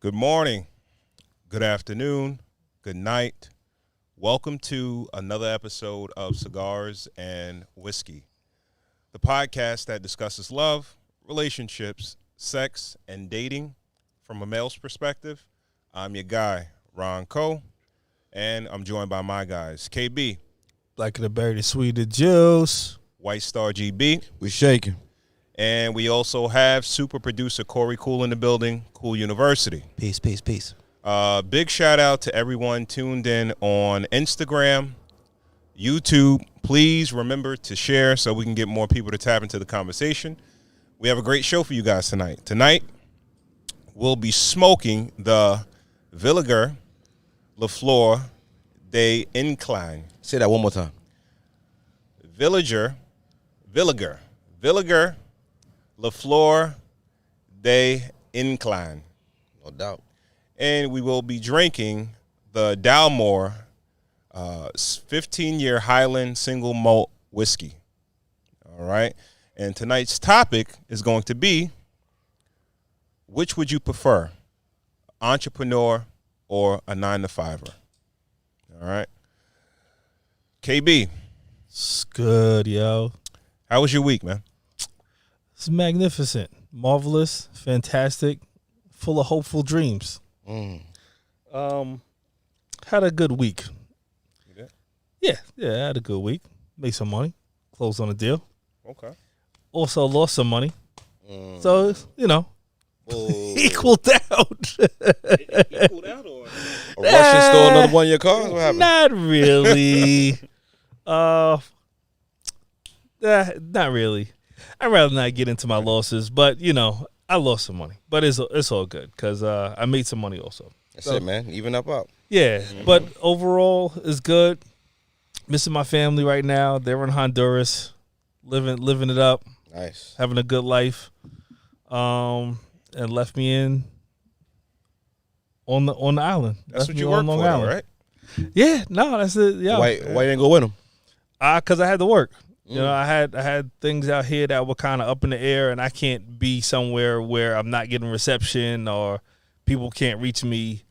Good morning, good afternoon, good night. Welcome to another episode of Cigars and Whiskey, the podcast that discusses love, relationships, sex, and dating from a male's perspective. I'm your guy, Ron Coe, and I'm joined by my guys, KB, Like the berry, the sweet, the juice. White Star GB, We shaking. and we also have super producer Corey Cool in the building, Cool University. Peace, peace, peace. Big shout out to everyone tuned in on Instagram, YouTube. Please remember to share so we can get more people to tap into the conversation. We have a great show for you guys tonight. Tonight, we'll be smoking the VILLIGER FLOR YNCLAN. Say that one more time. VILLIGER FLOR YNCLAN. No doubt. And we will be drinking the DALMORE 15-year HIGHLAND single malt whiskey. All right. And tonight's topic is going to be, which would you prefer, entrepreneur or a 9-to-5er? All right. KB, It's good, yo. how was your week, man? It's magnificent, marvelous, fantastic, full of hopeful dreams. Had a good week. You did? Yeah, I had a good week. Made some money, closed on a deal. Okay. Also lost some money. So, equaled out. Equaled out or? A Russian stole another one of your cars? What happened? Not really. Not really. I'd rather not get into my losses, but I lost some money. But it's all good because I made some money also. That's it, man. Even up. Yeah, but overall it's good. Missing my family right now. They're in Honduras, living it up, Nice. having a good life. And left me on the island. That's Left what me you on work Long for, Island. right? Yeah, no, that's it. Yeah, Why you didn't go with him? Because I had to work. I had things out here that were kind of up in the air, and I can't be somewhere where I'm not getting reception or people can't reach me.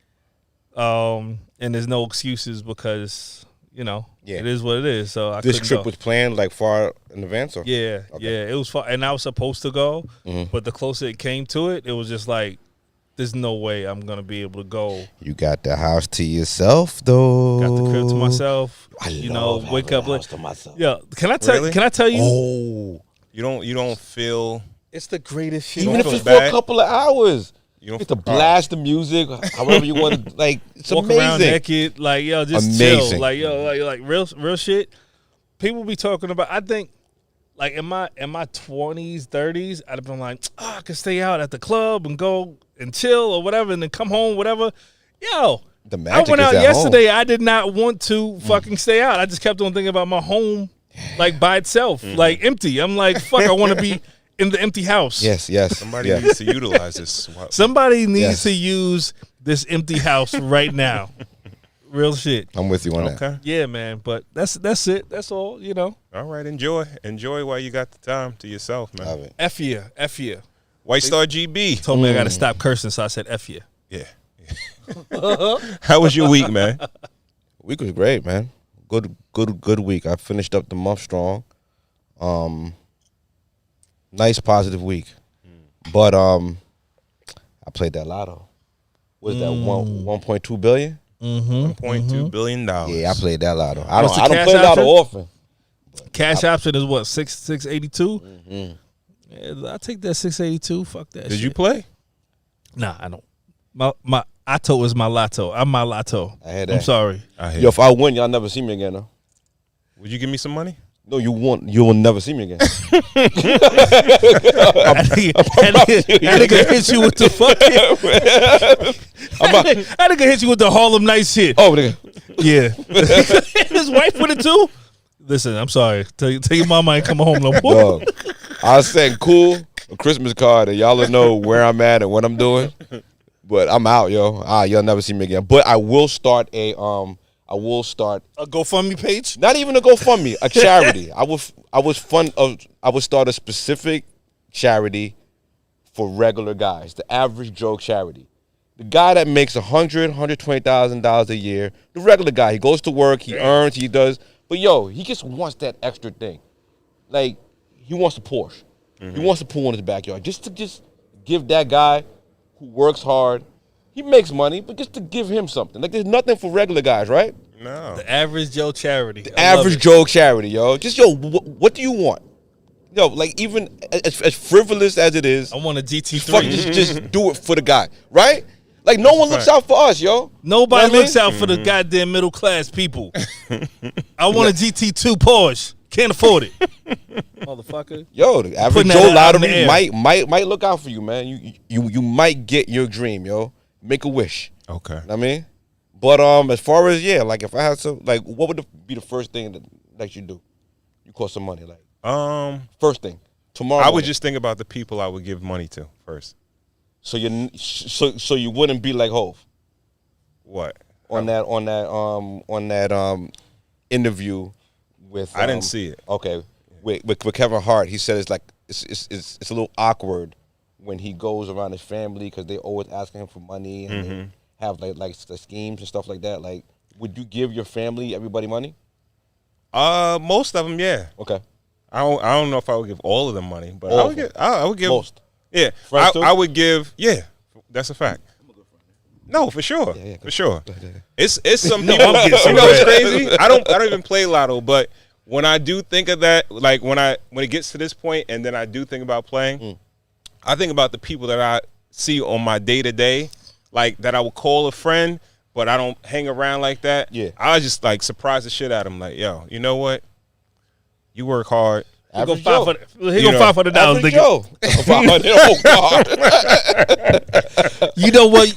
And there's no excuses because it is what it is. So This couldn't trip go. was planned like far in advance, or Yeah, it was fun, and I was supposed to go, but the closer it came to it, it was just like, there's no way I'm gonna be able to go. you got the house to yourself, though. Got the crib to myself. I love Wake having up the late. house to myself. Yeah, can I tell? Really? Can I tell you? Oh, You don't feel It's the greatest shit. even don't if feel it's bad? for a couple of hours, you don't get to feel blast the music, however you want to. Like, it's Walk amazing. around naked, like just Amazing. chill, like real shit. People be talking about. I think, like in my 20s, 30s, I'd have been like, I could stay out at the club and go and chill or whatever, and then come home, whatever. Yo, The I magic went is out at yesterday. I did not want to fucking stay out. I just kept on thinking about my home, like by itself, like empty. I'm like, fuck, I want to be in the empty house. Yes. somebody yeah. needs to utilize this. Somebody needs Yes. to use this empty house right now. Real shit. I'm with you on that. Okay. Yeah, man. But that's it. That's all. All right. Enjoy while you got the time to yourself, man. Love it. F you. White Star GB. Told me I got to stop cursing, so I said F you. Yeah. How was your week, man? Week was great, man. Good week. I finished up the month strong. Nice positive week. But I played that lotto. Was that 1.2 billion? $1.2 billion. Yeah, I played that lotto. I What's don't the cash play lotto option? often. Cash option is what, 682? Yeah, I take that 682. Fuck that. Did shit. you play? Nah, I don't. My Otto is my lotto. I'm my lotto. I had I'm that. sorry. I hear. Yo, if I win, y'all never see me again, though. Would you give me some money? No, you won't. You will never see me again. That nigga hit you with the fucking. That nigga hit you with the Harlem Nights shit. Oh, nigga. Yeah. His wife with it too? Listen, I'm sorry. Tell your mama I ain't coming home no more. Dog. I sent Cool a Christmas card, and y'all will know where I'm at and what I'm doing. But I'm out, yo. Y'all never see me again. But I will start a A GoFundMe page? not even a GoFundMe, a charity. I would start a specific charity for regular guys, the average Joe charity. The guy that makes $120,000 a year, the regular guy, he goes to work, he earns, he does. But yo, he just wants that extra thing. Like, he wants a Porsche. He wants a pool in his backyard. Just give that guy who works hard, he makes money, but just to give him something. Like, there's nothing for regular guys, right? No. The average Joe charity. The average Joe charity, yo. Just, yo, what do you want? Yo, like, even as frivolous as it is, I want a GT3. fuck, just do it for the guy, right? Like, no one looks out for us, yo. Nobody You know what I looks out for the goddamn middle class people. I want a GT2 Porsche. Can't afford it. Motherfucker. Yo, the average Putting Joe that out in the lottery air. might look out for you, man. You might get your dream, yo. Make a wish. Okay. You know what I mean? But as far as like if I had some, like, what would be the first thing that you do? You call some money, like first thing tomorrow. I would morning. just think about the people I would give money to first. So you wouldn't be like Hov What? on that interview with. I didn't see it. Okay, with Kevin Hart, he said it's like it's a little awkward when he goes around his family because they always asking him for money and they have like the schemes and stuff like that. Like, would you give your family, everybody, money? Most of them, yeah. Okay, I don't know if I would give all of them money, but All I of would them. give. I would give most. Yeah, Friends too? I would give. Yeah, that's a fact. No, for sure, Yeah, for sure. Go ahead. It's some people. I'm getting some You know what's bread. crazy? I don't even play lotto, but when I do think of that, like when it gets to this point, and then I do think about playing, I think about the people that I see on my day to day, like that I would call a friend, but I don't hang around like that. Yeah. I just like surprise the shit out of them. Like, yo, you know what? You work hard. He go Average Joe. $500. Average Nigga. Joe. 500. Oh God. You know what?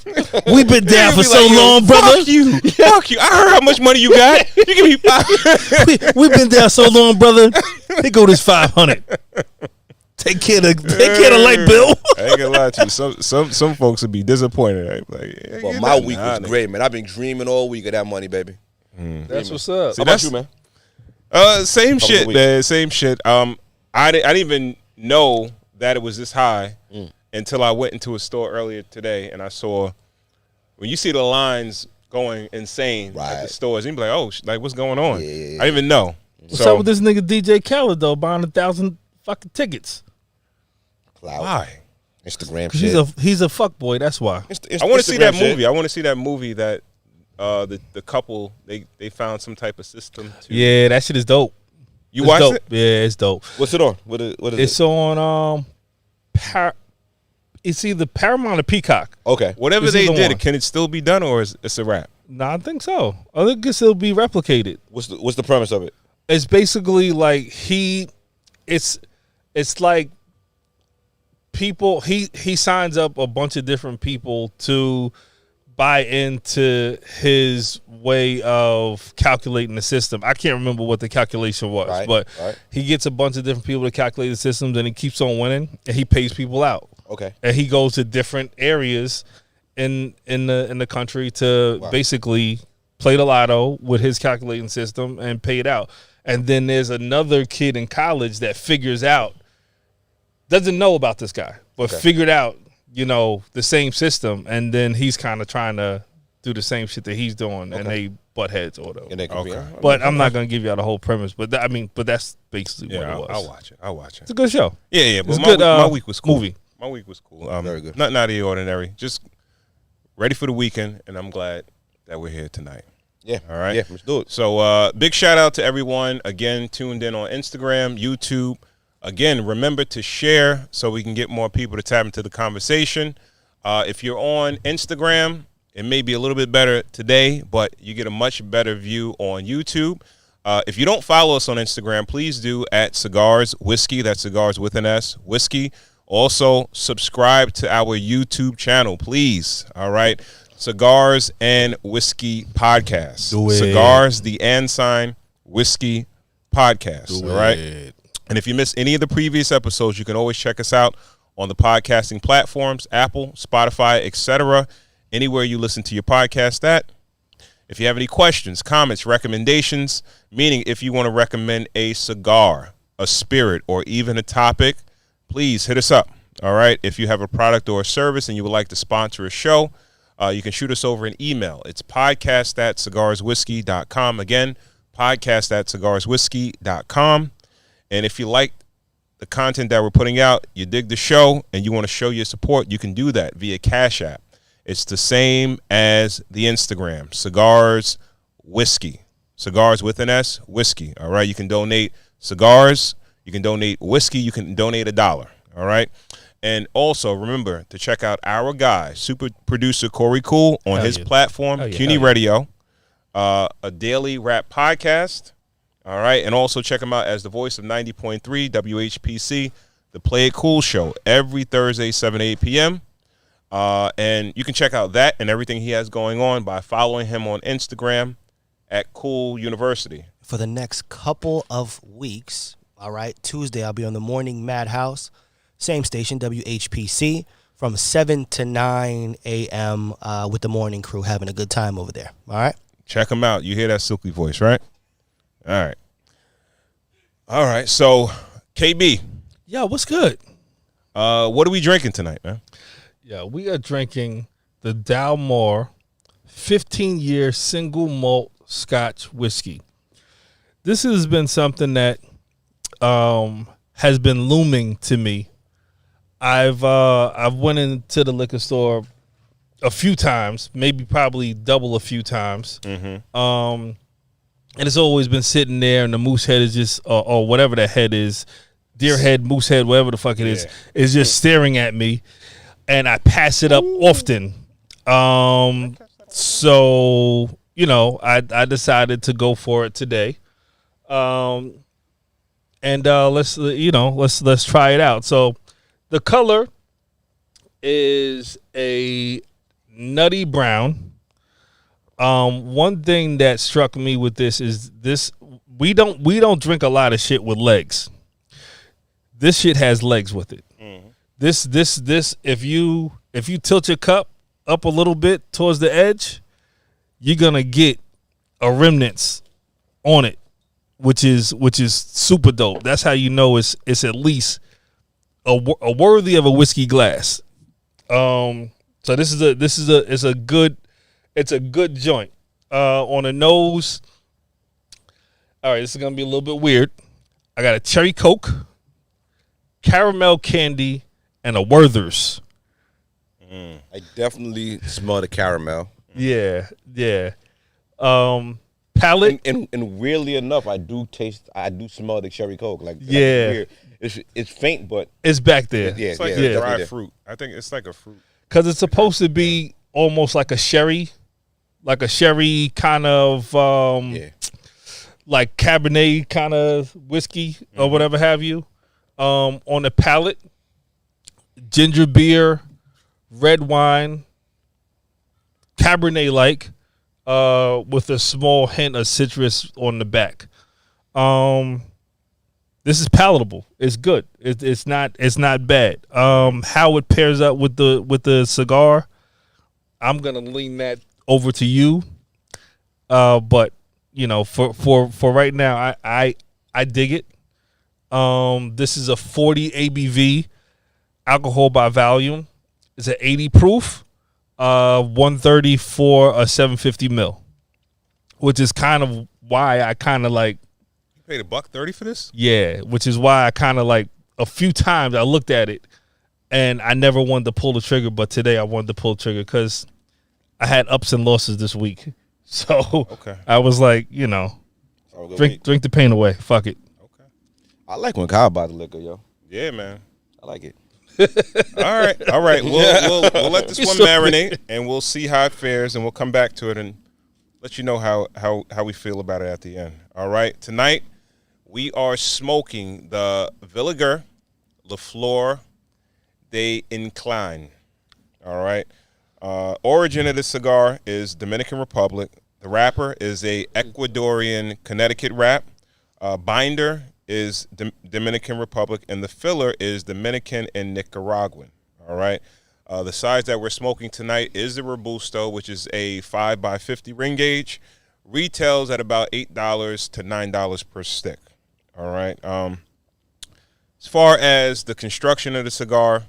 We've been down for Be so like, yo, long, brother. Fuck you. Fuck you. I heard how much money you got. You give me five. We've been down so long, brother. Here go this 500. Take care of the light bill. I ain't gonna lie to you. Some folks would be disappointed. Like, yeah, Well, get my that. week Nah, was nigga. great, man. I've been dreaming all week of that money, baby. That's what's up. See, How about that's you, man? Same How was shit, the week? man. Same shit. I didn't even know that it was this high until I went into a store earlier today and I saw when you see the lines going insane at the Right. stores, you be like, oh, like what's going on? Yeah. I didn't even know. What's up with this nigga DJ Khaled though, buying 1,000 fucking tickets? Cloud. Why? Instagram Cause shit. he's a fuck boy. That's why. I want to see that Instagram shit. movie. I want to see that movie that the couple they found some type of system to. Yeah, that shit is dope. You It's watched dope. it? Yeah, it's dope. What's it on? What is It's it? on it's either Paramount or Peacock. Okay. Whatever It's they either did, one. can it still be done or is it's a wrap? No, I think so. I think it'll be replicated. What's the premise of it? It's basically like it's like people he signs up a bunch of different people to buy into his way of calculating the system. I can't remember what the calculation was, Right, but right. he gets a bunch of different people to calculate the systems and he keeps on winning and he pays people out. Okay. And he goes to different areas in the country to Wow. basically play the lotto with his calculating system and pay it out. And then there's another kid in college that figures out, doesn't know about this guy, but Okay. figured out, the same system. And then he's kind of trying to do the same shit that he's doing and they butt heads or whatever. And they can be. Okay. But I'm not going to give you all the whole premise. But but that's basically Yeah, what it was. I'll watch it. I'll watch It's it. a good show. Yeah, but It's my, good, my week was cool. movie. My week was cool. Very good. Nothing out of the ordinary. Just ready for the weekend, and I'm glad that we're here tonight. Yeah. All right. Yeah. Let's do it. So big shout out to everyone, again, tuned in on Instagram, YouTube. Again, remember to share so we can get more people to tap into the conversation. If you're on Instagram, it may be a little bit better today, but you get a much better view on YouTube. If you don't follow us on Instagram, please do at Cigars Whiskey. That's Cigars with an S, Whiskey. Also, subscribe to our YouTube channel, please. All right. Cigars and Whiskey Podcast. Do it. Cigars, the and sign, Whiskey Podcast. All right. And if you missed any of the previous episodes, you can always check us out on the podcasting platforms, Apple, Spotify, etc., anywhere you listen to your podcast at. If you have any questions, comments, recommendations, meaning if you want to recommend a cigar, a spirit, or even a topic, please hit us up. All right. If you have a product or a service and you would like to sponsor a show, You can shoot us over an email. It's podcast@cigarswhiskey.com. Again, podcast@cigarswhiskey.com. And if you like the content that we're putting out, you dig the show, and you want to show your support, you can do that via Cash App. It's the same as the Instagram, Cigars Whiskey. Cigars with an S, whiskey. All right. You can donate cigars. You can donate whiskey. You can donate $1. All right. And also remember to check out our guy, super producer Corey Cool, on his platform, CUNY Radio, a daily rap podcast. All right. And also check him out as the voice of 90.3 WHPC, the Play It Cool show, every Thursday, 7 to 8 p.m. And you can check out that and everything he has going on by following him on Instagram at Cool University. For the next couple of weeks, all right, Tuesday I'll be on the Morning Madhouse, same station, WHPC, from 7 to 9 a.m. With the morning crew, having a good time over there. All right? Check him out. You hear that silky voice, right? All right. So, KB. Yeah, what's good? What are we drinking tonight, man? Yeah, we are drinking the DALMORE 15-year single malt Scotch whiskey. This has been something that has been looming to me. I've went into the liquor store a few times, maybe probably double a few times. And it's always been sitting there, and the moose head is just, or whatever that head is, deer head, moose head, whatever the fuck it is just staring at me, and I pass it up often. So, you know, I decided to go for it today. And let's try it out. So the color is a nutty brown. One thing that struck me with this is we don't drink a lot of shit with legs. This shit has legs with it. This if you tilt your cup up a little bit towards the edge, you're gonna get a remnants on it, which is super dope. That's how you know it's at least a worthy of a whiskey glass. So it's a good joint. On the nose, all right, this is gonna be a little bit weird. I got a cherry Coke, caramel candy, and a Werther's. I definitely smell the caramel. Yeah. Palate. And weirdly enough, I do smell the cherry Coke. Like yeah, it's faint, but it's back there. It's like a dry fruit. I think it's like a fruit. Because it's supposed to be almost like a sherry kind of like Cabernet kind of whiskey or whatever have you. On the palate, ginger beer, red wine, Cabernet-like, with a small hint of citrus on the back. This is palatable. It's good. It's not bad. How it pairs up with the cigar, I'm gonna lean that over to you. But you know, for right now, I dig it. This is a 40 ABV, alcohol by volume. It's an 80 proof, 130 for a 750 mil, which is kind of why I kind of like. You paid $130 for this? Yeah, which is why I kind of like a few times I looked at it, and I never wanted to pull the trigger, but today I wanted to pull the trigger because I had ups and losses this week. So okay. I was like, you know, drink the pain away. Fuck it. Okay. I like when Kyle buys the liquor, yo. Yeah, man. I like it. All right. We'll let this one marinate, and we'll see how it fares, and we'll come back to it and let you know how we feel about it at the end. All right. Tonight we are smoking the VILLIGER FLOR YNCLAN. All right. Origin of this cigar is Dominican Republic. The wrapper is a Ecuadorian Connecticut wrap. Binder is Dominican Republic, and the filler is Dominican and Nicaraguan. All right. The size that we're smoking tonight is the Robusto, which is a 5x50 ring gauge. Retails at about $8 to $9 per stick. All right. As far as the construction of the cigar,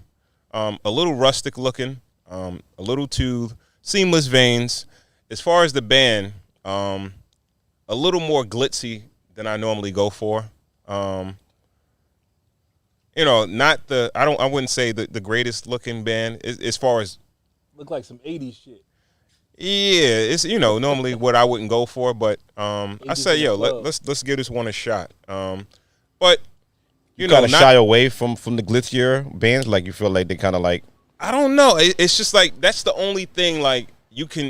a little rustic looking, a little too seamless veins. As far as the band, a little more glitzy than I normally go for. You know, not the I wouldn't say the greatest looking band as far as Look like some 80s shit. yeah, it's normally what I wouldn't go for, but I say let's give this one a shot. But you kind of shy away from the glitzier bands, like you feel like they kind of like I don't know. It's just like that's the only thing like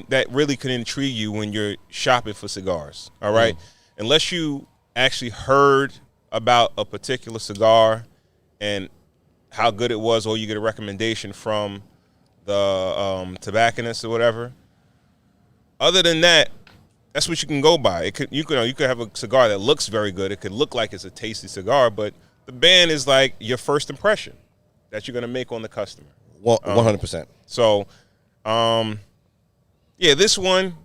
that really can intrigue you when you're shopping for cigars. All right, unless you actually heard about a particular cigar and how good it was, or you get a recommendation from the tobacconist or whatever. Other than that, that's what you can go by. You could have a cigar that looks very good. It could look like it's a tasty cigar, but the band is like your first impression that you're gonna make on the customer. 100%. So, yeah, this one,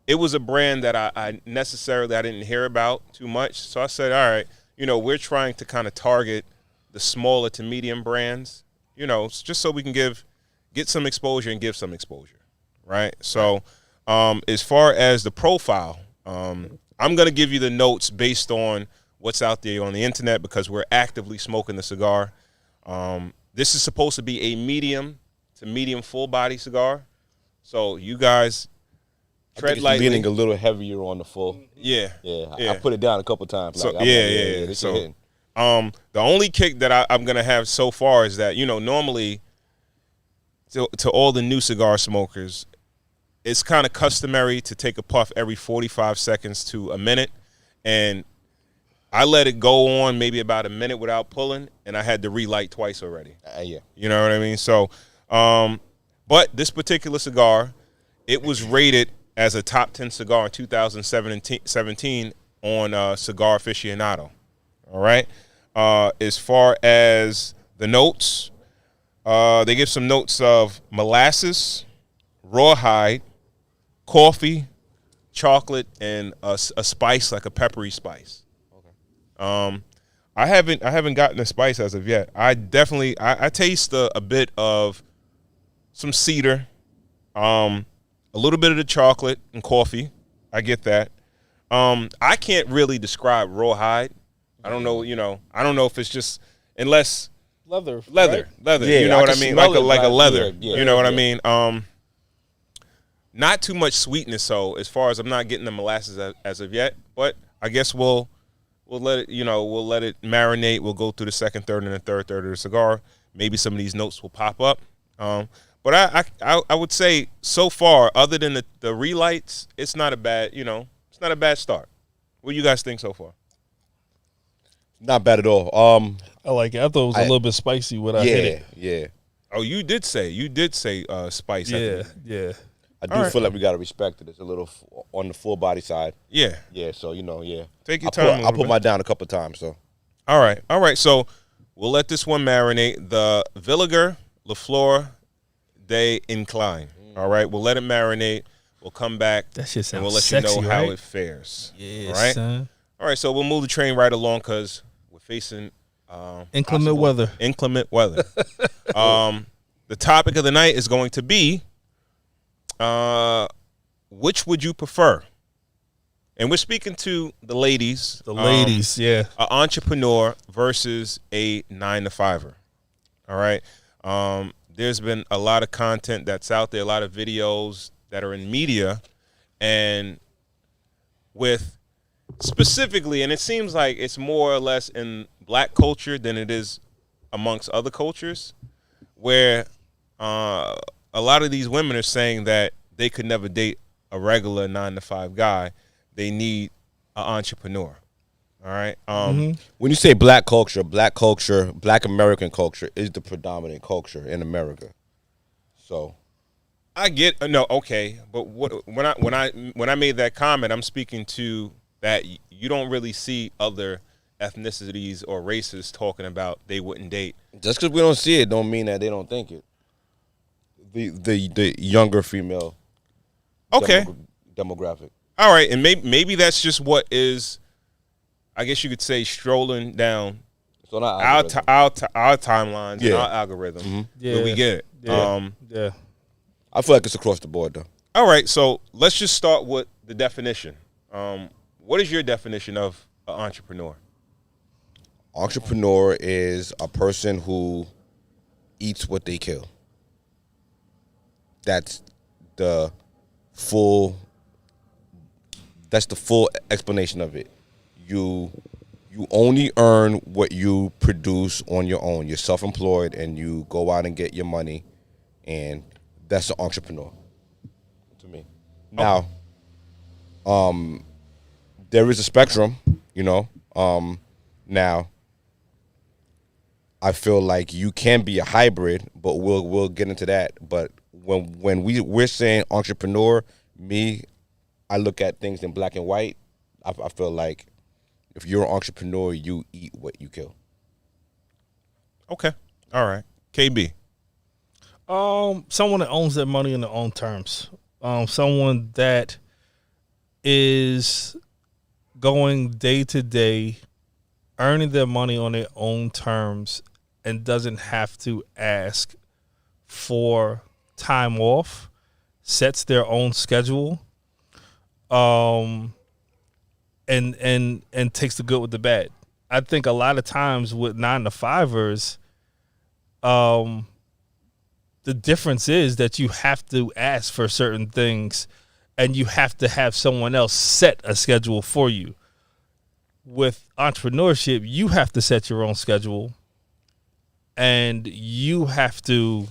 it was a brand that I didn't hear about too much. So I said, all right, we're trying to kind of target the smaller to medium brands, just so we can get some exposure and give some exposure, right? So as far as the profile, I'm going to give you the notes based on what's out there on the internet because we're actively smoking the cigar. This is supposed to be a medium to medium full body cigar. So you guys tread lightly. Leaning a little heavier on the full. Yeah. I put it down a couple times. So, the only kick that I'm going to have so far is that, normally to all the new cigar smokers, it's kind of customary to take a puff every 45 seconds to a minute. And I let it go on maybe about a minute without pulling, and I had to relight twice already. Yeah. You know what I mean? So, but this particular cigar, it was rated as a top 10 cigar in 2017 on Cigar Aficionado. All right. As far as the notes, they give some notes of molasses, rawhide, coffee, chocolate, and a spice like a peppery spice. Okay. I haven't gotten a spice as of yet. I definitely I taste a bit of some cedar, a little bit of the chocolate and coffee. I get that. I can't really describe rawhide. I don't know, I don't know if it's just unless leather. Yeah, you know what I mean? Like a leather. Yeah, you know what I mean? Not too much sweetness, so as far as I'm not getting the molasses as of yet, but I guess we'll let it, we'll let it marinate. We'll go through the second third and the third of the cigar. Maybe some of these notes will pop up. But I would say so far, other than the relights, it's not a bad, it's not a bad start. What do you guys think so far? Not bad at all. I like it. I thought it was a little bit spicy when I hit it. Yeah. Oh, you did say spice. Yeah. I do feel like we gotta respect it. It's a little on the full body side. Yeah. Yeah. So yeah. Take your time. I'll put mine down a couple times. So. All right. So we'll let this one marinate. The VILLIGER FLOR YNCLAN. All right. We'll let it marinate. We'll come back. That shit sounds and we'll let sexy, you know right? how it fares. Yeah. All right. Son. All right. So we'll move the train right along because we're facing inclement weather. Inclement weather. The topic of the night is going to be which would you prefer? And we're speaking to the ladies. The ladies, yeah. An entrepreneur versus a 9-to-5er. All right. There's been a lot of content that's out there, a lot of videos that are in media, and with specifically, and it seems like it's more or less in black culture than it is amongst other cultures, where a lot of these women are saying that they could never date a regular 9-to-5 guy. They need an entrepreneur. All right. When you say black culture, black American culture is the predominant culture in America. So I get okay, but when I made that comment, I'm speaking to that you don't really see other ethnicities or races talking about they wouldn't date. Just because we don't see it don't mean that they don't think it. The younger female demographic. All right, and maybe that's just what is, I guess you could say, strolling down so our timelines and our algorithm. Yeah. But we get it. Yeah. I feel like it's across the board, though. All right, so let's just start with the definition. What is your definition of an entrepreneur? Entrepreneur is a person who eats what they kill. That's the full explanation of it. You only earn what you produce on your own. You're self-employed and you go out and get your money, and that's an entrepreneur to me. Now, there is a spectrum, you know. Now, I feel like you can be a hybrid, but we'll get into that. But when we're saying entrepreneur, I look at things in black and white. I feel like if you're an entrepreneur, you eat what you kill. Okay. All right. KB. Someone that owns their money in their own terms. Someone that is going day to day, earning their money on their own terms, and doesn't have to ask for time off, sets their own schedule, and takes the good with the bad. I think a lot of times with 9-to-5ers, the difference is that you have to ask for certain things and you have to have someone else set a schedule for you. With entrepreneurship, you have to set your own schedule and you have to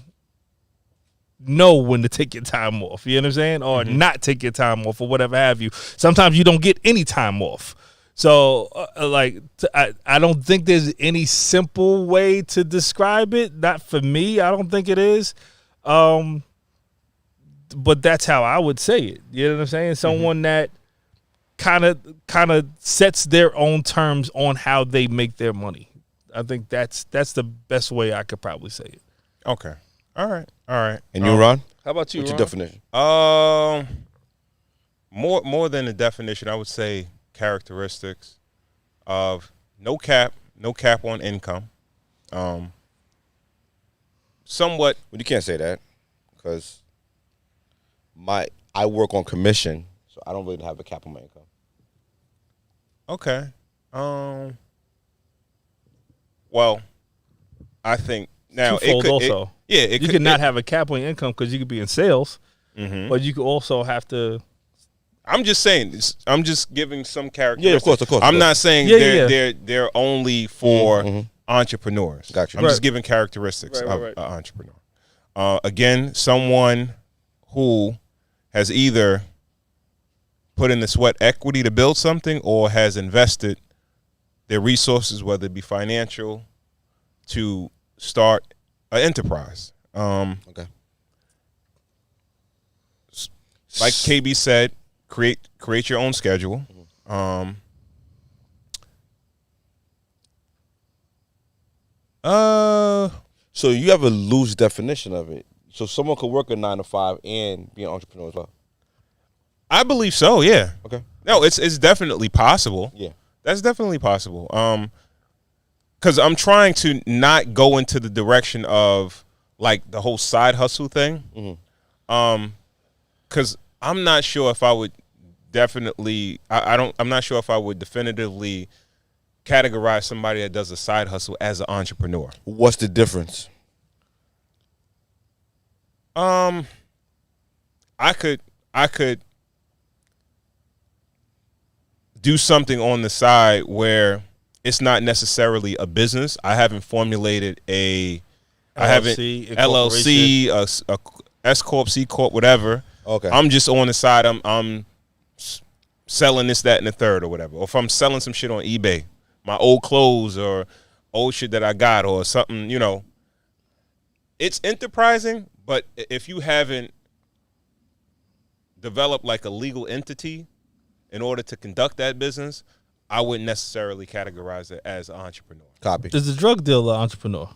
know when to take your time off. You know what I'm saying? Or not take your time off or whatever have you. Sometimes you don't get any time off. So, I don't think there's any simple way to describe it. Not for me. I don't think it is. But that's how I would say it. You know what I'm saying? Someone that kind of sets their own terms on how they make their money. I think that's the best way I could probably say it. Okay. All right. And you, Ron? How about you, What's Ron? your definition? More than a definition, I would say characteristics of no cap on income. Somewhat. Well, you can't say that because I work on commission, so I don't really have a cap on my income. Okay. Well, I think now it could also. It you could could not have a cap on your income because you could be in sales, but you could also have to. I'm just saying. I'm just giving some characteristics. Yeah, of course. I'm not saying they're only for entrepreneurs. Gotcha. I'm just giving characteristics of an entrepreneur. Again, someone who has either put in the sweat equity to build something or has invested their resources, whether it be financial, to start an enterprise. Okay. Like KB said, create your own schedule. So you have a loose definition of it. So someone could work a 9-to-5 and be an entrepreneur as well. I believe so. Yeah. Okay. No, it's definitely possible. Yeah. That's definitely possible. Because I'm trying to not go into the direction of like the whole side hustle thing. Because I'm not sure if I would definitely. I'm not sure if I would definitively categorize somebody that does a side hustle as an entrepreneur. What's the difference? I could do something on the side where it's not necessarily a business. I haven't formulated a LLC, a S corp, C corp, whatever. Okay. I'm just on the side. I'm selling this, that, and the third, or whatever. Or if I'm selling some shit on eBay, my old clothes or old shit that I got, or something, you know. It's enterprising, but if you haven't developed like a legal entity in order to conduct that business, I wouldn't necessarily categorize it as an entrepreneur. Copy. Is the drug dealer an entrepreneur?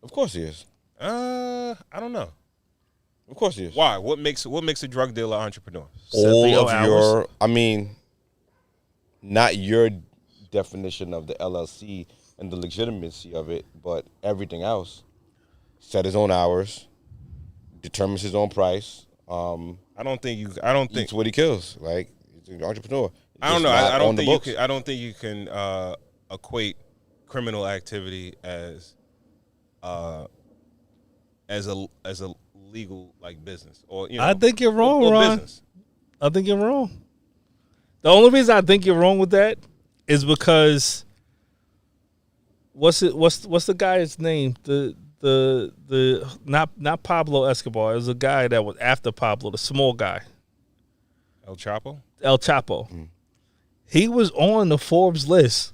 Of course he is. I don't know. Of course he is. Why? What makes a drug dealer entrepreneur? All of your, not your definition of the LLC and the legitimacy of it, but everything else. set his own hours, determines his own price. I don't think Eats what he kills. Like, he's an entrepreneur. I don't Just know. not I don't on the think you books. can. I don't think you can equate criminal activity as a legal like business or I think you're wrong, or Ron. business. I think you're wrong. The only reason I think you're wrong with that is because what's the guy's name? The not Pablo Escobar. It was a guy that was after Pablo, the small guy. El Chapo. El Chapo. He was on the Forbes list.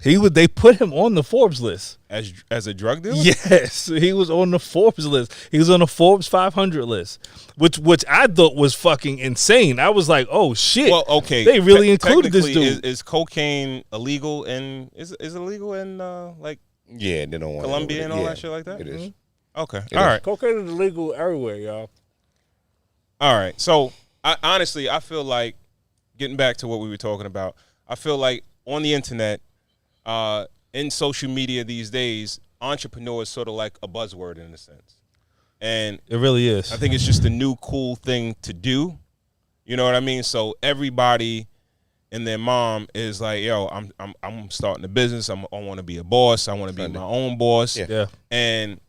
They put him on the Forbes list. As a drug dealer? Yes, he was on the Forbes list. He was on the Forbes 500 list, which I thought was fucking insane. I was like, oh shit. Well, okay. They really included this Technically, dude. Is cocaine illegal is it illegal in like Yeah, they don't want Colombia and all yeah, that shit like that? It is. Okay. It All is. right. Cocaine is illegal everywhere, y'all. All right. So honestly, I feel like getting back to what we were talking about, I feel like on the internet, in social media these days, entrepreneur is sort of like a buzzword in a sense. And It really is. I think it's just a new cool thing to do. You know what I mean? So everybody and their mom is like, yo, I'm starting a business. I want to be a boss. I want to be my own boss. Yeah. And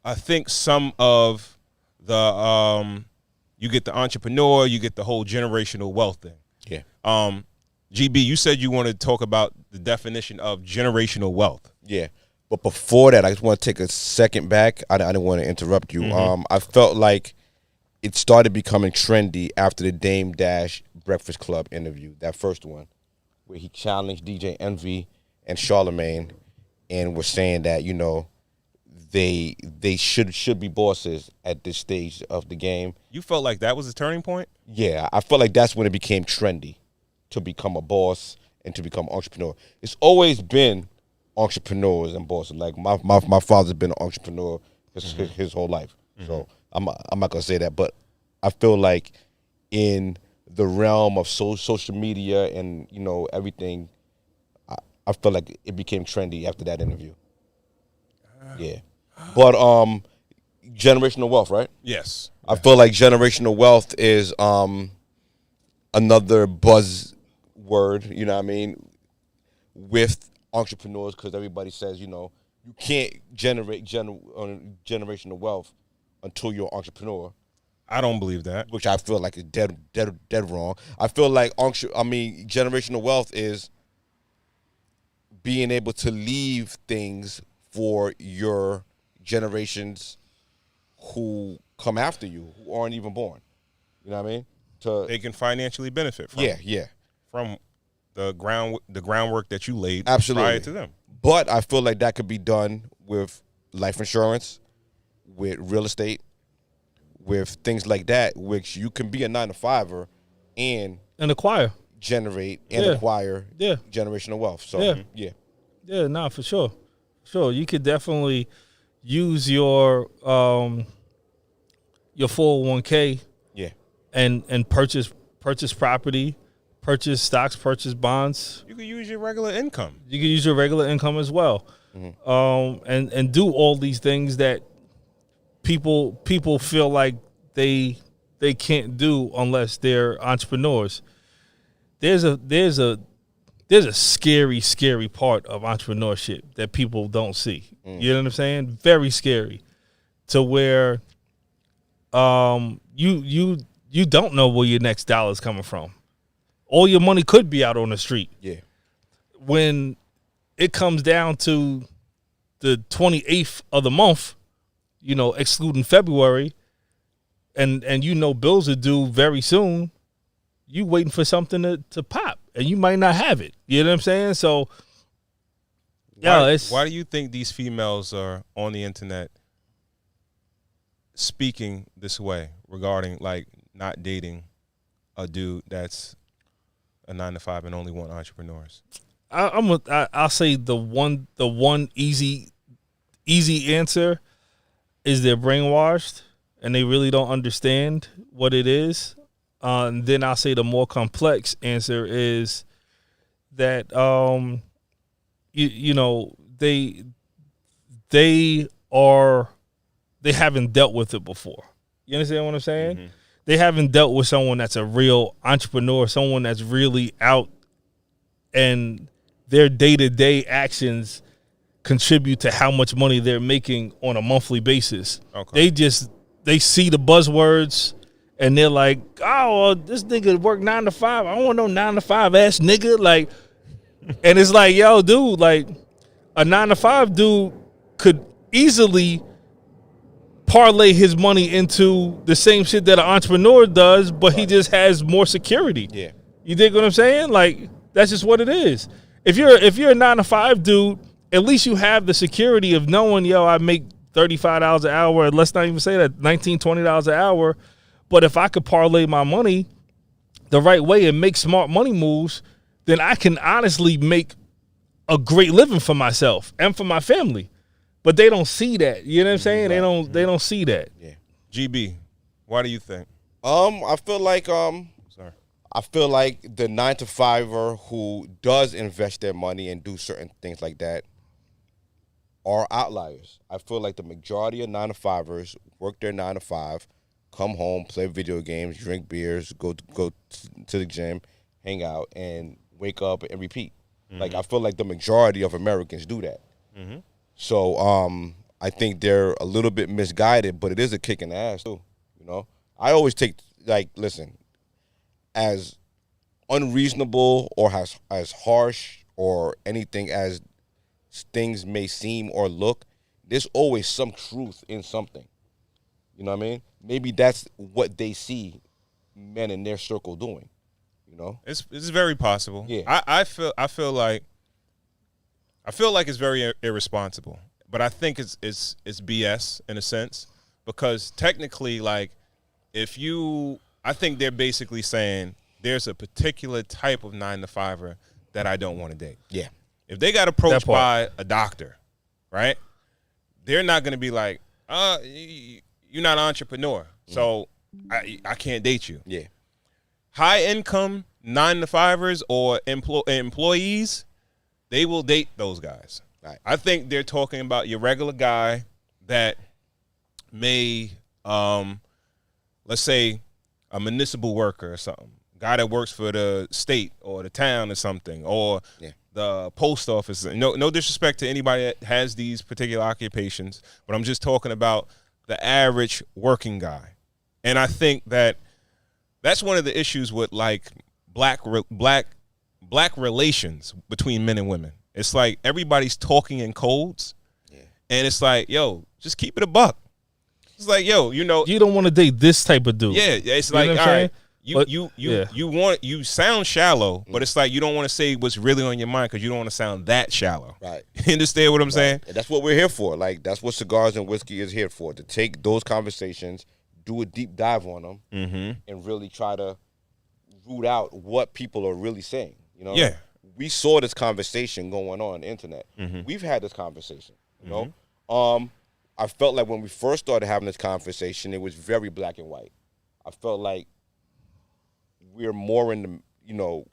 I think some of the you get the entrepreneur, you get the whole generational wealth thing. Yeah. GB, you said you wanted to talk about the definition of generational wealth. Yeah. But before that, I just want to take a second back. I didn't want to interrupt you. I felt like it started becoming trendy after the Dame Dash Breakfast Club interview, that first one, where he challenged DJ Envy and Charlemagne and was saying that, you know, they should be bosses at this stage of the game. You felt like that was a turning point? Yeah, I felt like that's when it became trendy to become a boss and to become an entrepreneur. It's always been entrepreneurs and bosses. Like my father's been an entrepreneur his whole life. So I'm not gonna say that, but I feel like in the realm of social media and, you know, everything, I feel like it became trendy after that interview. Yeah. But generational wealth, right? Yes. I feel like generational wealth is another buzzword, you know what I mean, with entrepreneurs, because everybody says, you know, you can't generate generational wealth until you're an entrepreneur. I don't believe that. Which I feel like is dead wrong. I feel like generational wealth is being able to leave things for your generations who come after you, who aren't even born. You know what I mean? They can financially benefit from. Yeah. From the groundwork that you laid Absolutely. prior to them. But I feel like that could be done with life insurance, with real estate, with things like that, which you can be a 9-to-5er and acquire, generate and acquire generational wealth. So yeah, nah, for sure. Sure, you could definitely use your 401k and purchase property, purchase stocks, purchase bonds. You could use your regular income. You could use your regular income as well. And do all these things that people feel like they can't do unless they're entrepreneurs. There's a scary part of entrepreneurship that people don't see. You know what I'm saying? Very scary, to where you don't know where your next dollar is coming from. All your money could be out on the street. Yeah. When it comes down to the 28th of the month, you know, excluding February, and you know bills are due very soon, you waiting for something to pop, and you might not have it. You know what I'm saying? So, why do you think these females are on the internet speaking this way regarding like not dating a dude that's a 9-to-5 and only want entrepreneurs? I'll say the one easy answer is they're brainwashed and they really don't understand what it is. And then I'll say the more complex answer is that you know they or they haven't dealt with it before. You understand what I'm saying? Mm-hmm. They haven't dealt with someone that's a real entrepreneur, someone that's really out, and their day-to-day actions contribute to how much money they're making on a monthly basis. Okay. They see the buzzwords and they're like, oh, well, this nigga work 9 to 5. I don't want no 9 to 5 ass nigga. Like, and it's like, yo, dude, like a 9 to 5 dude could easily parlay his money into the same shit that an entrepreneur does, but he just has more security. Yeah. You dig what I'm saying? Like, that's just what it is. If you're a 9 to 5 dude, at least you have the security of knowing, yo, I make $35 an hour. Let's not even say that, $19, $20 an hour. But if I could parlay my money the right way and make smart money moves, then I can honestly make a great living for myself and for my family. But they don't see that. You know what I'm saying? Right. They don't see that. Yeah. GB, why do you think? I feel like Sorry. I feel like the 9 to 5er who does invest their money and do certain things like that are outliers. I feel like the majority of 9 to 5ers work their 9 to 5, come home, play video games, drink beers, go to the gym, hang out, and wake up and repeat. Mm-hmm. Like, I feel like the majority of Americans do that. Mm-hmm. So I think they're a little bit misguided, but it is a kick in the ass too. You know, I always take, like, listen, as unreasonable or as harsh or anything as things may seem or look, there's always some truth in something. You know what I mean? Maybe that's what they see men in their circle doing. You know, It's very possible. Yeah. I feel like it's very irresponsible, but I think it's BS in a sense, because technically, like, I think they're basically saying there's a particular type of 9 to 5er that I don't want to date. Yeah. If they got approached by a doctor, right, they're not going to be like, you're not an entrepreneur, so I can't date you. Yeah. High income 9 to 5ers or employees, they will date those guys. Right. I think they're talking about your regular guy that may, let's say, a municipal worker or something, guy that works for the state or the town or something, or the post office. No disrespect to anybody that has these particular occupations, but I'm just talking about the average working guy. And I think that's one of the issues with, like, black relations between men and women. It's like everybody's talking in codes, and it's like, yo, just keep it a buck. It's like, yo, you know, You don't want to date this type of dude. yeah, it's You know like, what I'm all saying? right, you sound shallow, but it's like you don't want to say what's really on your mind because you don't want to sound that shallow. Right. You understand what I'm saying? And that's what we're here for. Like, that's what Cigars and Whiskey is here for, to take those conversations, do a deep dive on them, and really try to root out what people are really saying. You know? Yeah. We saw this conversation going on the internet. We've had this conversation, you know? I felt like when we first started having this conversation, it was very black and white. I felt like we're more in the, you know,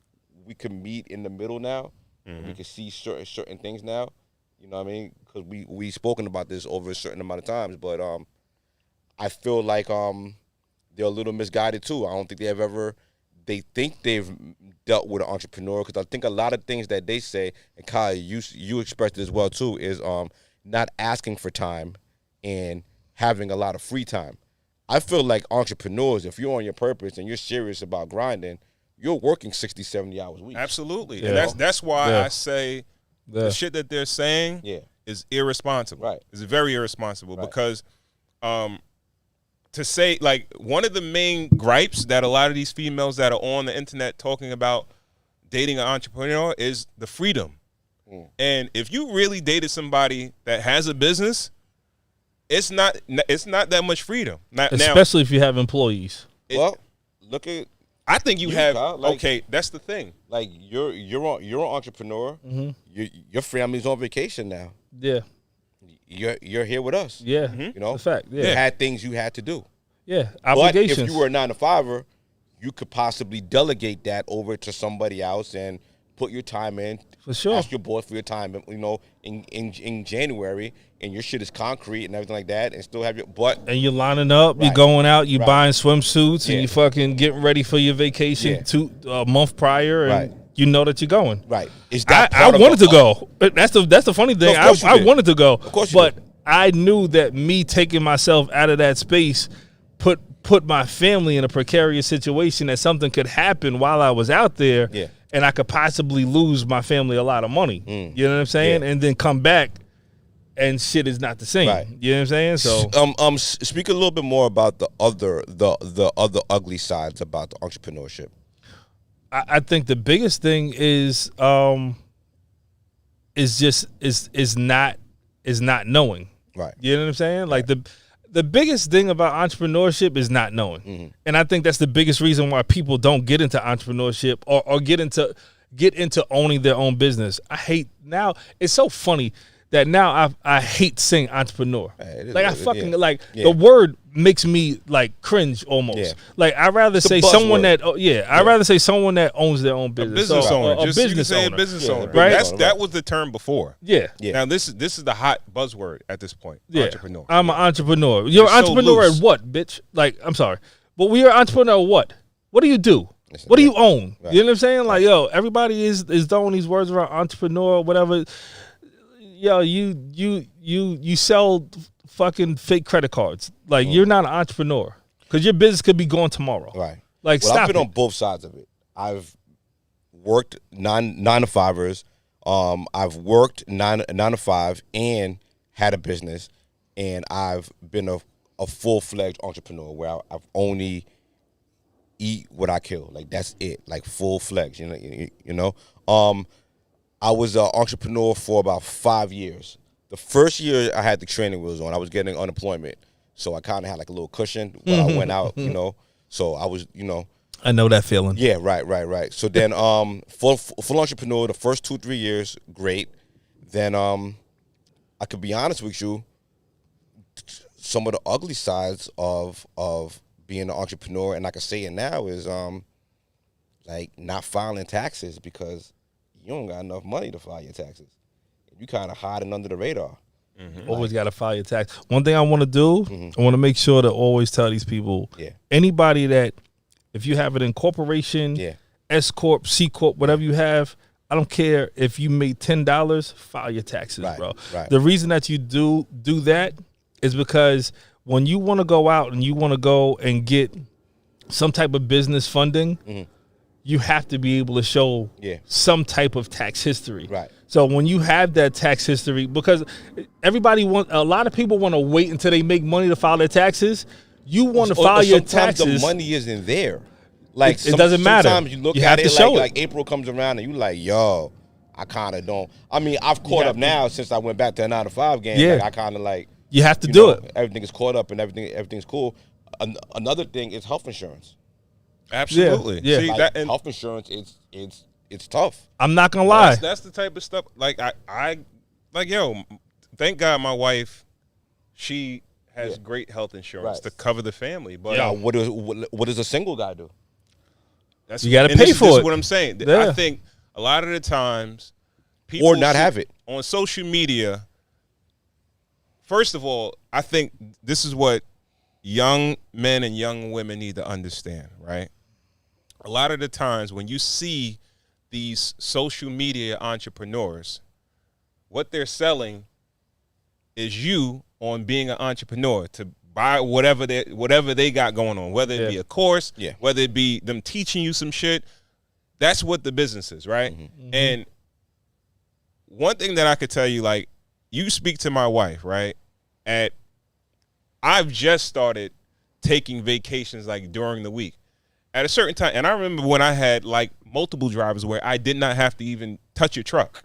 we can meet in the middle now. We can see certain things now. You know what I mean? Because we spoken about this over a certain amount of times, but I feel like they're a little misguided too. I don't think they think they've dealt with an entrepreneur, because I think a lot of things that they say, and Kai, you expressed it as well too, is not asking for time and having a lot of free time. I feel like entrepreneurs, if you're on your purpose and you're serious about grinding, you're working 60, 70 hours a week. Absolutely. Yeah. And that's why I say the shit that they're saying is irresponsible. Right. It's very irresponsible because to say, like, one of the main gripes that a lot of these females that are on the internet talking about dating an entrepreneur is the freedom. And if you really dated somebody that has a business, it's not that much freedom. Especially if you have employees. Well, look at. I think you have. Kyle, like, okay, that's the thing. Like, you're an entrepreneur. Your family's on vacation now. Yeah. You're here with us. Yeah. You know, The fact. you Yeah. had things you had to do. Yeah. But Obligations. if you were a 9 to 5er, you could possibly delegate that over to somebody else and put your time in. For sure. Ask your boss for your time, in January, and your shit is concrete and everything like that, and still have your butt. And you're lining up, Right. you're going out, you're Right. buying swimsuits, Yeah. and you fucking getting ready for your vacation a month prior, and Right. you know that you're going. Right. Is that I part of wanted to go. That's the funny thing. No, of course you I did. wanted to go, Of course you but did. I knew that me taking myself out of that space put my family in a precarious situation, that something could happen while I was out there, Yeah. and I could possibly lose my family a lot of money. You know what I'm saying? Yeah. And then come back, and shit is not the same. Right. You know what I'm saying? So Speak a little bit more about the other ugly sides about the entrepreneurship. I think the biggest thing is not knowing. Right. You know what I'm saying? Like the biggest thing about entrepreneurship is not knowing. Mm-hmm. And I think that's the biggest reason why people don't get into entrepreneurship or get into owning their own business. It's so funny that now I hate saying entrepreneur. Like I fucking the word makes me like cringe almost. Yeah. Like I'd rather say someone that I'd rather say someone that owns their own business. Business So, owner. a Just you can business say owner. a business owner. Right? That was the term before. Yeah. Yeah. Now this is the hot buzzword at this point. Yeah. Entrepreneur. I'm an entrepreneur. You're an You're so entrepreneur loose. at what, bitch? Like, I'm sorry. But we are entrepreneur at what? What do you do? What do you own? Right. You know what I'm saying? Like, yo, everybody is throwing these words around entrepreneur or whatever. Yo, you sell fucking fake credit cards. Like, you're not an entrepreneur. Because your business could be gone tomorrow. Right. Like, Well, stop I've been it. on both sides of it. I've worked nine to fivers. I've worked nine to five and had a business, and I've been a full-fledged entrepreneur where I've only eat what I kill. Like that's it. Like full-fledged. You know. I was an entrepreneur for about 5 years. The first year I had the training wheels on, I was getting unemployment, so I kind of had like a little cushion when I went out. So I was I know that feeling. Yeah, right. So then, full entrepreneur, the first 2-3 years, great. Then, I could be honest with you, some of the ugly sides of being an entrepreneur, and I can say it now, is like not filing taxes because you don't got enough money to file your taxes. You kind of hiding under the radar. Always got to file your tax. One thing I want to do, I want to make sure to always tell these people, anybody that, if you have an incorporation, S Corp, C Corp, whatever you have, I don't care if you made $10, file your taxes, bro. Right. The reason that you do that is because when you want to go out and you want to go and get some type of business funding, you have to be able to show some type of tax history. Right. So when you have that tax history, because a lot of people want to wait until they make money to file their taxes. You want to file your taxes. Sometimes the money isn't there. Like it doesn't matter. Sometimes you look You at have it to show it. like April comes around and you like, yo, I kind of don't. I mean, I've caught up now since I went back to a 9-to-5 game. Yeah. Like, I kind of like. You have to do it. Everything is caught up and everything's cool. Another thing is health insurance. Absolutely. Yeah. See, Like, health insurance, it's tough. I'm not gonna lie. That's the type of stuff. Like I like thank God my wife, she has great health insurance to cover the family. But Now, what does a single guy do? that's, You gotta and pay this for is it. what I'm saying. Yeah. I think a lot of the times people Or not have it. on social media. First of all, I think this is what young men and young women need to understand, right? A lot of the times when you see these social media entrepreneurs, what they're selling is you on being an entrepreneur to buy whatever they got going on, whether it be a course, whether it be them teaching you some shit. That's what the business is, right? And one thing that I could tell you, like, you speak to my wife, right? I've just started taking vacations like during the week at a certain time. And I remember when I had like multiple drivers where I did not have to even touch a truck,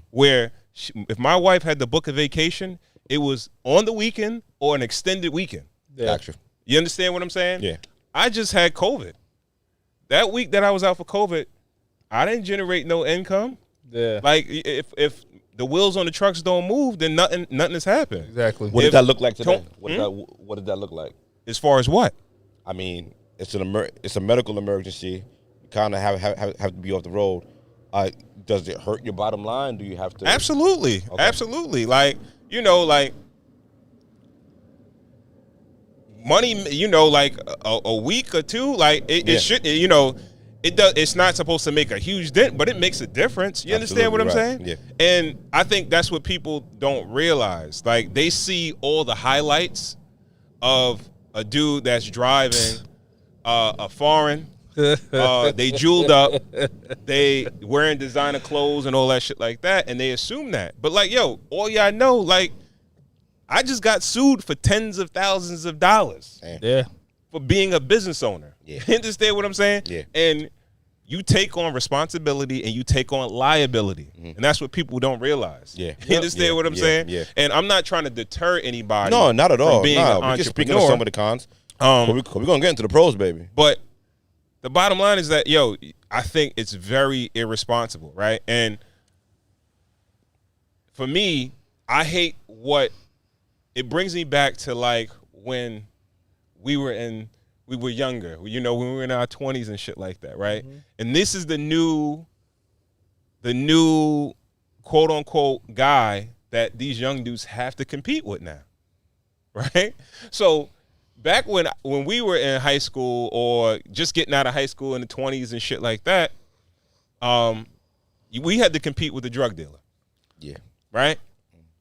where if my wife had to book a vacation, it was on the weekend or an extended weekend. Gotcha. You understand what I'm saying? Yeah. I just had COVID. That week that I was out for COVID, I didn't generate no income. Yeah. Like if the wheels on the trucks don't move, then nothing has happened. Exactly. What does that look like today? Tom- What did that look like? As far as what? I mean, it's a medical emergency. You kind of have to be off the road. Does it hurt your bottom line? Do you have to? Absolutely. Okay. Absolutely. Like, like money, like a week or two, like it should, it's not supposed to make a huge dent, but it makes a difference. You understand what I'm saying? Yeah. And I think that's what people don't realize. Like, they see all the highlights of a dude that's driving a foreign. They jeweled up, they wearing designer clothes and all that shit like that, and they assume that. But like, all y'all know, like, I just got sued for tens of thousands of dollars. Yeah. For being a business owner. Yeah. You understand what I'm saying? Yeah. And you take on responsibility and you take on liability. And that's what people don't realize. Yeah. You understand what I'm saying? Yeah. And I'm not trying to deter anybody. No, not at all. Being an We entrepreneur. just speaking of some of the cons. We're going to get into the pros, baby. But the bottom line is that, I think it's very irresponsible, right? And for me, I hate what it brings me back to, like, when we were younger, when we were in our 20s and shit like that, right? Mm-hmm. And this is the new quote unquote guy that these young dudes have to compete with now, right? So back when we were in high school or just getting out of high school in the 20s and shit like that, we had to compete with the drug dealer. Yeah. Right?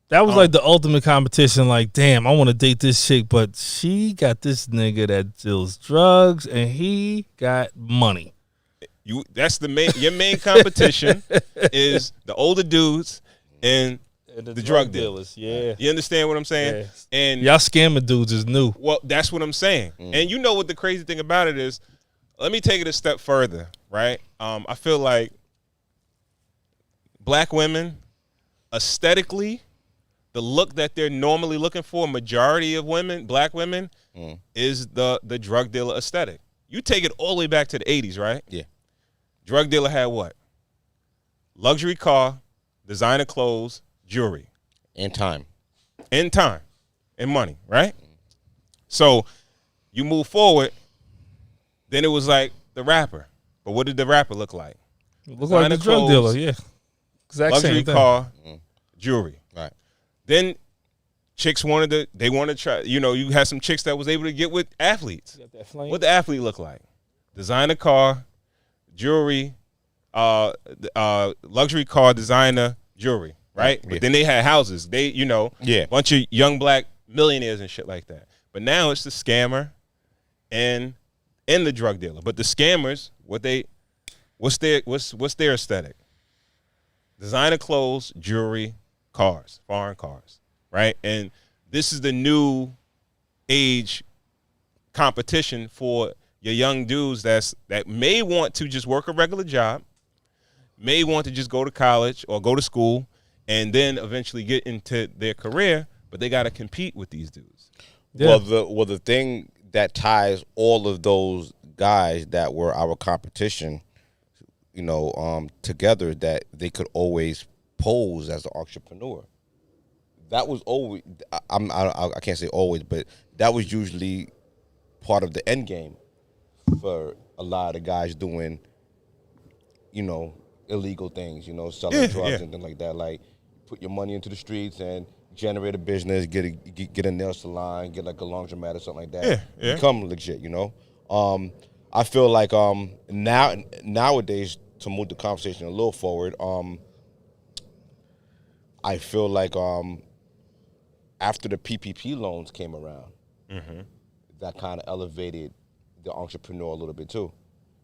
That was like the ultimate competition. Like, damn, I want to date this chick, but she got this nigga that deals drugs and he got money. That's your main competition is the older dudes and the drug dealers. Yeah. You understand what I'm saying? Yeah. And y'all scamming dudes is new. Well, that's what I'm saying. And you know what the crazy thing about it is? Let me take it a step further, right? I feel like black women, aesthetically, the look that they're normally looking for, majority of women, black women, is the drug dealer aesthetic. You take it all the way back to the 80s, right? Yeah. Drug dealer had what? Luxury car, designer clothes, jewelry. And time. And money, right? So you move forward, then it was like the rapper. But what did the rapper look like? Look like the drug dealer, yeah. Exact luxury same thing. car, jewelry. Right. Then chicks wanted to try, you had some chicks that was able to get with athletes. What the athlete look like? Designer car, jewelry, luxury car, designer, jewelry, right? Yeah. But then they had houses. They, bunch of young black millionaires and shit like that. But now it's the scammer and the drug dealer. But the scammers, what's their aesthetic? Designer clothes, jewelry, cars, foreign cars, right? And this is the new age competition for your young dudes that may want to just work a regular job, may want to just go to college or go to school, and then eventually get into their career, but they got to compete with these dudes. Yeah. Well, the thing that ties all of those guys that were our competition, together, that they could always pose as an entrepreneur. That was always, I can't say always, but that was usually part of the end game for a lot of guys doing, illegal things, selling drugs and things like that. Like, put your money into the streets and generate a business, get a nail salon, get like a laundromat or something like that. Yeah. Become legit, I feel like nowadays, to move the conversation a little forward, I feel like after the PPP loans came around, that kind of elevated the entrepreneur a little bit too,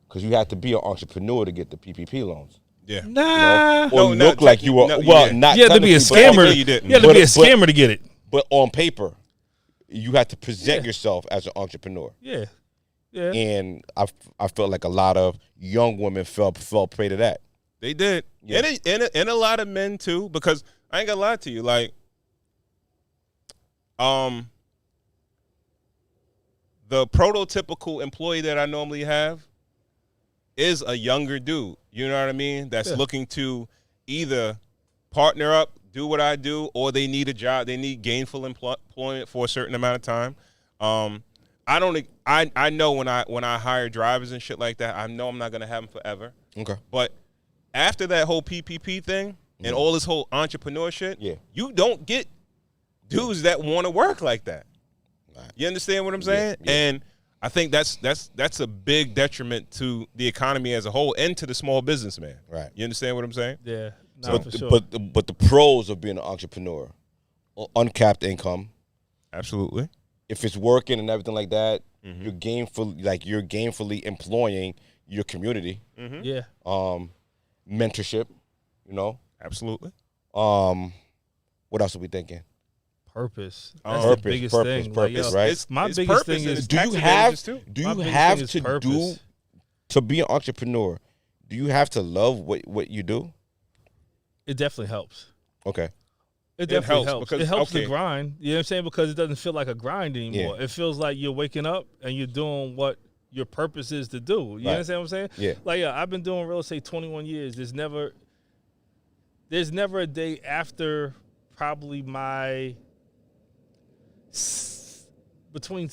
because you had to be an entrepreneur to get the PPP loans. Yeah. Nah. Or look like you were. Not. You had to be a scammer. You had to be a scammer to get it. But on paper, you had to present yourself as an entrepreneur. Yeah. Yeah. And I felt like a lot of young women fell prey to that. They did. Yeah. And a lot of men too, because I ain't gonna lie to you, like, the prototypical employee that I normally have is a younger dude. You know what I mean? That's looking to either partner up, do what I do, or they need a job. They need gainful employment for a certain amount of time. I know when I hire drivers and shit like that, I know I'm not gonna have them forever. Okay. But after that whole PPP thing and all this whole entrepreneur shit, you don't get dudes that want to work like that. Right. You understand what I'm saying? Yeah. And I think that's a big detriment to the economy as a whole and to the small businessman. Right. You understand what I'm saying? Yeah. No, for sure. But the pros of being an entrepreneur, uncapped income. Absolutely. If it's working and everything like that, you're gainfully employing your community. Yeah. Mentorship, you know. Absolutely. What else are we thinking? Purpose. That's the biggest thing. Purpose, right? My biggest thing is do you have to be an entrepreneur? Do you have to love what you do? It definitely helps. Okay. It definitely helps. Because, it helps the grind. You know what I'm saying? Because it doesn't feel like a grind anymore. Yeah. It feels like you're waking up and you're doing what your purpose is to do. You understand what I'm saying? Yeah. Like, I've been doing real estate 21 years. There's never a day after probably my between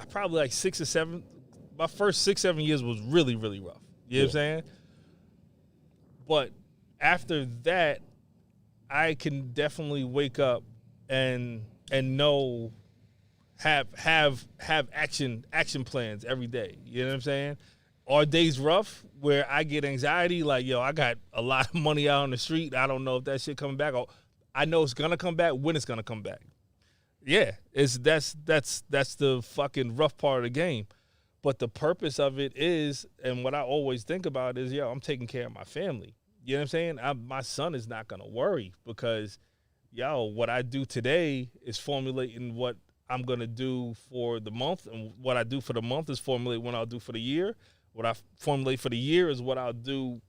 probably like 6 or 7. My first 6-7 years was really, really rough. You know what I'm saying? But after that, I can definitely wake up and know have action plans every day. You know what I'm saying? Are days rough where I get anxiety, like, yo, I got a lot of money out on the street. I don't know if that shit coming back. I know it's gonna come back when it's gonna come back. Yeah, that's the fucking rough part of the game. But the purpose of it is, and what I always think about is, yo, I'm taking care of my family. You know what I'm saying? My son is not going to worry because, yo, what I do today is formulating what I'm going to do for the month. And what I do for the month is formulate what I'll do for the year. What I formulate for the year is what I'll do,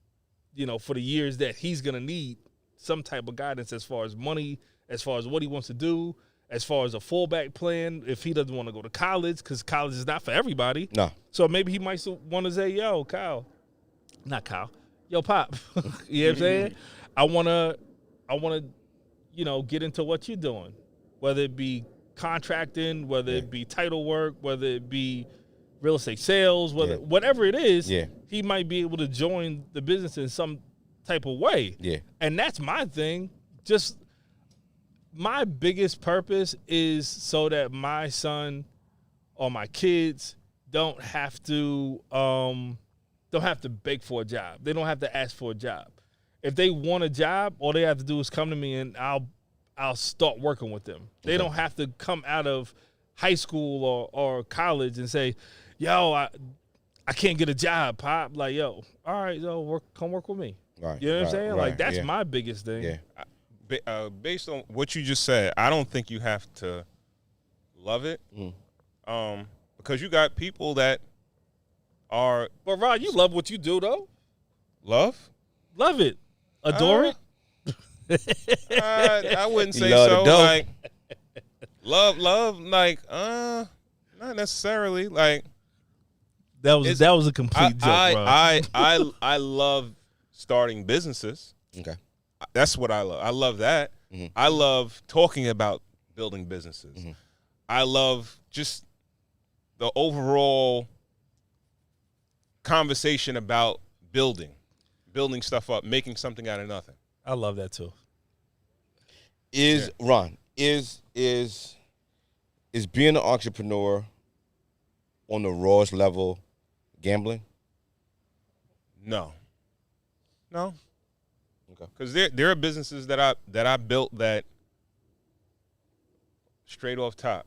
you know, for the years that he's going to need some type of guidance as far as money, as far as what he wants to do, as far as a fallback plan, if he doesn't want to go to college, because college is not for everybody. No. So maybe he might want to say, yo, yo, Pop, you know what I'm saying? I wanna, you know, get into what you're doing, whether it be contracting, whether it be title work, whether it be real estate sales, whatever it is, he might be able to join the business in some type of way. Yeah. And that's my thing. Just my biggest purpose is so that my son or my kids don't have to beg for a job. They don't have to ask for a job. If they want a job, all they have to do is come to me and I'll start working with them. They don't have to come out of high school or college and say, yo, I can't get a job, Pop. Like, yo, all right, yo, come work with me. Right, you know what I'm saying? Like, that's my biggest thing. Yeah. Based on what you just said, I don't think you have to love it, because you got people that are. But Rod, you love what you do, though. Love it, adore it. I wouldn't say so. Like love, like not necessarily. Like that was a complete joke, bro. I love starting businesses. Okay. That's what I love. I love that. Mm-hmm. I love talking about building businesses. Mm-hmm. I love just the overall conversation about building stuff up, making something out of nothing. I love that too. Ron, is being an entrepreneur on the rawest level gambling? No. Okay. Because there are businesses that I built that straight off top.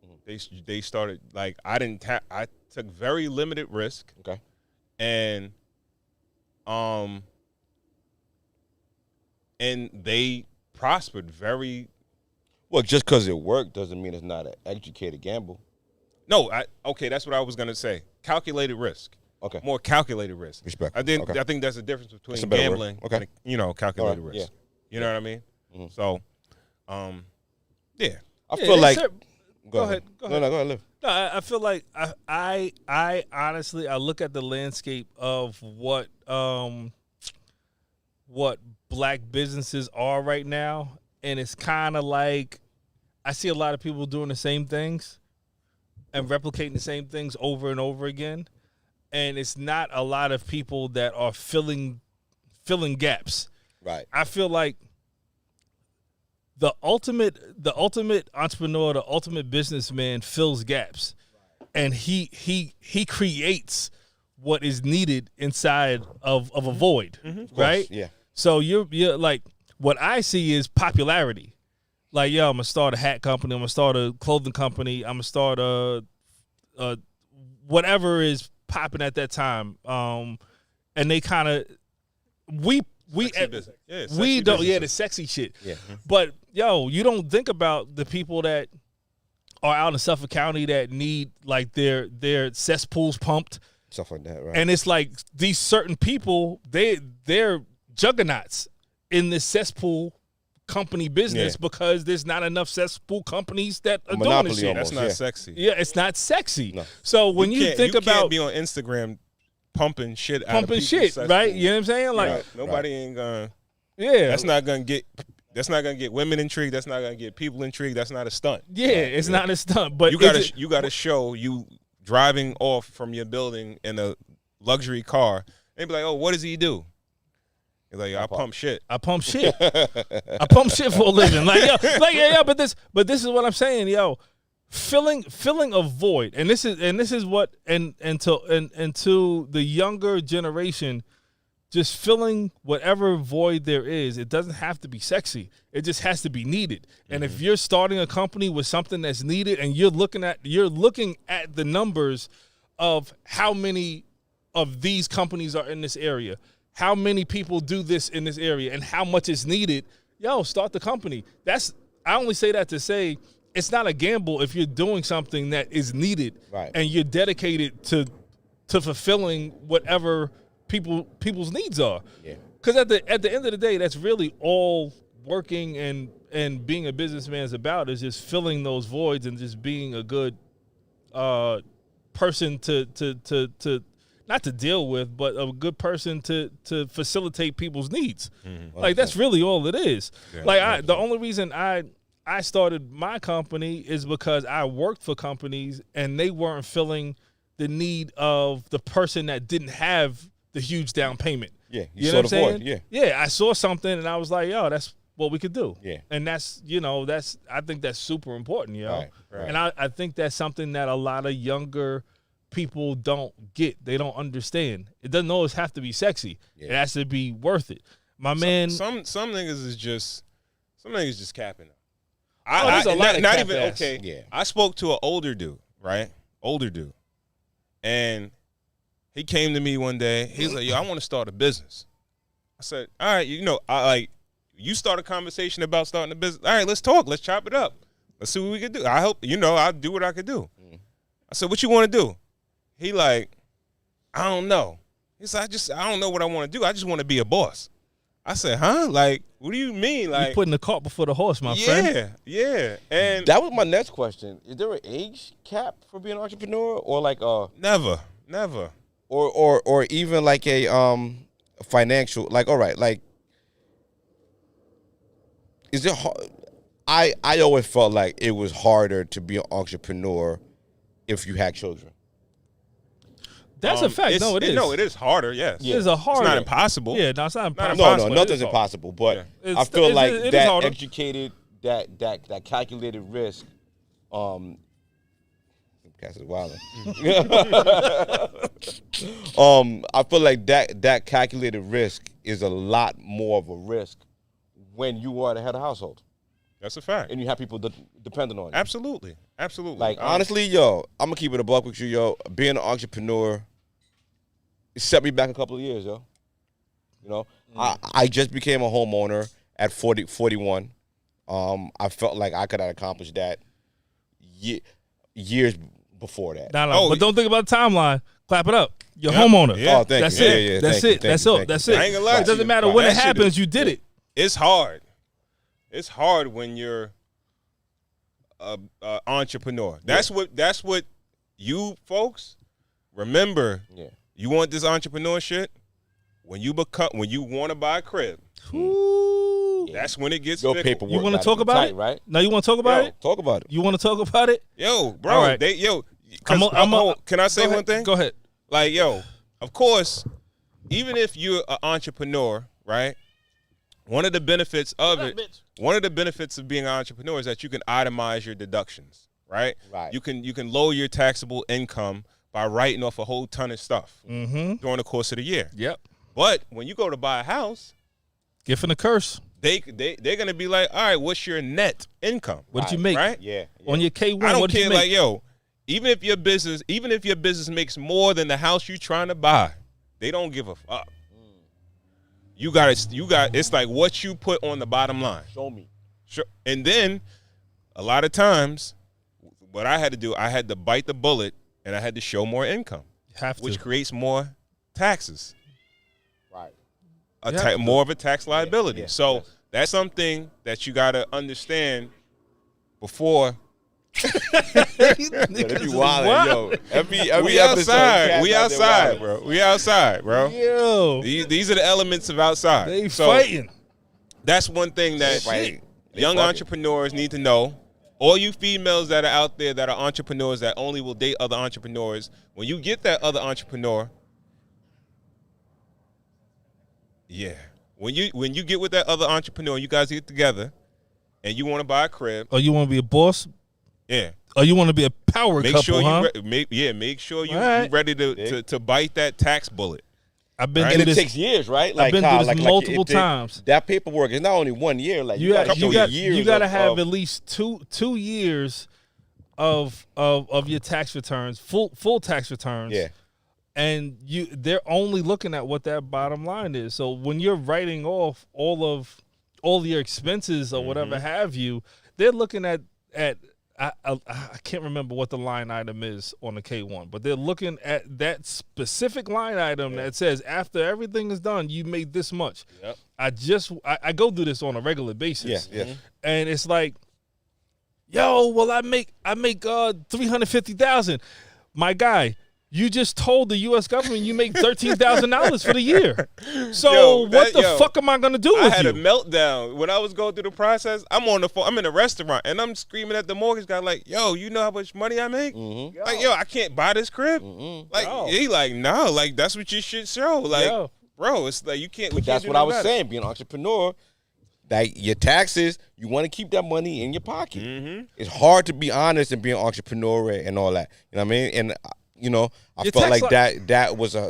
Mm-hmm. They started like I took very limited risk. Okay. And they prospered very well. Just because it worked doesn't mean it's not an educated gamble. No, that's what I was gonna say. Calculated risk. Okay. More calculated risk. Respect. I think that's the difference between gambling and calculated risk. Yeah. You know what I mean? Mm-hmm. So, yeah. I feel like. Go ahead. No, go ahead. Live. No, I feel like I honestly I look at the landscape of what black businesses are right now, and it's kind of like I see a lot of people doing the same things and replicating the same things over and over again, and it's not a lot of people that are filling filling gaps. Right. I feel like the ultimate entrepreneur, the ultimate businessman fills gaps, and he creates what is needed inside of a void, right? Yeah. So you're like, what I see is popularity. Like, yo, I'm gonna start a hat company. I'm gonna start a clothing company. I'm gonna start a whatever is popping at that time. And they kind of we don't the sexy shit. Yeah. But yo, you don't think about the people that are out in Suffolk County that need like their cesspools pumped, Stuff like that, right? and it's like these certain people they're juggernauts in this cesspool company business because there's not enough cesspool companies that are doing this shit. Almost, That's not sexy. Yeah, it's not sexy. No. So when you think about can't be on Instagram pumping shit out of people's shit, cesspools. right? You know what I'm saying? Like, Right. Nobody ain't gonna. yeah, That's not gonna get women intrigued. That's not gonna get people intrigued. That's not a stunt. yeah, it's not a stunt. But You gotta show you driving off from your building in a luxury car. They be like, oh, what does he do? He's like, I pump shit. I pump shit. I pump shit for a living. But this is what I'm saying, yo. Filling a void, and this is what and to the younger generation, just filling whatever void there is. It doesn't have to be sexy. It just has to be needed. And if you're starting a company with something that's needed, and you're looking at the numbers of how many of these companies are in this area, how many people do this in this area, and how much is needed, yo, start the company. I only say that to say it's not a gamble if you're doing something that is needed, Right. and you're dedicated to fulfilling whatever people's needs are. Yeah. Because at the end of the day, that's really all working and being a businessman is about, is just filling those voids and just being a good person to not to deal with, but a good person to facilitate people's needs. Like, that's really all it is. Yeah, The only reason I started my company is because I worked for companies and they weren't filling the need of the person that didn't have the huge down payment. Yeah, you know what I'm saying? void, yeah. Yeah, I saw something and I was like, yo, that's what we could do. Yeah. And that's I think that's super important, yo. Right. And I think that's something that a lot of younger people don't get. They don't understand. It doesn't always have to be sexy. Yeah. It has to be worth it. My Some niggas is just capping. There's a lot of not cap even ass. okay. Yeah. I spoke to an older dude, right? Older dude, and he came to me one day. He's like, "Yo, I want to start a business." I said, "All right, you start a conversation about starting a business. All right, let's talk. Let's chop it up. Let's see what we can do. I hope I'll do what I could do." I said, "What you want to do?" He like, "I don't know." He's like, I don't know what I want to do. I just want to be a boss." I said, "Huh? Like, what do you mean? Like, You're putting the cart before the horse, my friend. yeah." And That was my next question. Is there an age cap for being an entrepreneur, or like never. or even like a financial, like, all right, like, is it hard? I always felt like it was harder to be an entrepreneur if you had children. That's a fact. No, it is. No, it is harder. Yes, It is a harder. It's not impossible. Yeah, no, it's not impossible. No, but it nothing's is hard. impossible. But Yeah. I feel like it is that harder. educated, that calculated risk. Cass is wilding. I feel like that calculated risk is a lot more of a risk when you are the head of household That's a fact. and you have people depending on you. Absolutely. Like, honestly, yo, I'm gonna keep it a buck with you, yo. Being an entrepreneur, it set me back a couple of years, yo. You know, I just became a homeowner at 41. I felt like I could have accomplished that years before that. No, but don't think about the timeline. Clap it up. You're a homeowner. Yeah. Oh, thank That's you. it. Yeah, That's thank it. you, That's thank it. you, That's thank it. I ain't gonna lie It to doesn't you. matter That when it shit happens. is- You did it. It's hard. It's hard when you're a entrepreneur. That's what you folks remember. Yeah. You want this entrepreneur shit? When you want to buy a crib, Ooh. that's when it gets Your fickle. paperwork. You want to gotta talk be about tight, it? right? No, you want to talk about Yo. it? Talk about it. You want to talk about it? Yo, bro, All right. can I say Go ahead. one thing? Go ahead. Like, yo, of course, even if you're an entrepreneur right? One of the benefits of being an entrepreneur is that you can itemize your deductions, right? Right. You can lower your taxable income by writing off a whole ton of stuff during the course of the year. Yep. But when you go to buy a house, Gift and a curse. they're gonna be like, all right, what's your net income? What did you make? Right? Yeah. On your K1, I don't what did you care. make? Like, yo, even if your business makes more than the house you're trying to buy, they don't give a fuck. You got. It's like what you put on the bottom line. Show me. Sure. And then, a lot of times, what I had to do, I had to bite the bullet, and I had to show more income, Have to. which creates more taxes, Right. more of a tax liability. yeah, So yes. that's something that you got to understand before. If you wildin', yo. Every We episode, outside. Cat We out there outside, wildin'. bro. We outside, bro. Yo, These are the elements of outside. they So fighting. that's one thing that Right. young fucking. entrepreneurs need to know. All you females that are out there that are entrepreneurs that only will date other entrepreneurs, when you get that other entrepreneur, when you get with that other entrepreneur, you guys get together, and you want to buy a crib, Oh, you want to be a boss? yeah. Oh, you want to be a power Make couple, sure huh? make sure you Right. you ready to bite that tax bullet. I've been Right. through And it this. takes years, right? I've been how, through this multiple times. That paperwork is not only 1 year. Like You got gotta show years you got to of- have of- at least two years of your tax returns, full tax returns. Yeah. And they're only looking at what that bottom line is. So when you're writing off all your expenses or whatever have you, they're looking at I can't remember what the line item is on the K1, but they're looking at that specific line item that says after everything is done, you made this much. Yep. I go through this on a regular basis. Yeah, yeah. And it's like, yo, well, I make $350,000. My guy, you just told the U.S. government you make $13,000 for the year. So Yo, what the fuck am I gonna do I with had you? a meltdown when I was going through the process. I'm on the phone. I'm in a restaurant and I'm screaming at the mortgage guy like, "Yo, you know how much money I make? Like, yo, I can't buy this crib." Like, Yo. he like, "No, like that's what you should show." Like, Yo. bro, it's like you can't. But that's what I was saying. Being an entrepreneur, that your taxes, you want to keep that money in your pocket. It's hard to be honest and be an entrepreneur and all that. You know what I mean? And I Your felt tax like that was a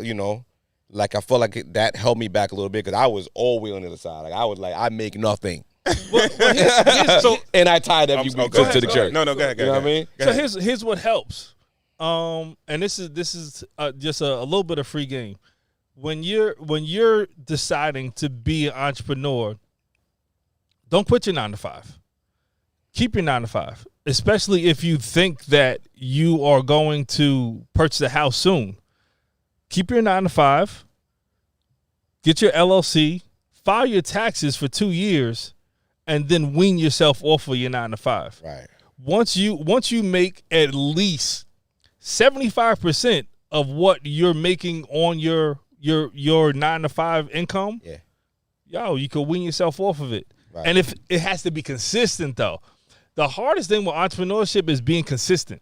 like I felt like that held me back a little bit because I was always on the other side. Like I was like I make nothing. So And I tied every week go to the ahead. church. No, go ahead. You know what I mean? So here's what helps. And this is just a little bit of free game. When you're deciding to be an entrepreneur, don't quit your 9 to 5. Keep your 9 to 5, especially if you think that you are going to purchase a house soon. Keep your 9 to 5. Get your LLC. File your taxes for 2 years, and then wean yourself off of your 9 to 5. Right. Once you make at least 75% of what you're making on your 9 to 5 income, Yeah. you can wean yourself off of it. Right. And if it has to be consistent, though, the hardest thing with entrepreneurship is being consistent.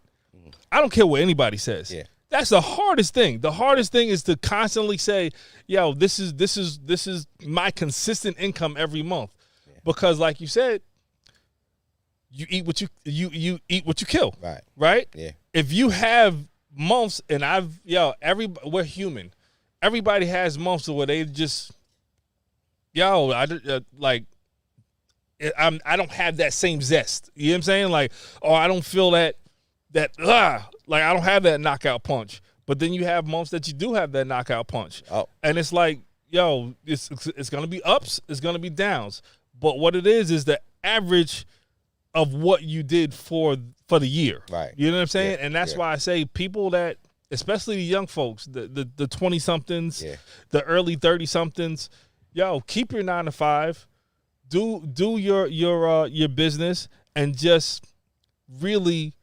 I don't care what anybody says. Yeah. That's the hardest thing. The hardest thing is to constantly say, "Yo, this is my consistent income every month," because, like you said, you eat what you eat what you kill. Right. Right. Yeah. If you have months, and we're human. Everybody has months where they just, I don't have that same zest. You know what I'm saying? Like, I don't feel that like I don't have that knockout punch. But then you have months that you do have that knockout punch. Oh. And it's like, it's going to be ups, it's going to be downs. But what it is the average of what you did for the year. Right. You know what I'm saying? Yeah, And that's why I say people that, especially the young folks, the 20-somethings, the early 30-somethings, keep your 9 to 5. Do your business and just really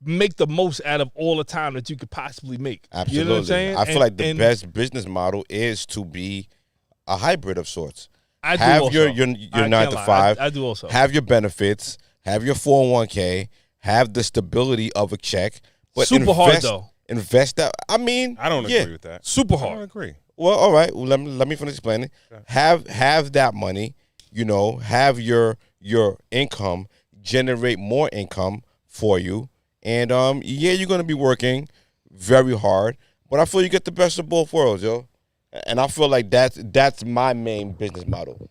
make the most out of all the time that you could possibly make. Absolutely. You know what I'm saying? I feel like the best business model is to be a hybrid of sorts. I do have also. your I 9 can't to lie. 5. I do also. Have your benefits. Have your 401k. Have the stability of a check. But Super hard, though. Invest that. I mean, I don't agree with that. Super I don't hard. agree. Well, all right. Well, let me finish explaining. Have that money, have your income generate more income for you, and you're gonna be working very hard, but I feel you get the best of both worlds, yo. And I feel like that's my main business model.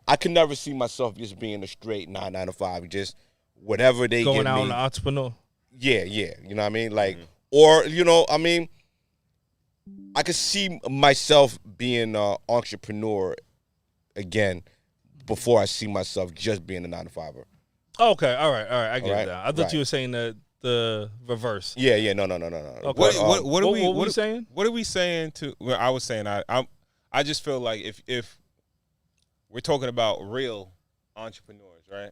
I could never see myself just being a straight 9 to 5, just whatever they Going give out me. on the entrepreneur. Yeah, you know what I mean? Like, or, I could see myself being an entrepreneur again before I see myself just being a 9 to 5er. Okay, all right, I get Right, that. I thought right. you were saying the reverse. Yeah, no. Okay. What are we saying? What are we saying to? Well, I was saying I just feel like if we're talking about real entrepreneurs, right,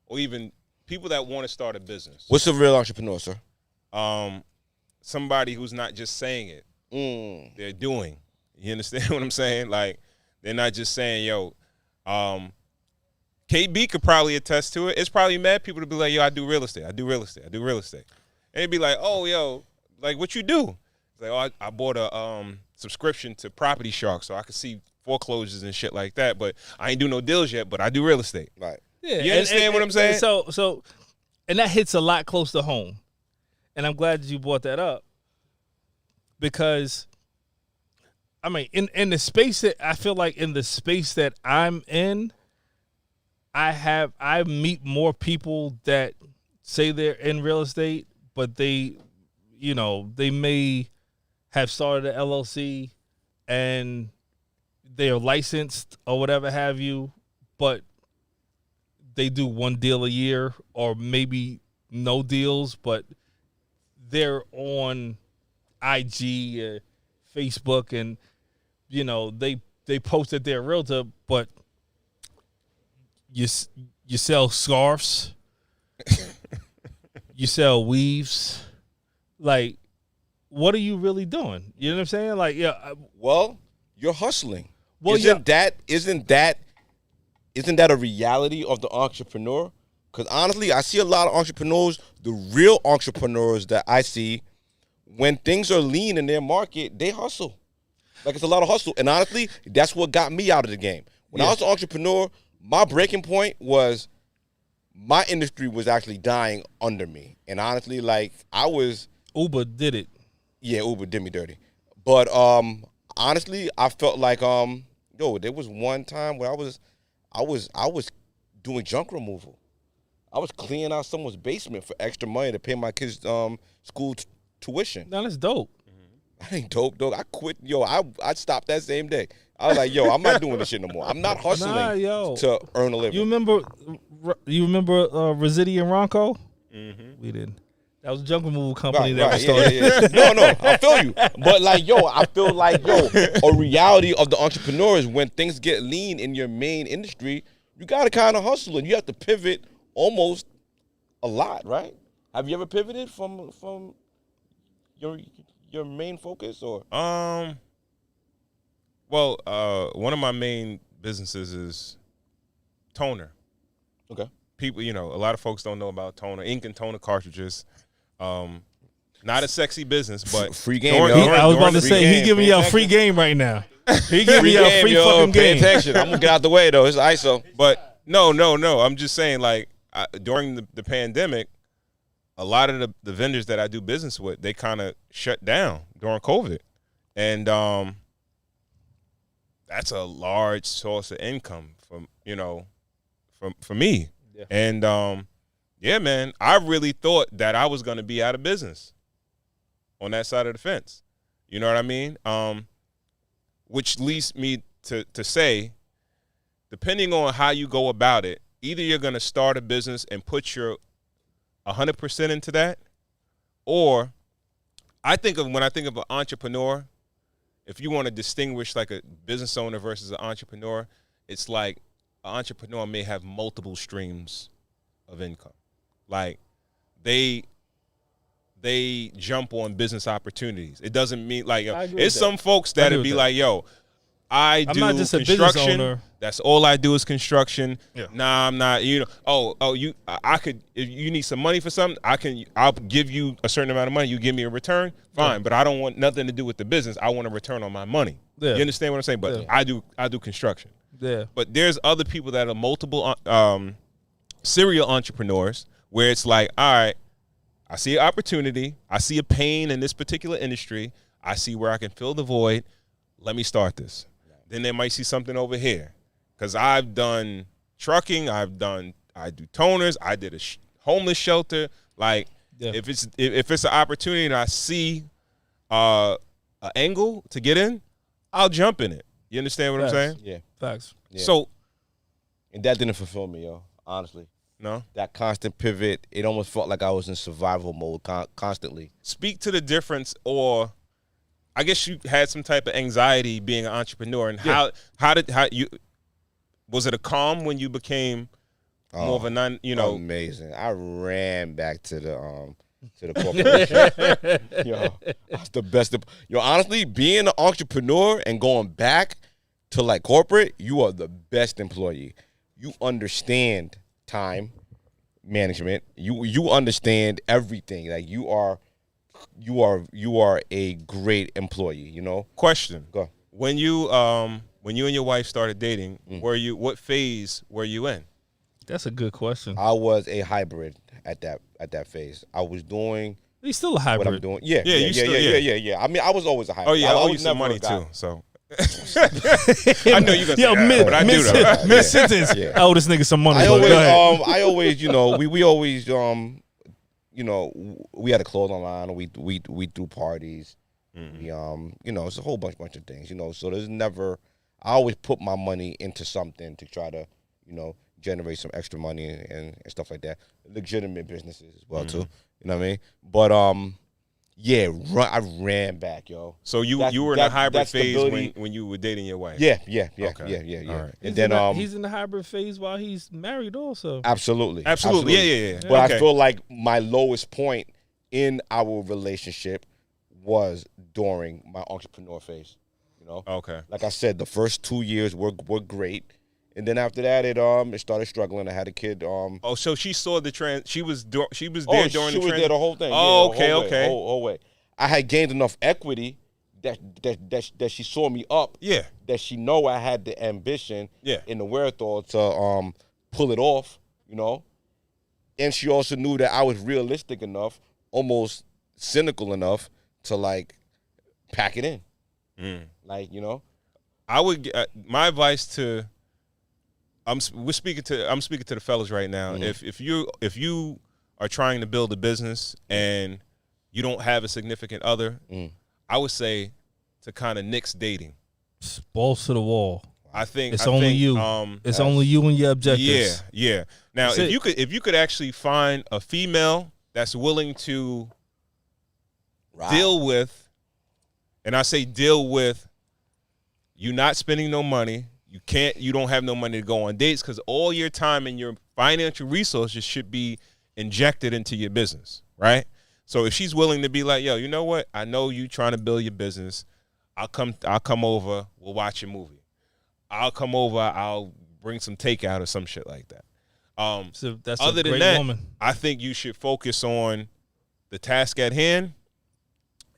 or even people that want to start a business. What's a real entrepreneur, sir? Somebody who's not just saying it, they're doing. You understand what I'm saying? Like, they're not just saying, yo, KB could probably attest to it. It's probably mad people to be like, yo, I do real estate. And it'd be like, oh, yo, like, what you do? It's like, oh, I bought a subscription to Property Shark so I could see foreclosures and shit like that, but I ain't do no deals yet, but I do real estate. Right. Yeah, You understand what I'm saying? So, and that hits a lot close to home, and I'm glad that you brought that up because, I mean, in the space that I feel like in the space that I'm in, I meet more people that say they're in real estate, but they may have started an LLC and they are licensed or whatever have you, but they do one deal a year or maybe no deals, but they're on IG, Facebook, and they post that they're a realtor, but you sell scarves, you sell weaves. Like, what are you really doing? You know what I'm saying? Like, yeah. Well, you're hustling. Well, isn't that a reality of the entrepreneur? Because honestly, I see a lot of entrepreneurs, the real entrepreneurs that I see, when things are lean in their market, they hustle. Like, it's a lot of hustle. And honestly, that's what got me out of the game. When I was an entrepreneur, my breaking point was my industry was actually dying under me. And honestly, like, Uber did it. Yeah, Uber did me dirty. But honestly, I felt like there was one time where I was doing junk removal. I was cleaning out someone's basement for extra money to pay my kids' school tuition. No, that's dope. I ain't dope, dog. I quit. Yo, I stopped that same day. I was like, yo, I'm not doing this shit no more. I'm not hustling to earn a living. You remember Residy and Ronco? Mm-hmm. We didn't. That was a junk removal company that was started. Yeah. No, I feel you. But like, I feel like, a reality of the entrepreneur is when things get lean in your main industry, you got to kind of hustle and you have to pivot almost a lot, right? Have you ever pivoted from your main focus or? Well, one of my main businesses is toner. Okay. People, a lot of folks don't know about toner, ink and toner cartridges. Not a sexy business, but free game. I was about to say, he giving you a free game right now. He giving you a free fucking pay game. attention. I'm gonna get out the way though. It's ISO. But no. I'm just saying, like, during the pandemic, a lot of the vendors that I do business with, they kind of shut down during COVID, and that's a large source of income for me. Yeah. And yeah, man, I really thought that I was going to be out of business on that side of the fence. You know what I mean? Which leads me to say, depending on how you go about it, either you're going to start a business and put your 100% into that, or when I think of an entrepreneur, if you want to distinguish like a business owner versus an entrepreneur, it's like an entrepreneur may have multiple streams of income. Like, they jump on business opportunities. It doesn't mean, like, it's some folks that'd be like, yo, I I'm do not just a business construction. owner. That's all I do is construction. Yeah. Nah, I'm not. I could. If you need some money for something, I'll give you a certain amount of money. You give me a return, fine. But I don't want nothing to do with the business. I want a return on my money. Yeah. You understand what I'm saying? But I do construction. Yeah. But there's other people that are multiple serial entrepreneurs where it's like, all right, I see an opportunity. I see a pain in this particular industry. I see where I can fill the void. Let me start this. Then they might see something over here. Because I've done trucking. I do toners. I did a homeless shelter. Like, if it's an opportunity and I see an angle to get in, I'll jump in it. You understand what I'm saying? Yeah. Facts. Yeah. So, and that didn't fulfill me, yo. Honestly, no. that constant pivot, it almost felt like I was in survival mode constantly. Speak to the difference, or I guess you had some type of anxiety being an entrepreneur, and how was it a calm when you became more of a amazing. I ran back to the corporation. Yo, that's the best. Yo, honestly, being an entrepreneur and going back to like corporate, you are the best employee. You understand time management. You understand everything. Like you are a great employee. You know. Question. Go. When you and your wife started dating, what phase were you in? That's a good question. I was a hybrid at that phase. I was doing He's still a hybrid. what I'm doing. Yeah. I mean, I was always a hybrid. Oh yeah, I owe you was some never money a guy. too. So I know you gonna say but I do though. Mid sentence. Yeah. I owe this nigga some money. I Go ahead. always, we always, we had a clothing line. We do parties. We, it's a whole bunch of things. So there's never. I always put my money into something to try to, generate some extra money and stuff like that. Legitimate businesses as well too. You know what I mean? But I ran back, yo. So you were in a hybrid phase when you were dating your wife. Yeah. Okay. Yeah. All right. And then he's in the hybrid phase while he's married also. Absolutely. Yeah. But I feel like my lowest point in our relationship was during my entrepreneur phase. Okay. Like I said, the first 2 years were great, and then after that, it started struggling. I had a kid. So she saw the trend. She was there during she the was trend. there the whole thing. Oh, yeah, okay. Whole way. I had gained enough equity that she saw me up. Yeah. That she know I had the ambition. Yeah. And the wherewithal to pull it off. And she also knew that I was realistic enough, almost cynical enough to like pack it in. Like, I would my advice to I'm speaking to the fellas right now. If you are trying to build a business and you don't have a significant other, I would say to kind of nix dating. Balls to the wall. I think it's only you. It's only you and your objectives. Yeah. Now, if you could actually find a female that's willing to deal with, and I say deal with, you not spending no money. You don't have no money to go on dates because all your time and your financial resources should be injected into your business, right? So if she's willing to be like, yo, you know what? I know you trying to build your business. I'll come over. We'll watch a movie. I'll come over. I'll bring some takeout or some shit like that. So that's other a great than that, woman. I think you should focus on the task at hand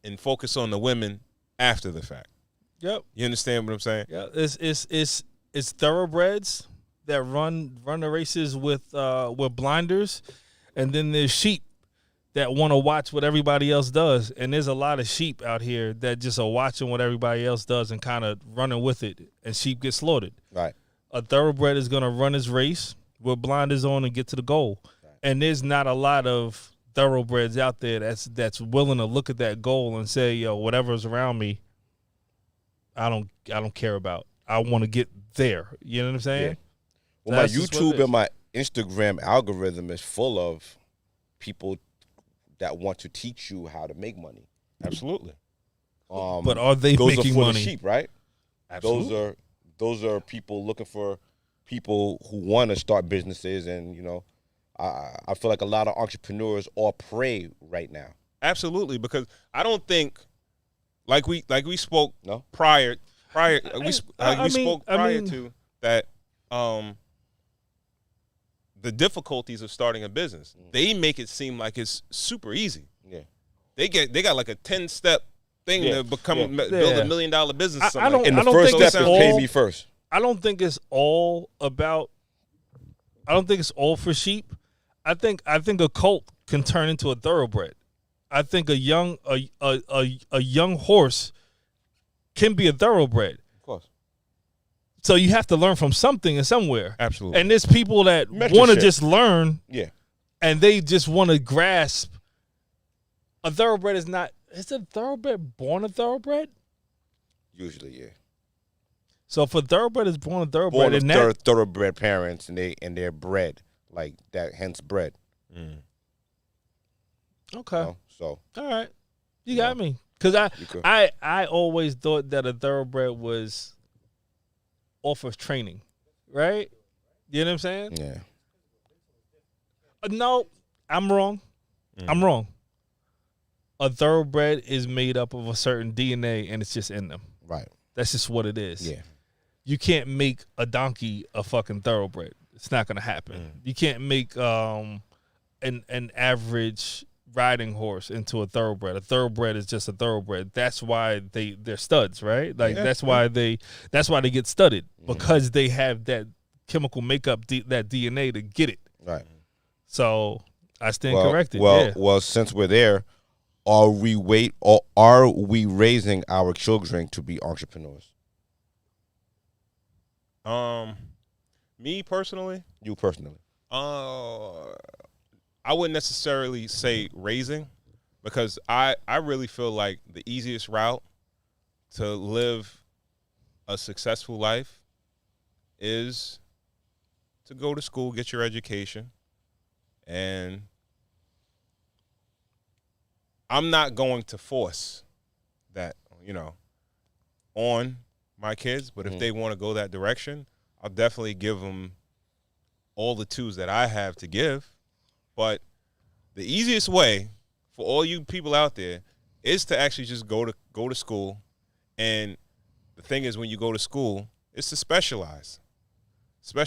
and focus on the women after the fact. Yep. You understand what I'm saying? Yeah. It's thoroughbreds that run the races with blinders, and then there's sheep that want to watch what everybody else does. And there's a lot of sheep out here that just are watching what everybody else does and kind of running with it, and sheep get slaughtered. Right. A thoroughbred is going to run his race with blinders on and get to the goal. Right. And there's not a lot of thoroughbreds out there that's willing to look at that goal and say, yo, whatever's around me, I don't care about. I want to get there. You know what I'm saying? Yeah. Well, my YouTube and my Instagram algorithm is full of people that want to teach you how to make money. Absolutely. But are they those making are for money? The sheep, right? Absolutely. Those are people looking for people who want to start businesses, and I feel like a lot of entrepreneurs are prey right now. Absolutely, because I don't think like we spoke prior. prior we spoke prior to that. The difficulties of starting a business, they make it seem like it's super easy. Yeah, they got like a 10-step thing to become build $1 million business. And the first step is pay me first. I don't think it's all about. I don't think it's all for sheep. I think a colt can turn into a thoroughbred. I think a young horse can be a thoroughbred. Of course. So you have to learn from something and somewhere. Absolutely. And there's people that want to just learn. Yeah. And they just want to grasp. A thoroughbred is not. Is a thoroughbred born a thoroughbred? Usually, yeah. So if a thoroughbred is born a thoroughbred, born of thoroughbred parents, and they're bred like that, hence bred. Okay. You know? So all right, you got me. Because I always thought that a thoroughbred was off of training, right? You know what I'm saying? Yeah. No, I'm wrong. I'm wrong. A thoroughbred is made up of a certain DNA, and it's just in them. Right. That's just what it is. Yeah. You can't make a donkey a fucking thoroughbred. It's not gonna happen. You can't make an average riding horse into a thoroughbred. A thoroughbred is just a thoroughbred. That's why they're studs, right? Like that's why they get studded, because they have that chemical makeup, that DNA to get it. Right. So I stand corrected. Well, since we're there, are we raising our children to be entrepreneurs? Me personally, you personally, I wouldn't necessarily say raising, because I really feel like the easiest route to live a successful life is to go to school, get your education, and I'm not going to force that, on my kids, but if they want to go that direction, I'll definitely give them all the tools that I have to give. But the easiest way for all you people out there is to actually just go to school. And the thing is, when you go to school, it's to specialize. I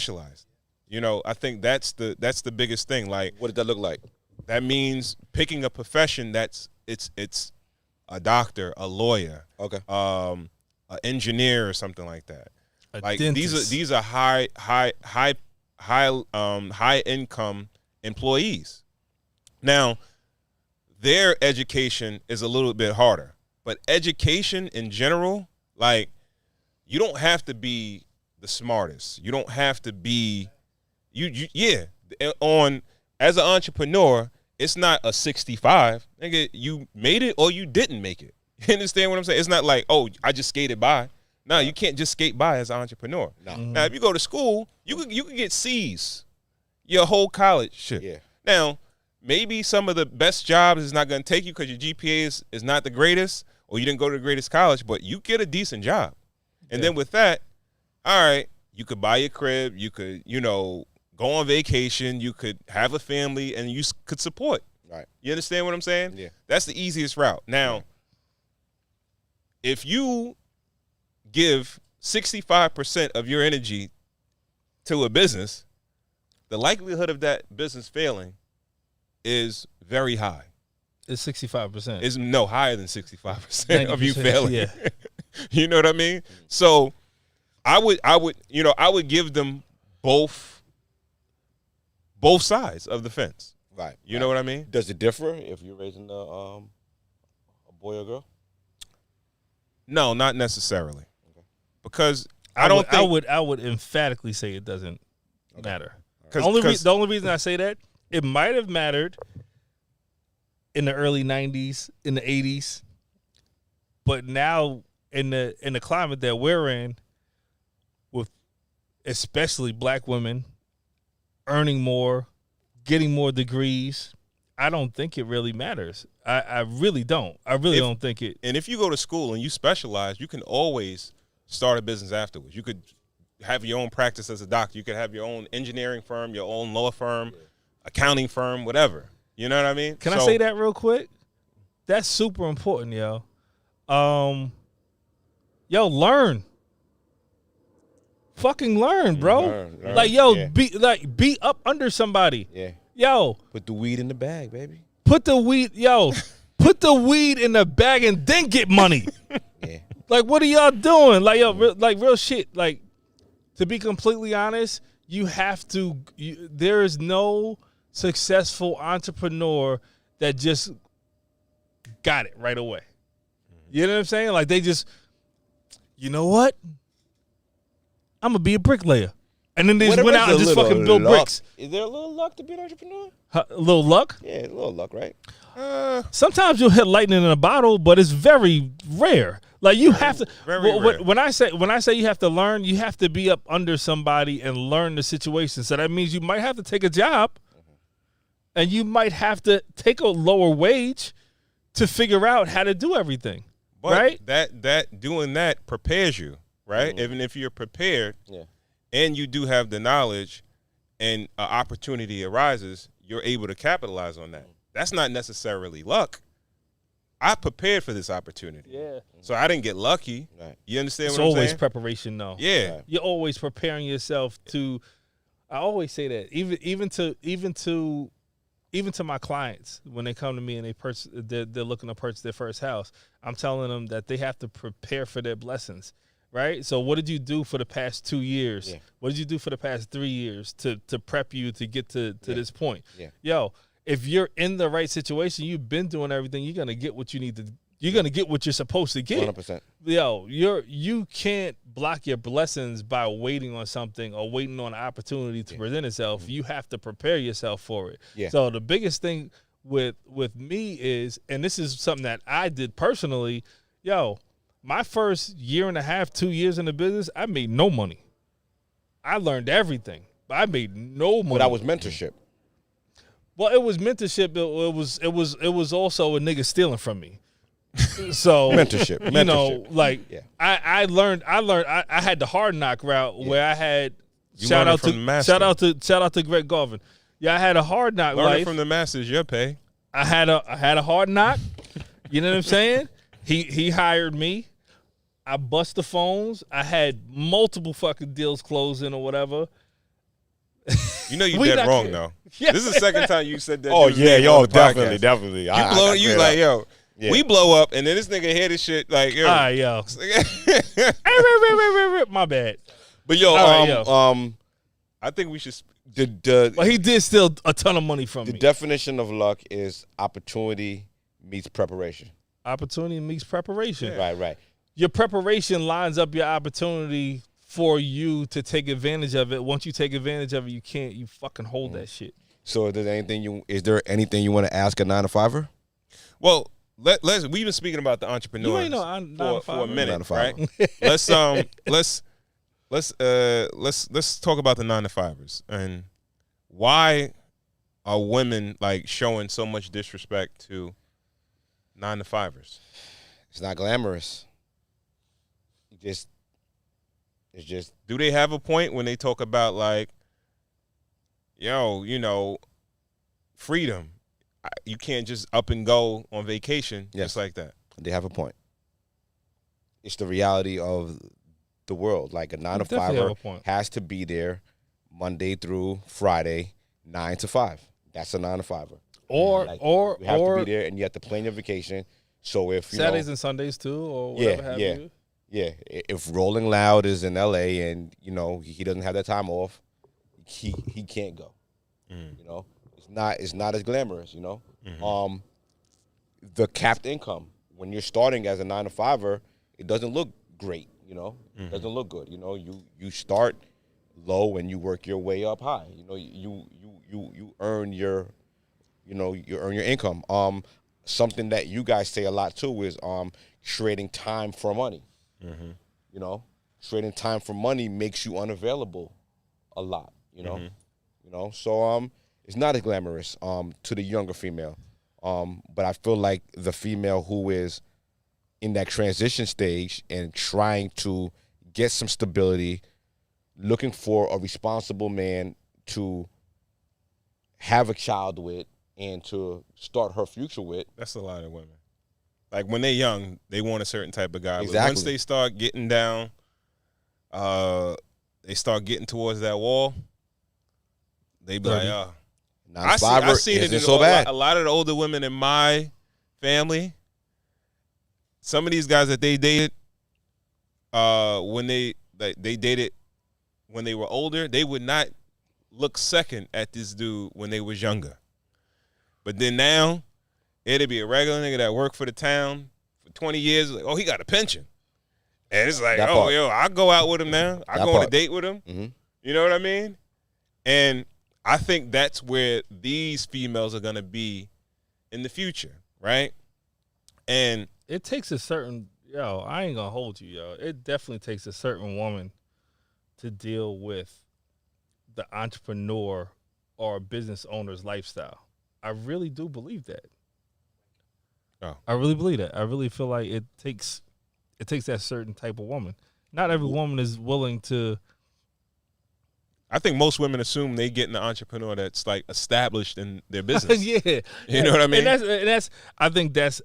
think that's the biggest thing. Like, what does that look like? That means picking a profession it's a doctor, a lawyer, okay, an engineer or something like that. Like dentist. these are high income employees. Now, their education is a little bit harder, but education in general, like, you don't have to be the smartest. You don't have to be as an entrepreneur, it's not a 65. Nigga, you made it or you didn't make it. You understand what I'm saying? It's not like, oh, I just skated by. No, you can't just skate by as an entrepreneur. No. Now, if you go to school, you could get C's your whole college shit. Yeah. Now, maybe some of the best jobs is not going to take you because your GPA is not the greatest, or you didn't go to the greatest college, but you get a decent job. And then with that, all right, you could buy your crib, you could, go on vacation, you could have a family, and you could support. Right. You understand what I'm saying? Yeah. That's the easiest route. Now, if you give 65% of your energy to a business, the likelihood of that business failing is very high. It's 65%. It's higher than 65% of you failing. Yeah. You know what I mean? So I would give them both sides of the fence. Right. You know what I mean? Does it differ if you're raising a boy or girl? No, not necessarily. Okay. Because I would emphatically say it doesn't matter. The only reason I say that, it might have mattered in the early 90s, in the 80s, but now in the climate that we're in, with especially black women earning more, getting more degrees, I don't think it really matters. I really don't. I really don't think it. And if you go to school and you specialize, you can always start a business afterwards. You could have your own practice as a doctor. You could have your own engineering firm, your own law firm, accounting firm, whatever. You know what I mean? Can I say that real quick? That's super important, yo. Learn. fucking learn, bro. Learn. Like, yo, Yeah. be up under somebody. Yeah. Yo, Put the weed in the bag, baby. put the weed in the bag and then get money. Yeah. Like, what are y'all doing? Like, yo, real shit. Like, to be completely honest, you have to. There is no successful entrepreneur that just got it right away. You know what I'm saying? Like, they just, you know what? I'm gonna be a bricklayer, and then they just went out and just fucking built bricks. Is there a little luck to be an entrepreneur? A little luck. Yeah, a little luck, right? Sometimes you'll hit lightning in a bottle, but it's very rare. Like, you have to. Rare. When I say you have to learn, you have to be up under somebody and learn the situation. So that means you might have to take a job, and you might have to take a lower wage to figure out how to do everything. But right? that doing that prepares you, right? Even if you're prepared, and you do have the knowledge, and an opportunity arises, you're able to capitalize on that. That's not necessarily luck. I prepared for this opportunity. Yeah. So I didn't get lucky. Right. You understand It's what I'm always saying? preparation, though. Yeah. Right. You're always preparing yourself to. I always say that, even to my clients when they come to me and they're looking to purchase their first house, I'm telling them that they have to prepare for their blessings, right? So what did you do for the past 2 years? Yeah. What did you do for the past 3 years to prep you to get to this point? Yeah. Yo, if you're in the right situation, you've been doing everything, you're gonna get what you need to. You're gonna get what you're supposed to get. 100%. Yo, you can't block your blessings by waiting on something or waiting on an opportunity to present itself. You have to prepare yourself for it. Yeah. So the biggest thing with me is, and this is something that I did personally, yo, my first year and a half, 2 years in the business, I made no money. I learned everything, but I made no money. But that was mentorship. Well, it was mentorship. It was also a nigga stealing from me. So Mentorship. you know, like Yeah. I learned. I had the hard knock route where I had You shout learned out from to the master. shout out to Greg Garvin. Yeah, I had a hard knock Learning life. from the masters, your pay. I had a hard knock. You know what I'm saying? He hired me. I bust the phones. I had multiple fucking deals closing or whatever. You know you We dead not wrong here. though. Yeah. This is the second time you said that. Oh, dude's yeah, name yo, on the definitely, podcast. definitely. You like, yo, Yeah. we blow up, and then this nigga hear this shit like, yo. All right, yo. My bad. But yo, All right, I think we should. The But he did steal a ton of money from me. definition of luck is opportunity meets preparation. Opportunity meets preparation. Right. Your preparation lines up your opportunity for you to take advantage of it. Once you take advantage of it, you fucking hold that shit. So, is there anything you want to ask a 9-to-5er? Well, let's. We've been speaking about the entrepreneurs You ain't no 9-to-5er. for a minute, 9-to-5er. right? Let's talk about the 9-to-5ers and why are women like showing so much disrespect to 9-to-5ers? It's not glamorous. It's just. Do they have a point when they talk about like, yo, you know, freedom? You can't just up and go on vacation just like that. They have a point. It's the reality of the world. Like a definitely have a 9-to-5er point. has to be there Monday through Friday, 9 to 5. That's a 9-to-5er. Or you have to be there, and you have to plan your vacation. So if you Saturdays know, and Sundays too, or whatever have you. yeah, if Rolling Loud is in L.A. and you know he doesn't have that time off, he can't go. You know, it's not as glamorous. You know, the capped income when you're starting as a 9-to-5er, it doesn't look great. You know, it doesn't look good. You know, you start low and you work your way up high. You know, you earn your, you earn your income. Something that you guys say a lot too is trading time for money. You know, trading time for money makes you unavailable a lot. You know, so it's not as glamorous to the younger female. But I feel like the female who is in that transition stage and trying to get some stability, looking for a responsible man to have a child with and to start her future with. That's a lot of women. Like when they're young, they want a certain type of guy. But Exactly. once they start getting down, they start getting towards that wall, they be like, oh. Non-survivor I seen it in so bad. a lot of the older women in my family. Some of these guys that they dated, when they dated when they were older, they would not look second at this dude when they was younger. But then now, it'd be a regular nigga that worked for the town for 20 years. Like, oh, he got a pension. And it's like, I go out with him now. I go on a date with him. Mm-hmm. You know what I mean? And I think that's where these females are going to be in the future, right? And it takes a certain, I ain't going to hold you, It definitely takes a certain woman to deal with the entrepreneur or business owner's lifestyle. I really do believe that. Oh. I really believe that. I really feel like it takes that certain type of woman. Not every woman is willing to. I think most women assume they get an entrepreneur that's like established in their business. Yeah, you know what I mean. And that's. I think that's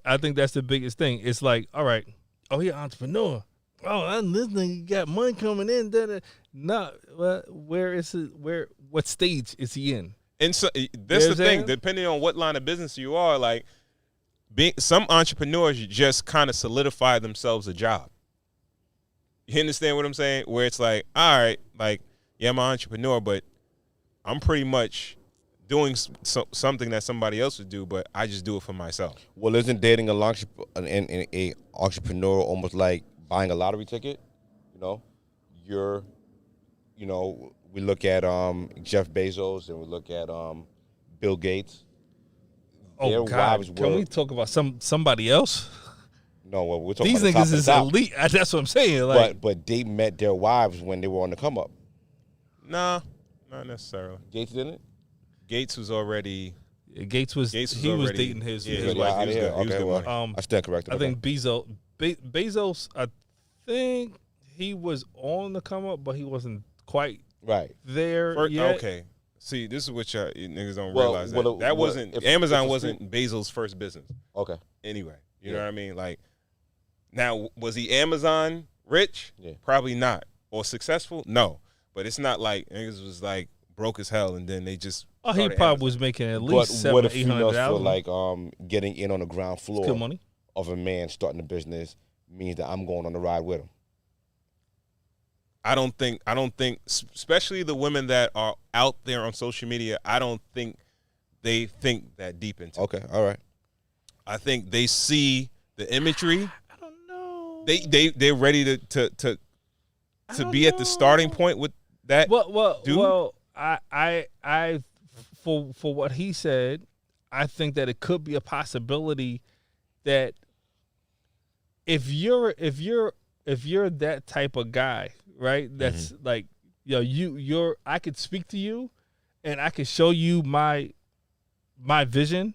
the biggest thing. It's like, all right, he an entrepreneur. Oh, this nigga got money coming in. No, where is it? What stage is he in? And so that's the thing. Depending on what line of business you are, like. Some entrepreneurs just kind of solidify themselves a job. You understand what I'm saying? Where it's like, all right, like, yeah, I'm an entrepreneur, but I'm pretty much doing something that somebody else would do, but I just do it for myself. Well, isn't dating an entrepreneur almost like buying a lottery ticket? We look at Jeff Bezos and we look at Bill Gates. Oh God! Can we talk about somebody else? No, well, we're talking these about niggas is elite. That's what I'm saying. Like, but they met their wives when they were on the come up. Nah, not necessarily. Gates didn't. Gates was already. Gates was dating his wife. He was good. I stand corrected. I think Bezos. I think he was on the come up, but he wasn't quite there yet. Okay. See, this is what y'all niggas don't realize. That wasn't Amazon wasn't Bezos' first business. Okay. Anyway, you know what I mean? Like, now, was he Amazon rich? Yeah. Probably not. Or successful? No. But it's not like niggas was like broke as hell and then they just. Oh, he probably was making at least $700,000 what if females feel like getting in on the ground floor good money of a man starting a business means that I'm going on the ride with him? I don't think, especially the women that are out there on social media, I don't think they think that deep into it. Okay, all right. I think they see the imagery. I don't know. They're ready to be at the starting point with that. Well, I for what he said, I think that it could be a possibility that if you're that type of guy. Right, that's like, you're. I could speak to you, and I could show you my vision,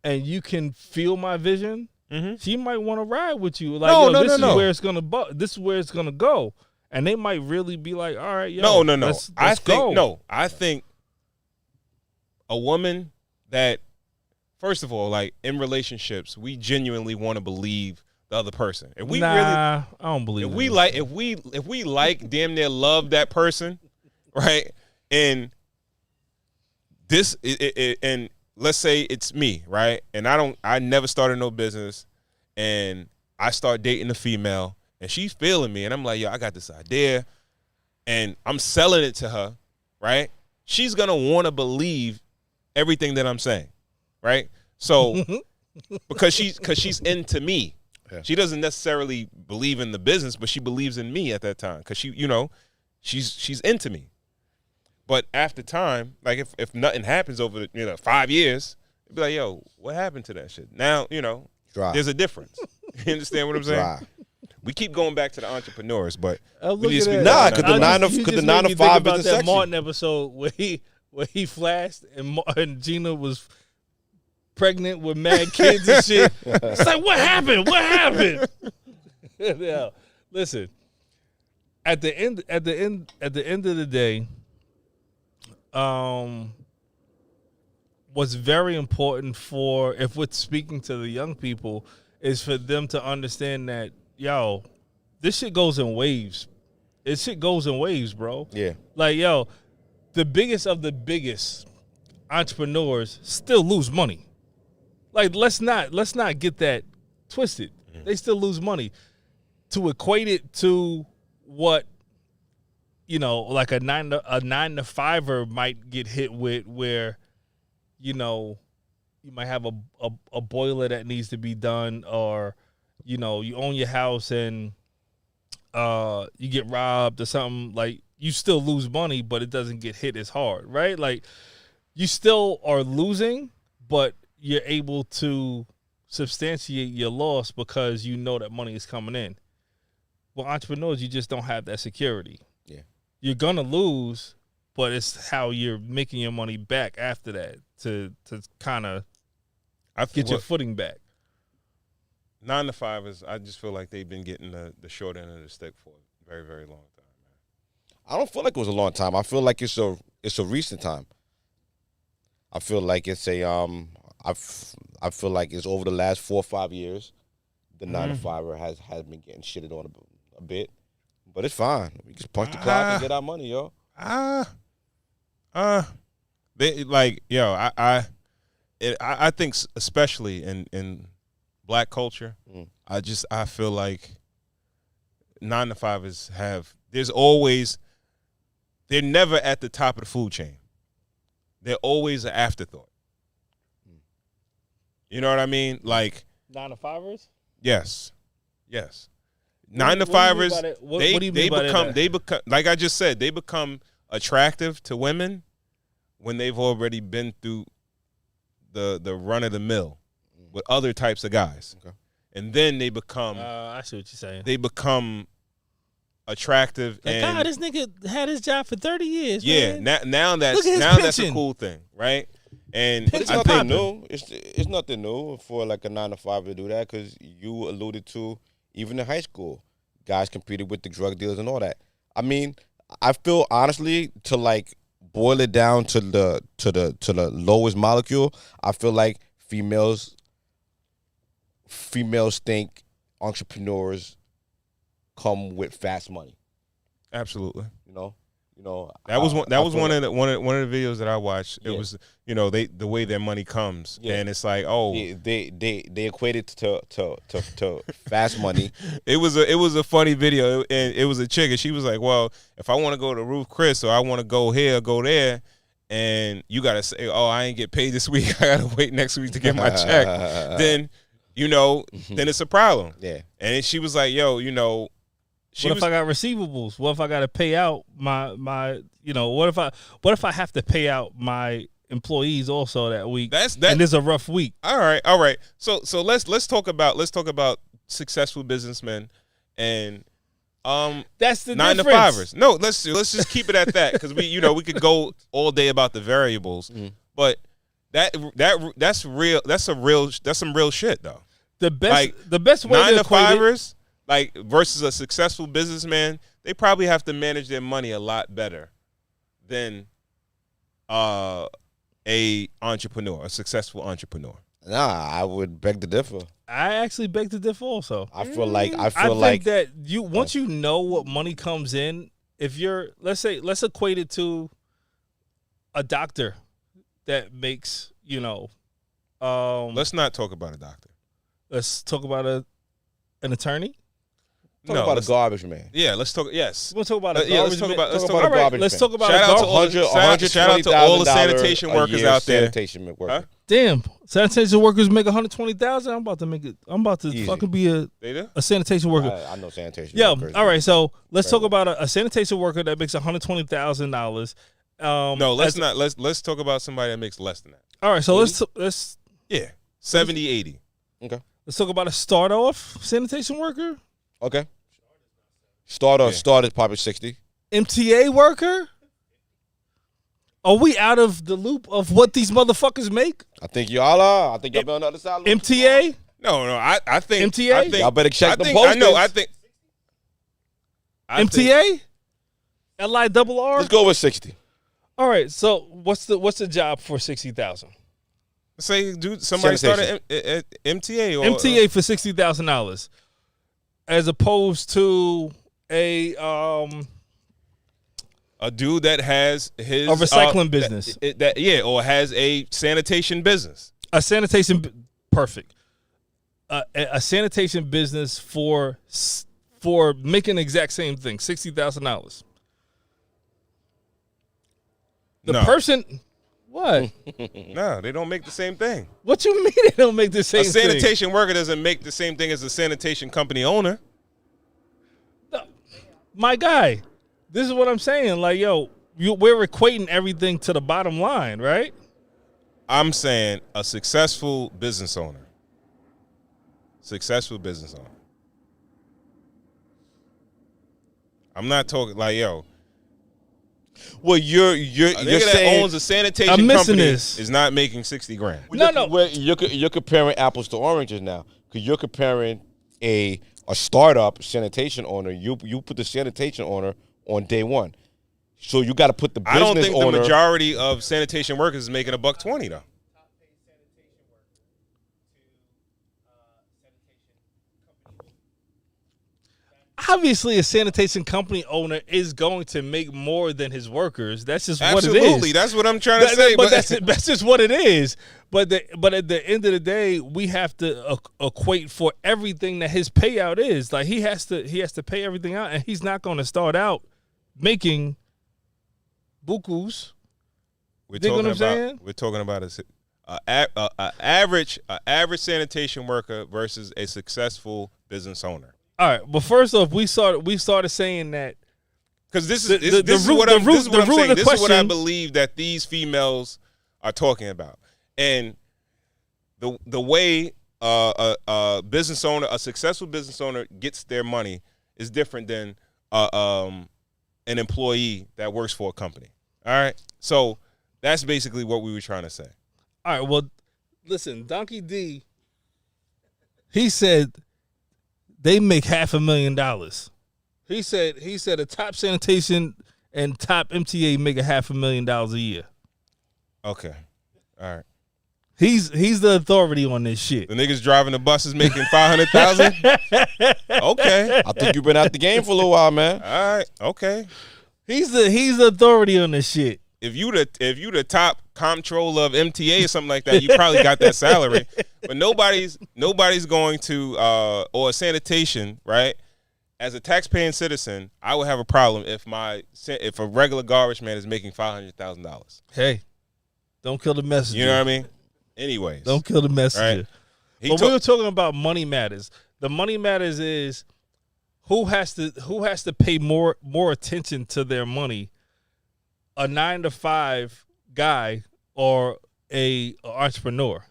and you can feel my vision. Mm-hmm. She might want to ride with you. Like, this is where it's gonna. This is where it's gonna go, and they might really be like, all right, let's go. I think a woman that, first of all, like in relationships, we genuinely want to believe the other person. If we I don't believe. If we like damn near love that person, right? And this and let's say it's me, right? And I never started no business, and I start dating a female, and she's feeling me, and I'm like, yo, I got this idea, and I'm selling it to her, right? She's gonna want to believe everything that I'm saying, right? So because she's into me. Yeah. She doesn't necessarily believe in the business, but she believes in me at that time because she's into me. But after time, like if nothing happens over 5 years, it'd be like, yo, what happened to that shit? Now there's a difference. You understand what I'm saying? Dry. We keep going back to the entrepreneurs, but because the 9 to 5 business that section. Martin episode where he flashed and Gina was pregnant with mad kids and shit. It's like, what happened? What happened? Yeah. Listen. At the end of the day, what's very important if we're speaking to the young people is for them to understand that, this shit goes in waves. It shit goes in waves, bro. Yeah. Like, yo, the biggest of the biggest entrepreneurs still lose money. Like, let's not get that twisted. They still lose money. To equate it to what, you know, like a 9 to 5er might get hit with, where, you know, you might have a boiler that needs to be done, or, you know, you own your house and you get robbed or something. Like, you still lose money, but it doesn't get hit as hard, right? Like, you still are losing, but you're able to substantiate your loss because you know that money is coming in. Well, entrepreneurs, you just don't have that security. Yeah. You're gonna lose, but it's how you're making your money back after that to kind of get your footing back. 9 to 5ers, I just feel like they've been getting the short end of the stick for a very, very long time, man. I don't feel like it was a long time. I feel like it's a recent time. I feel like it's I feel like it's over the last 4 or 5 years, the 9 to 5er has been getting shitted on a bit, but it's fine. We just punch the clock and get our money, yo. They like, yo, I think especially in black culture, I feel like 9 to 5ers they're never at the top of the food chain. They're always an afterthought. You know what I mean? Like 9 to 5ers? Yes. 9 to 5ers. What do you mean by that? They become, like I just said, they become attractive to women when they've already been through the run of the mill with other types of guys, and then they become. I see what you're saying. They become attractive, like, and God, this nigga had his job for 30 years. Yeah, man. now that's a cool thing, right? And But it's nothing new. It's nothing new for like a 9 to 5 to do that, because you alluded to even in high school, guys competed with the drug dealers and all that. I mean, I feel honestly, to like boil it down to the lowest molecule, I feel like females think entrepreneurs come with fast money. Absolutely. You know. That was one of the videos that I watched. It was, the way their money comes, and it's like, oh, they equate it to fast money. It was a funny video, and it was a chick, and she was like, well, if I want to go to Ruth Chris, or I want to go here, or go there, and you gotta say, oh, I ain't get paid this week, I gotta wait next week to get my check, then then it's a problem. Yeah. And she was like, yo, what if I got receivables? What if I got to pay out my what if I have to pay out my employees also that week? And it's a rough week. All right. So let's talk about successful businessmen and that's the 9 difference. to 5ers. No, let's just keep it at that, because we could go all day about the variables, but that's real. That's some real shit though. The best way 9 to to equate 5ers. Like, versus a successful businessman, they probably have to manage their money a lot better than a successful entrepreneur. Nah, I would beg to differ. I actually beg to differ also. I feel like that once you know what money comes in, if you're let's equate it to a doctor that makes, let's not talk about a doctor. Let's talk about an attorney. Talk about a garbage man. Yeah, let's talk. Yes, we'll talk about a garbage man. Let's talk about a garbage man. Let's talk about shout out to all the sanitation workers out there. Sanitation workers. Huh? Damn, sanitation workers make $120,000. I'm about to Easy. fucking be a sanitation worker. I know sanitation. Yeah. workers. All right. So let's talk about a sanitation worker that makes $120,000. No, let's not. Let's talk about somebody that makes less than that. All right. So let's 70, 80. Okay. Let's talk about a start off sanitation worker. Okay. Start is probably 60. MTA worker? Are we out of the loop of what these motherfuckers make? I think y'all are. I think y'all be on the other side. MTA? No. I think MTA. I think, y'all better check the posters. I know. I think MTA. LIRR. Let's go with 60. All right. So what's the job for 60,000? Say, dude, somebody started at MTA or MTA for $60,000, as opposed to a A dude that has his A recycling business. Or has a sanitation business. A sanitation, perfect. A sanitation business for making the exact same thing, $60,000. The No. person, what? No, they don't make the same thing. What you mean they don't make the same A thing? sanitation worker doesn't make the same thing as a sanitation company owner. My guy, this is what I'm saying. Like, yo, we're equating everything to the bottom line, right? I'm saying a successful business owner. Successful business owner. I'm not talking like, yo. Well, you're A nigga that saying owns a sanitation I'm missing company this. is not making $60,000. No. you're comparing apples to oranges now, because you're comparing a startup sanitation owner. You put the sanitation owner on day one, so you got to put the business I don't think owner. the majority of sanitation workers is making $120 though. Obviously, a sanitation company owner is going to make more than his workers. That's just Absolutely, what it is. that's what I'm trying to say. But that's just what it is. But at the end of the day, we have to equate for everything that his payout is. Like he has to pay everything out, and he's not going to start out making bukus. We're Dig what talking I'm saying? We're talking about a average sanitation worker versus a successful business owner. All right. Well, first off, we started saying that Because this The- is the this is root- what the I'm root- this is what the I'm root of saying. the This is what I question- believe that these females are talking about, and the way a business owner, a successful business owner, gets their money is different than an employee that works for a company. All right, so that's basically what we were trying to say. all right, well, listen, Donkey D, he said they make $500,000. He said a top sanitation and top MTA make $500,000 a year. Okay, all right. He's the authority on this shit. The niggas driving the buses making $500,000. Okay, I think you've been out the game for a little while, man. all right, okay. He's the authority on this shit. If you the top comptroller of MTA or something like that, you probably got that salary. But nobody's going to or sanitation, right? As a taxpaying citizen, I would have a problem if a regular garbage man is making $500,000. Hey, don't kill the messenger. You know what I mean? Anyways, Don't kill the messenger. Right. But we were talking about money matters. The money matters is who has to pay more attention to their money, a 9-to-5 guy or a entrepreneur.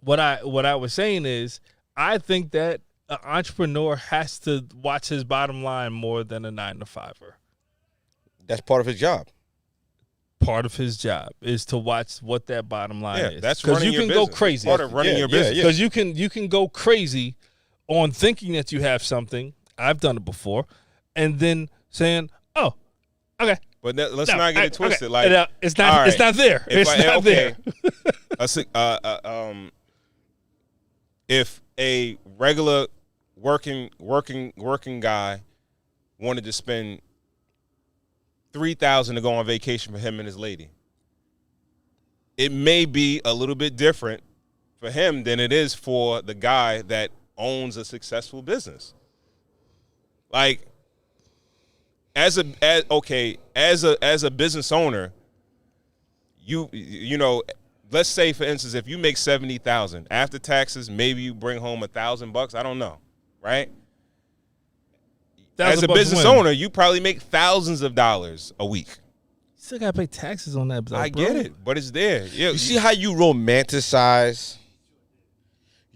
What I was saying is I think that an entrepreneur has to watch his bottom line more than a 9-to-5er. That's part of his job. Part of his job is to watch what that bottom line is. that's because running you your can go business. crazy. Part of running your business. Because you can go crazy on thinking that you have something. I've done it before, and then saying, "Oh, okay." But let's No, not get it okay. twisted. Like It's not. all right, It's not there. if It's not there. If a regular working guy wanted to spend $3,000 to go on vacation for him and his lady, it may be a little bit different for him than it is for the guy that owns a successful business. Like, as a business owner, you know, let's say for instance, if you make $70,000 after taxes, maybe you bring home $1,000. I don't know, right? As a business owner, you probably make thousands of dollars a week. Still gotta pay taxes on that. I get it, but it's there. Yeah, You see how you romanticize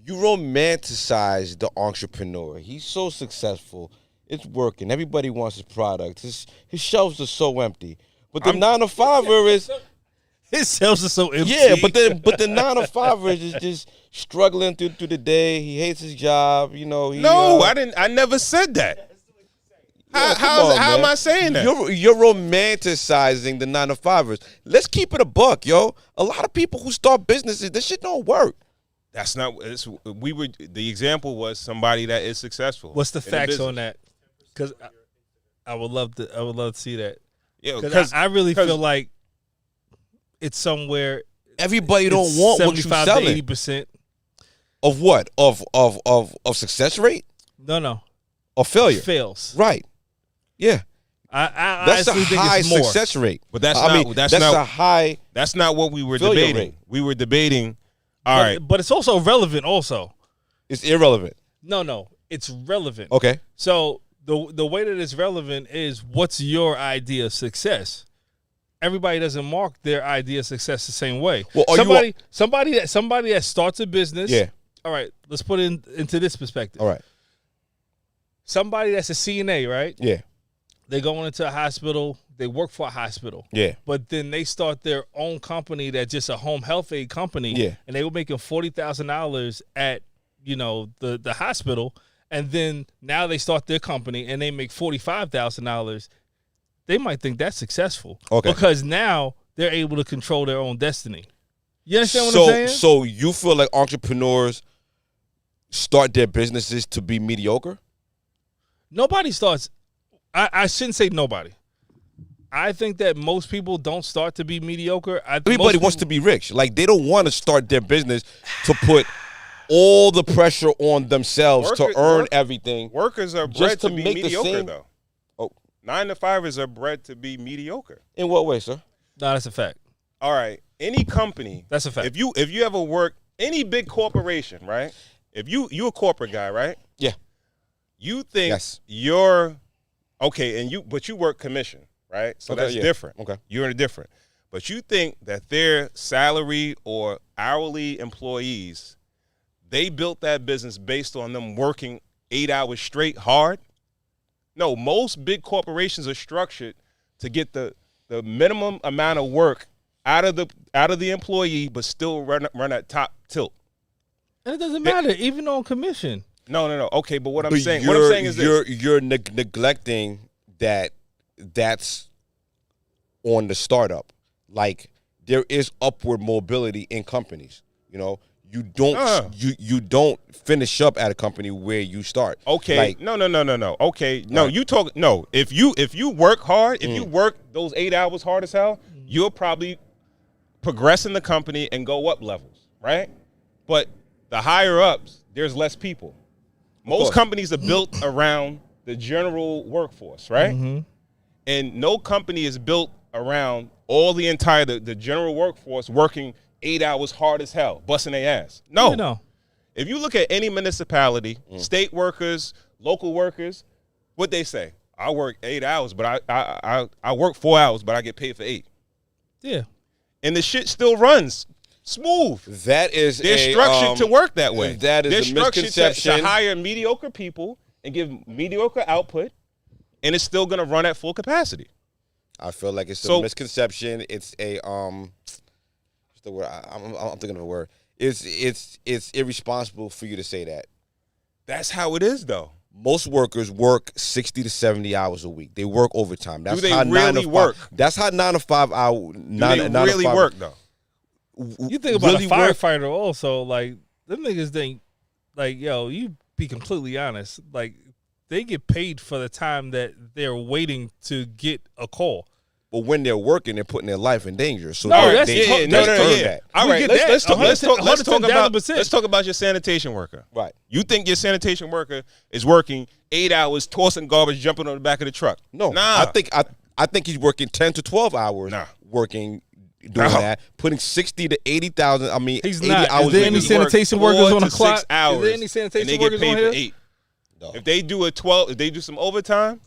the entrepreneur. He's so successful. It's working. Everybody wants his product. His shelves are so empty. But the 9-to-5er is his sales are so empty. yeah. But the 9-to-5er is just struggling through the day. He hates his job. You know. I never said that. How man. am I saying that? You're romanticizing the 9-to-5ers. Let's keep it a buck, yo. A lot of people who start businesses, this shit don't work. That's not. The example was somebody that is successful. What's the in facts business. on that? Because I would love to see that. Because I really feel like it's somewhere. Everybody don't want what you're 75 selling. to 80%. Of what? Of success rate? No. Or failure? Fails. Right. Yeah. I That's a honestly think high it's more. success rate. But that's that's a high. That's not what we were failure debating. rate. We were debating. All right. But it's also relevant. Also, It's irrelevant. no, it's relevant. Okay. So the way that it's relevant is what's your idea of success. Everybody doesn't mark their idea of success the same way. Well, somebody that starts a business. Yeah. All right, let's put it into this perspective. All right. Somebody that's a CNA, right? Yeah. They go into a hospital. They work for a hospital. Yeah. But then they start their own company that's just a home health aid company. Yeah. And they were making $40,000 at the hospital, and then now they start their company and they make $45,000. They might think that's successful. Okay. Because now they're able to control their own destiny. You understand what I'm saying? So you feel like entrepreneurs start their businesses to be mediocre? Nobody starts. I shouldn't say nobody. I think that most people don't start to be mediocre. Everybody wants to be rich. Like, they don't want to start their business to put all the pressure on themselves to earn everything. Workers are just bred to to be make the mediocre, same- though. Oh. 9-to-5ers are bred to be mediocre. In what way, sir? No, that's a fact. All right. Any company. That's a fact. If you ever work any big corporation, right? If you a corporate guy, right? Yeah. You think Yes. you're okay, but you work commission, right? So Okay, that's yeah. different. Okay. You're different. But you think that their salary or hourly employees, they built that business based on them working 8 hours straight hard? No, most big corporations are structured to get the minimum amount of work out of the employee, but still run at top tilt. And it doesn't matter, even on commission. No. Okay, but what I'm But saying is you're neglecting that's on the startup. Like, there is upward mobility in companies. You don't you don't finish up at a company where you start. Okay. Like, No. Okay. No, Right. you talk. No, if you work hard, if you work those 8 hours hard as hell, you'll probably progress in the company and go up levels, right? But the higher ups, there's less people. Most companies are built around the general workforce, right? Mm-hmm. And no company is built around all the entire the general workforce working 8 hours hard as hell, busting their ass. No. If you look at any municipality, state workers, local workers, what they say, I work 8 hours, but I work 4 hours, but I get paid for 8. Yeah. And the shit still runs smooth. They're structured to work that way. That is They're a structured misconception. to hire mediocre people and give mediocre output, and it's still going to run at full capacity. I feel like it's a misconception. It's a what's the word? I'm thinking of a word. It's irresponsible for you to say that. That's how it is, though. Most workers work 60 to 70 hours a week. They work overtime. That's Do they how really work? That's how 9 to 5 hour. Do they really work, though? You think about really a firefighter also, like, them niggas think, like, yo, you be completely honest, like, they get paid for the time that they're waiting to get a call. But when they're working, they're putting their life in danger. So No, they that's earn yeah. that. All We right, get that. let's talk about 110,000%. let's talk about your sanitation worker. Right. You think your sanitation worker is working 8 hours, tossing garbage, jumping on the back of the truck? No, Nah. I think he's working 10 to 12 hours. Nah. Working, doing that, putting 60 to 80,000. I mean, He's 80 not. hours. Is there any a week. sanitation Work workers 4 on the to clock? 6 hours, Is there any sanitation and they workers get on paid here? for 8. No. If they do if they do some overtime,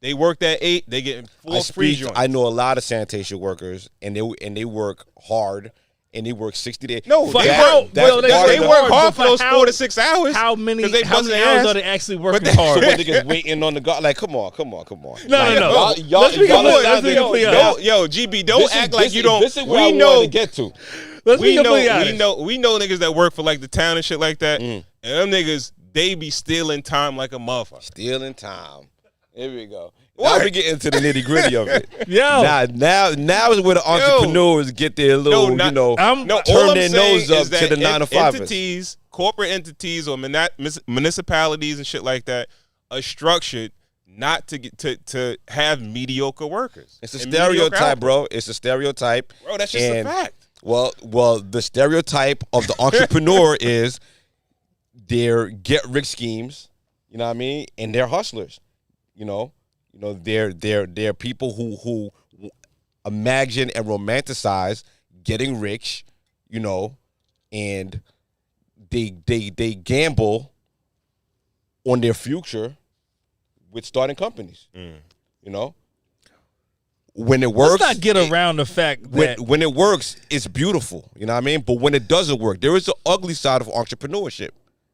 they work that 8. They get full free joints. I know a lot of sanitation workers, and they work hard, and they work 60 days. No, For they how- work. well, They they work work, hard but for those how- 4 to 6 hours. How many 'cause they hours busting their ass. are they actually working So hard? what niggas waiting on the guard? Like, come on. No. Y'all- Let's be y'all completely- are let's be not- completely yo, honest. Yo, GB, don't act like you don't. This is what We I know. wanted to get to. Let's be We know, completely honest. we know niggas that work for like the town and shit like that. And them niggas, they be stealing time like a motherfucker. Stealing time. Here we go. What? Now we get into the nitty gritty of it. Yo. Now is where the entrepreneurs get their little, I'm- No, turn all I'm their saying nose up is to that the 9 to 5ers. entities, corporate entities or municipalities and shit like that are structured not to get to have mediocre workers. It's a and mediocre stereotype, output. bro. It's a stereotype. Bro, that's just a fact. Well, the stereotype of the entrepreneur is they're get-rich schemes, you know what I mean? And they're hustlers, you know? They're people who imagine and romanticize getting rich, you know, and they gamble on their future with starting companies, you know? When it works, Let's not get around the fact that when it works, it's beautiful. You know what I mean? But when it doesn't work, there is an ugly side of entrepreneurship.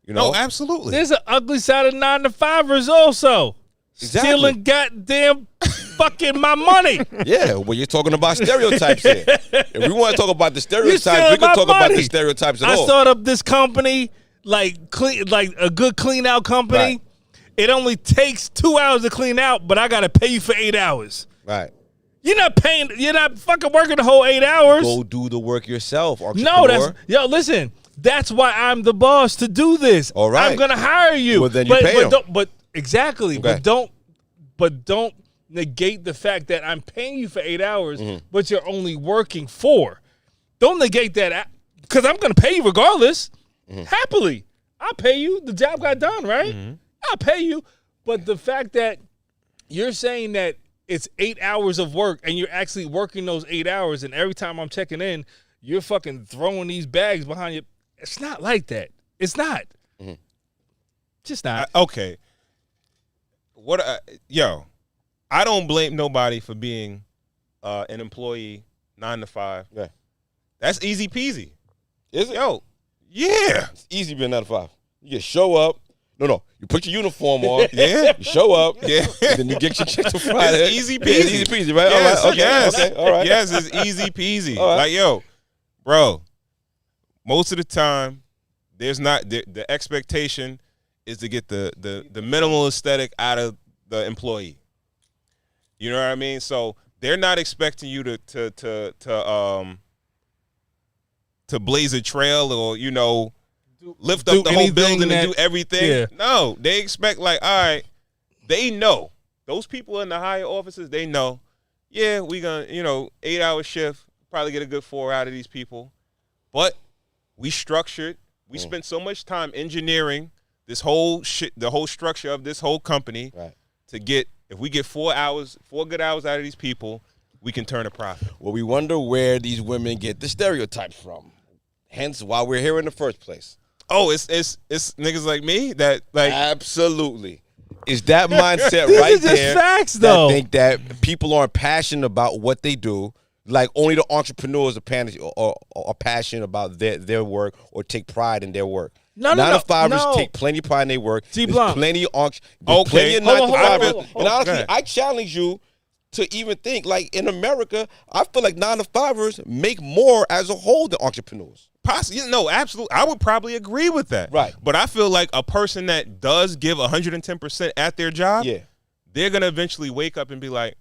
You know? No, absolutely. there's an ugly side of 9-to-5ers also. Exactly. Stealing goddamn fucking my money. Yeah, well, you're talking about stereotypes here. If we want to talk about the stereotypes, stealing we can my talk about the money. stereotypes at I all. started up this company, like a good clean out company. Right. It only takes 2 hours to clean out, but I gotta pay you for 8 hours. Right. You're not fucking working the whole 8 hours. Go do the work yourself, No, entrepreneur. listen. That's why I'm the boss to do this. All right. I'm gonna hire you. Well, then you pay him. Exactly. Okay. But don't negate the fact that I'm paying you for 8 hours, Mm-hmm. but you're only working 4. Don't negate that because I'm gonna pay you regardless. Mm-hmm. Happily, I'll pay you. The job got done, right? I'll pay you. But the fact that you're saying that it's 8 hours of work and you're actually working those 8 hours, and every time I'm checking in, you're fucking throwing these bags behind you. It's not like that. It's not. Just not. Okay. I don't blame nobody for being an employee 9 to 5. Yeah. That's easy peasy. Is it? Yo, yeah. It's easy being 9 to 5. You just show up. No. You put your uniform on. Yeah. You show up. Yeah. And then you get your check to Friday. It's easy peasy. Yeah, it's easy peasy, right? Yes, all right. Okay. yes. Okay. All right. Yes, it's easy peasy. All right. Like, yo, bro, most of the time, there's not the expectation is to get the minimal aesthetic out of the employee. You know what I mean? So they're not expecting you to blaze a trail or, you know, lift up the whole building and do everything. Yeah. No, they expect, like, all right, they know. Those people in the higher offices, they know, yeah, we gonna, 8-hour shift, probably get a good 4 out of these people. But we structured, we spent so much time engineering this whole shit, the whole structure of this whole company to get, if we get 4 good hours out of these people, we can turn a profit. Well, we wonder where these women get the stereotypes from. Hence why we're here in the first place. Oh, it's niggas like me that, like, Absolutely. Is that mindset These right are just there? facts, that though. think that people aren't passionate about what they do. Like only the entrepreneurs are passionate about their work or take pride in their work. No. 9-to-5ers take plenty of pride in their work. T. There's Blanc. plenty of Okay. plenty of Hold on, 9-to-5ers. hold on. And honestly, Okay. I challenge you to even think, like in America, I feel like 9-to-5ers make more as a whole than entrepreneurs. possibly, no, absolutely. I would probably agree with that. Right. But I feel like a person that does give 110% at their job, Yeah. they're going to eventually wake up and be like,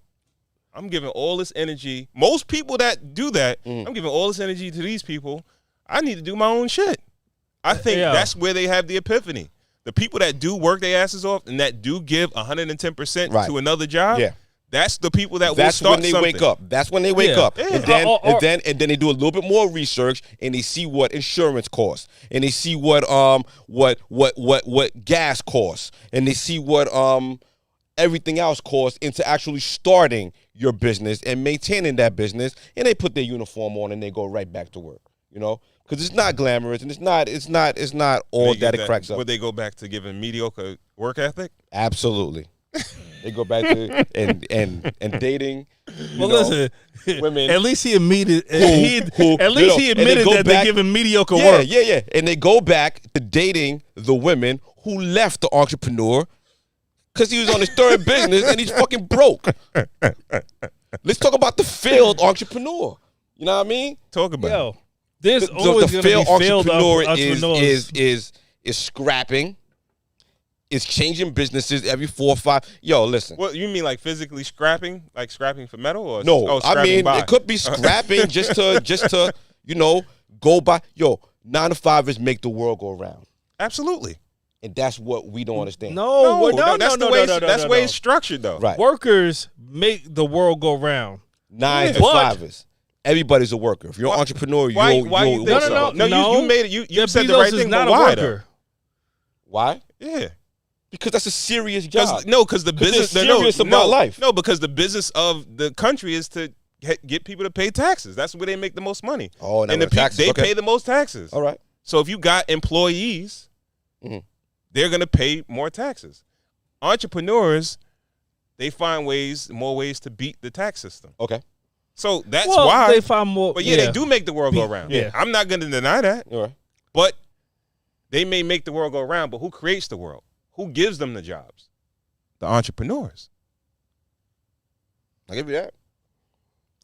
I'm giving all this energy. Most people that do that, I'm giving all this energy to these people. I need to do my own shit. I think that's where they have the epiphany. The people that do work their asses off and that do give 110% to another job, that's the people that will start when they something. wake up. That's when they wake up. Yeah. And then they do a little bit more research and they see what insurance costs. And they see what gas costs. And they see what everything else costs into actually starting your business and maintaining that business. And they put their uniform on and they go right back to work. You know? Because it's not glamorous and it's not all that it cracks up. Would they go back to giving mediocre work ethic? Absolutely. They go back to and dating. Well, listen, women. At least he admitted. He Admitted that they're giving mediocre work. Yeah. And they go back to dating the women who left the entrepreneur because he was on his third business and he's fucking broke. Let's talk about the failed entrepreneur. You know what I mean? Talk about it. Yo, there's always the going to be failed entrepreneur entrepreneurs. is scrapping. It's changing businesses every 4 or 5. Yo, listen. What you mean, like physically scrapping, like scrapping for metal, or No, I mean by? it could be scrapping just to go by. Yo, 9-to-5ers make the world go around. Absolutely. And that's what we don't understand. No, that's the way. That's the way it's structured, though. Right. Workers make the world go round. 9 to But- 5ers. Everybody's a worker. If you're an entrepreneur, Why you're you think so? No. You made it. You Jeff said the Bezos right is thing. not But a why, though? worker. Why? Yeah. Because that's a serious job. Because the business. they're serious about life. No, because the business of the country is to get people to pay taxes. That's where they make the most money. Oh, and the taxes. they Okay. pay the most taxes. All right. So if you got employees, they're gonna pay more taxes. Entrepreneurs, they find more ways to beat the tax system. Okay. So that's Well, why they find more. But they do make the world go round. Yeah. I'm not gonna deny that. All right. But they may make the world go round, but who creates the world? Who gives them the jobs? The entrepreneurs. I'll give you that.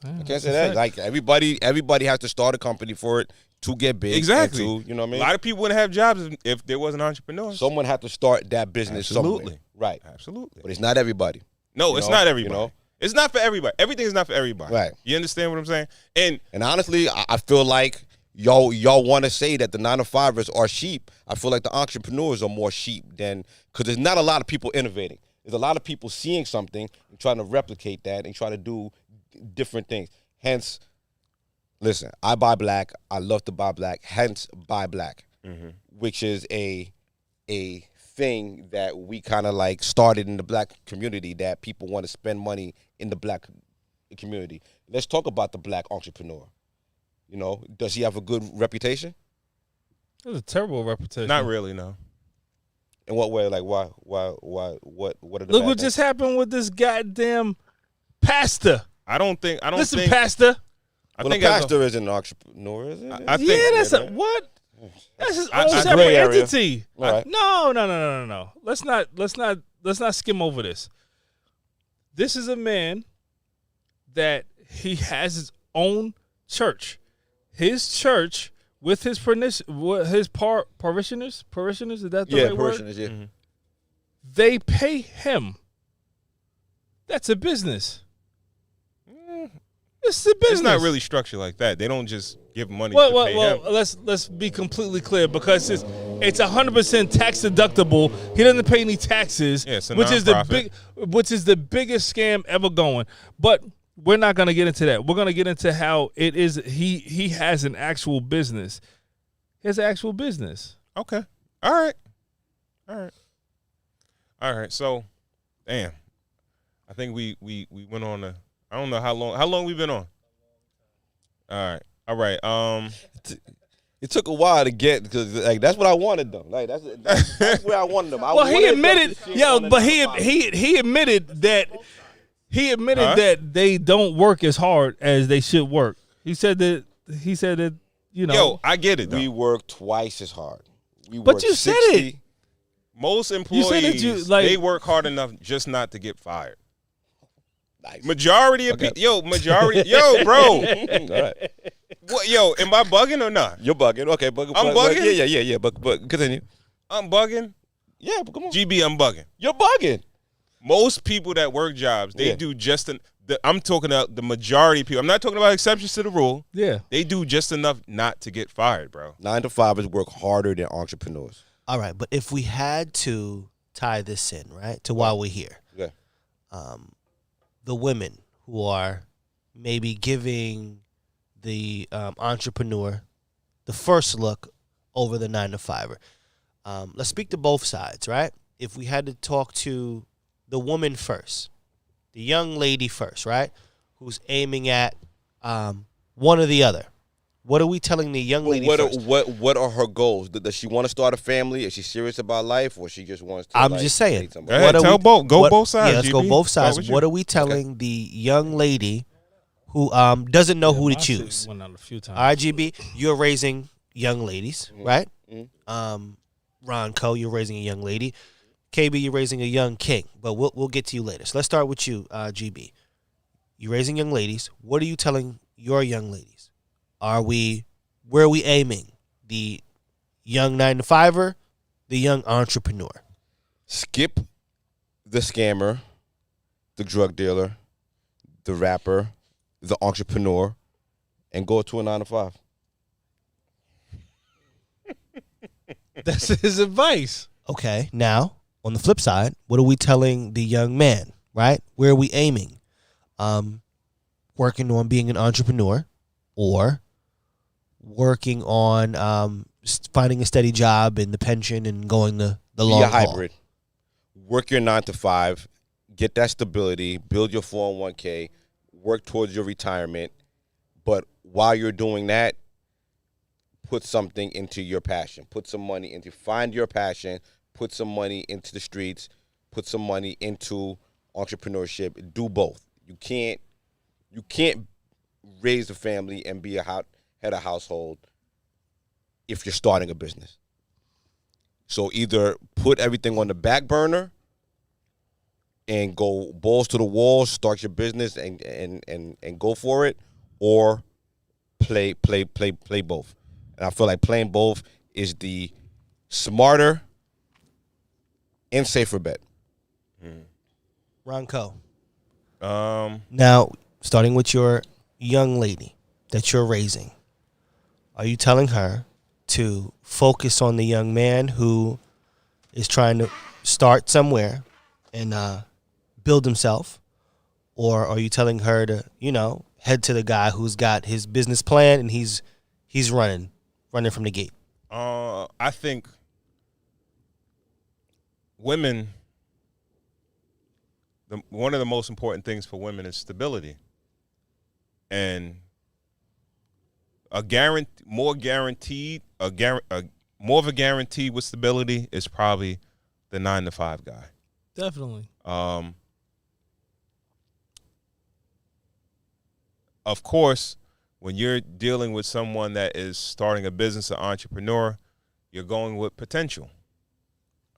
Yeah, I can't that's say a that. fact. Like everybody has to start a company for it to get big. Exactly. And to, you know what I mean? A lot of people wouldn't have jobs if there wasn't entrepreneurs. Someone had to start that business Absolutely. somewhere. Right. Absolutely. But it's not everybody. No, You it's know? not everybody. You know? It's not for everybody. Everything is not for everybody. Right. You understand what I'm saying? And honestly, I feel like y'all want to say that the 9-to-5ers are sheep. I feel like the entrepreneurs are more sheep than, because there's not a lot of people innovating. There's a lot of people seeing something and trying to replicate that and trying to do different things. Hence, listen, I buy black. I love to buy black. Hence, buy black, which is a thing that we kind of like started in the black community, that people want to spend money in the black community. Let's talk about the black entrepreneur. You know, does he have a good reputation? It's a terrible reputation. not really, no. In what way? Like, why, what are the Look bad what things? just happened with this goddamn pastor. I don't Listen, think pastor. I Well, think the as a- pastor isn't an entrepreneur, is it? I think Yeah, that's man. what? That's his I- own I- separate gray area. entity. All right. No. Let's not skim over this. This is a man that he has his own church. His church with his parishioners. Is that the right word? parishioners, yeah. They pay him. That's a business. It's a business. it's not really structured like that. They don't just give money to pay him. Let's be completely clear, because it's 100% tax deductible. He doesn't pay any taxes, Yeah, it's a which is the biggest scam ever going. But we're not going to get into that. We're going to get into how it is. He has an actual business. He has an actual business. Okay. All right. So, damn. I think we went on a. I don't know how long we been on. All right. It took a while to get, because like that's what I wanted them. Like that's where I wanted them. Well, he admitted, he admitted that that they don't work as hard as they should work. He said that you know. Yo, I get it though. we work twice as hard. But work you said 60. it. Most said that employees, you, like- they work hard enough just not to get fired. Nice. Majority of Okay. people, yo, bro. All right. What, yo, am I bugging or not? You're bugging. Okay, but I'm bugging? Yeah. But continue. I'm bugging. Yeah, but come on. GB, I'm bugging. You're bugging. Most people that work jobs, they Yeah. do just I'm talking about the majority of people. I'm not talking about exceptions to the rule. Yeah. They do just enough not to get fired, bro. 9-to-5ers work harder than entrepreneurs. All right, but if we had to tie this in, right, to why we're here, Yeah. the women who are maybe giving the entrepreneur the first look over the 9-to-5er. Let's speak to both sides, right? If we had to talk to the woman first, the young lady first, right, who's aiming at one or the other. What are we telling the young lady first? What are her goals? Does she want to start a family? Is she serious about life, or she just wants to? I'm like, just saying. date somebody? Go ahead, tell both. Go both sides, Yeah, let's go GB. both Start sides. with you. What are we telling the young lady who doesn't know who to My shit choose? went out a few times. RGB, you're raising young ladies, right? Ron Coe, you're raising a young lady. KB, you're raising a young king. But we'll get to you later. So let's start with you, GB. You're raising young ladies. What are you telling your young ladies? Where are we aiming? The young 9-to-5er, the young entrepreneur. Skip the scammer, the drug dealer, the rapper, the entrepreneur, and go to a 9-to-5. That's his advice. Okay, now on the flip side, what are we telling the young man, right? Where are we aiming? Working on being an entrepreneur, or working on finding a steady job and the pension and going the long Be a haul? hybrid. Work your 9 to 5, get that stability, build your 401k, work towards your retirement. But while you're doing that, put something into your passion. Put some money into, find your passion, put some money into the streets, put some money into entrepreneurship. Do both. You can't raise a family and be a head of household if you're starting a business. So either put everything on the back burner and go balls to the wall, start your business and go for it, or play both. And I feel like playing both is the smarter and safer bet. Ronco. Um, Now, starting with your young lady that you're raising, are you telling her to focus on the young man who is trying to start somewhere and build himself? Or are you telling her to, head to the guy who's got his business plan and he's running from the gate? I think women, one of the most important things for women is stability. And more of a guarantee with stability is probably the 9 to 5 guy. Definitely. Of course, when you're dealing with someone that is starting a business, an entrepreneur, you're going with potential.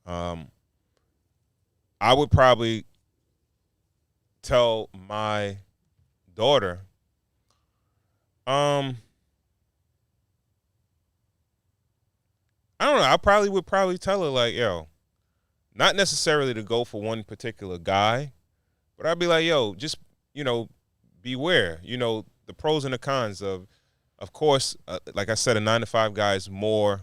I would probably tell my daughter, I don't know. I would tell her, like, yo, not necessarily to go for one particular guy, but I'd be like, yo, just, beware. The pros and the cons of course, like I said, a 9 to 5 guy is more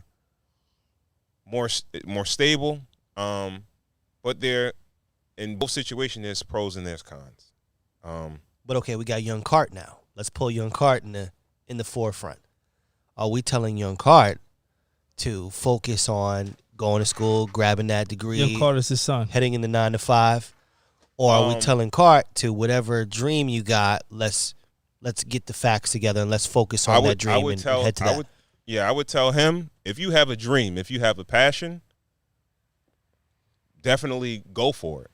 stable. But in both situations, there's pros and there's cons. But okay, we got young Cart now. Let's pull young Cart in the forefront. Are we telling young Cart to focus on going to school, grabbing that degree, Young Cart is his son, heading in the 9 to 5? Or are we telling Cart to whatever dream you got, let's get the facts together and let's focus on that dream and head to that? I would tell him, if you have a dream, if you have a passion, definitely go for it.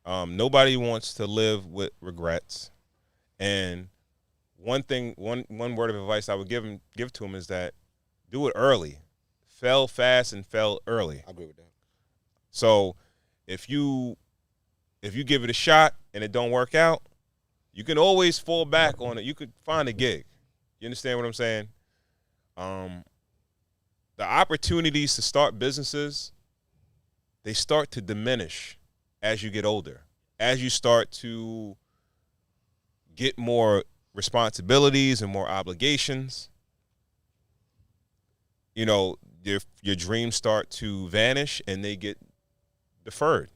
Nobody wants to live with regrets. And one word of advice I would give to him is that do it early. Fail fast and fail early. I agree with that. So if you give it a shot and it don't work out, you can always fall back on it. You could find a gig. You understand what I'm saying? The opportunities to start businesses, they start to diminish as you get older. As you start to get more responsibilities and more obligations, your dreams start to vanish and they get deferred.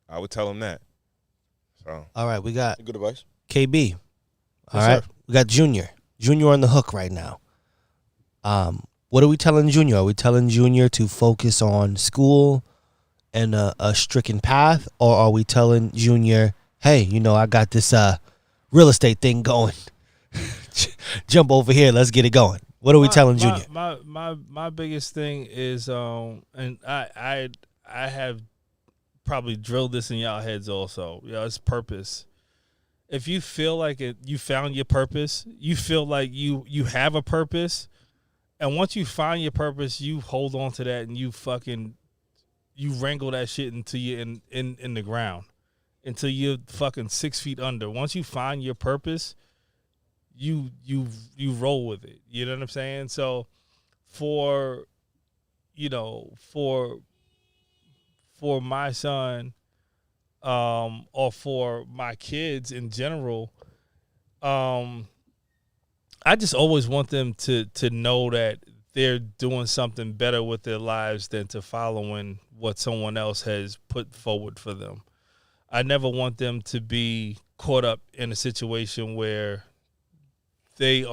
I would tell them that. So. All right, we got Good advice. KB. All Yes, right, sir. we got Junior. Junior on the hook right now. What are we telling Junior? Are we telling Junior to focus on school and a stricken path, or are we telling Junior, hey, I got this real estate thing going. Jump over here, let's get it going. What are we telling Junior? My biggest thing is, and I have probably drilled this in y'all heads also. It's purpose. If you feel like you found your purpose, you feel like you have a purpose, and once you find your purpose, you hold on to that and you wrangle that shit until you're in the ground, until you're fucking 6 feet under. Once you find your purpose, you roll with it. You know what I'm saying? So for my son, or for my kids in general, I just always want them to know that they're doing something better with their lives than to following what someone else has put forward for them. I never want them to be caught up in a situation where they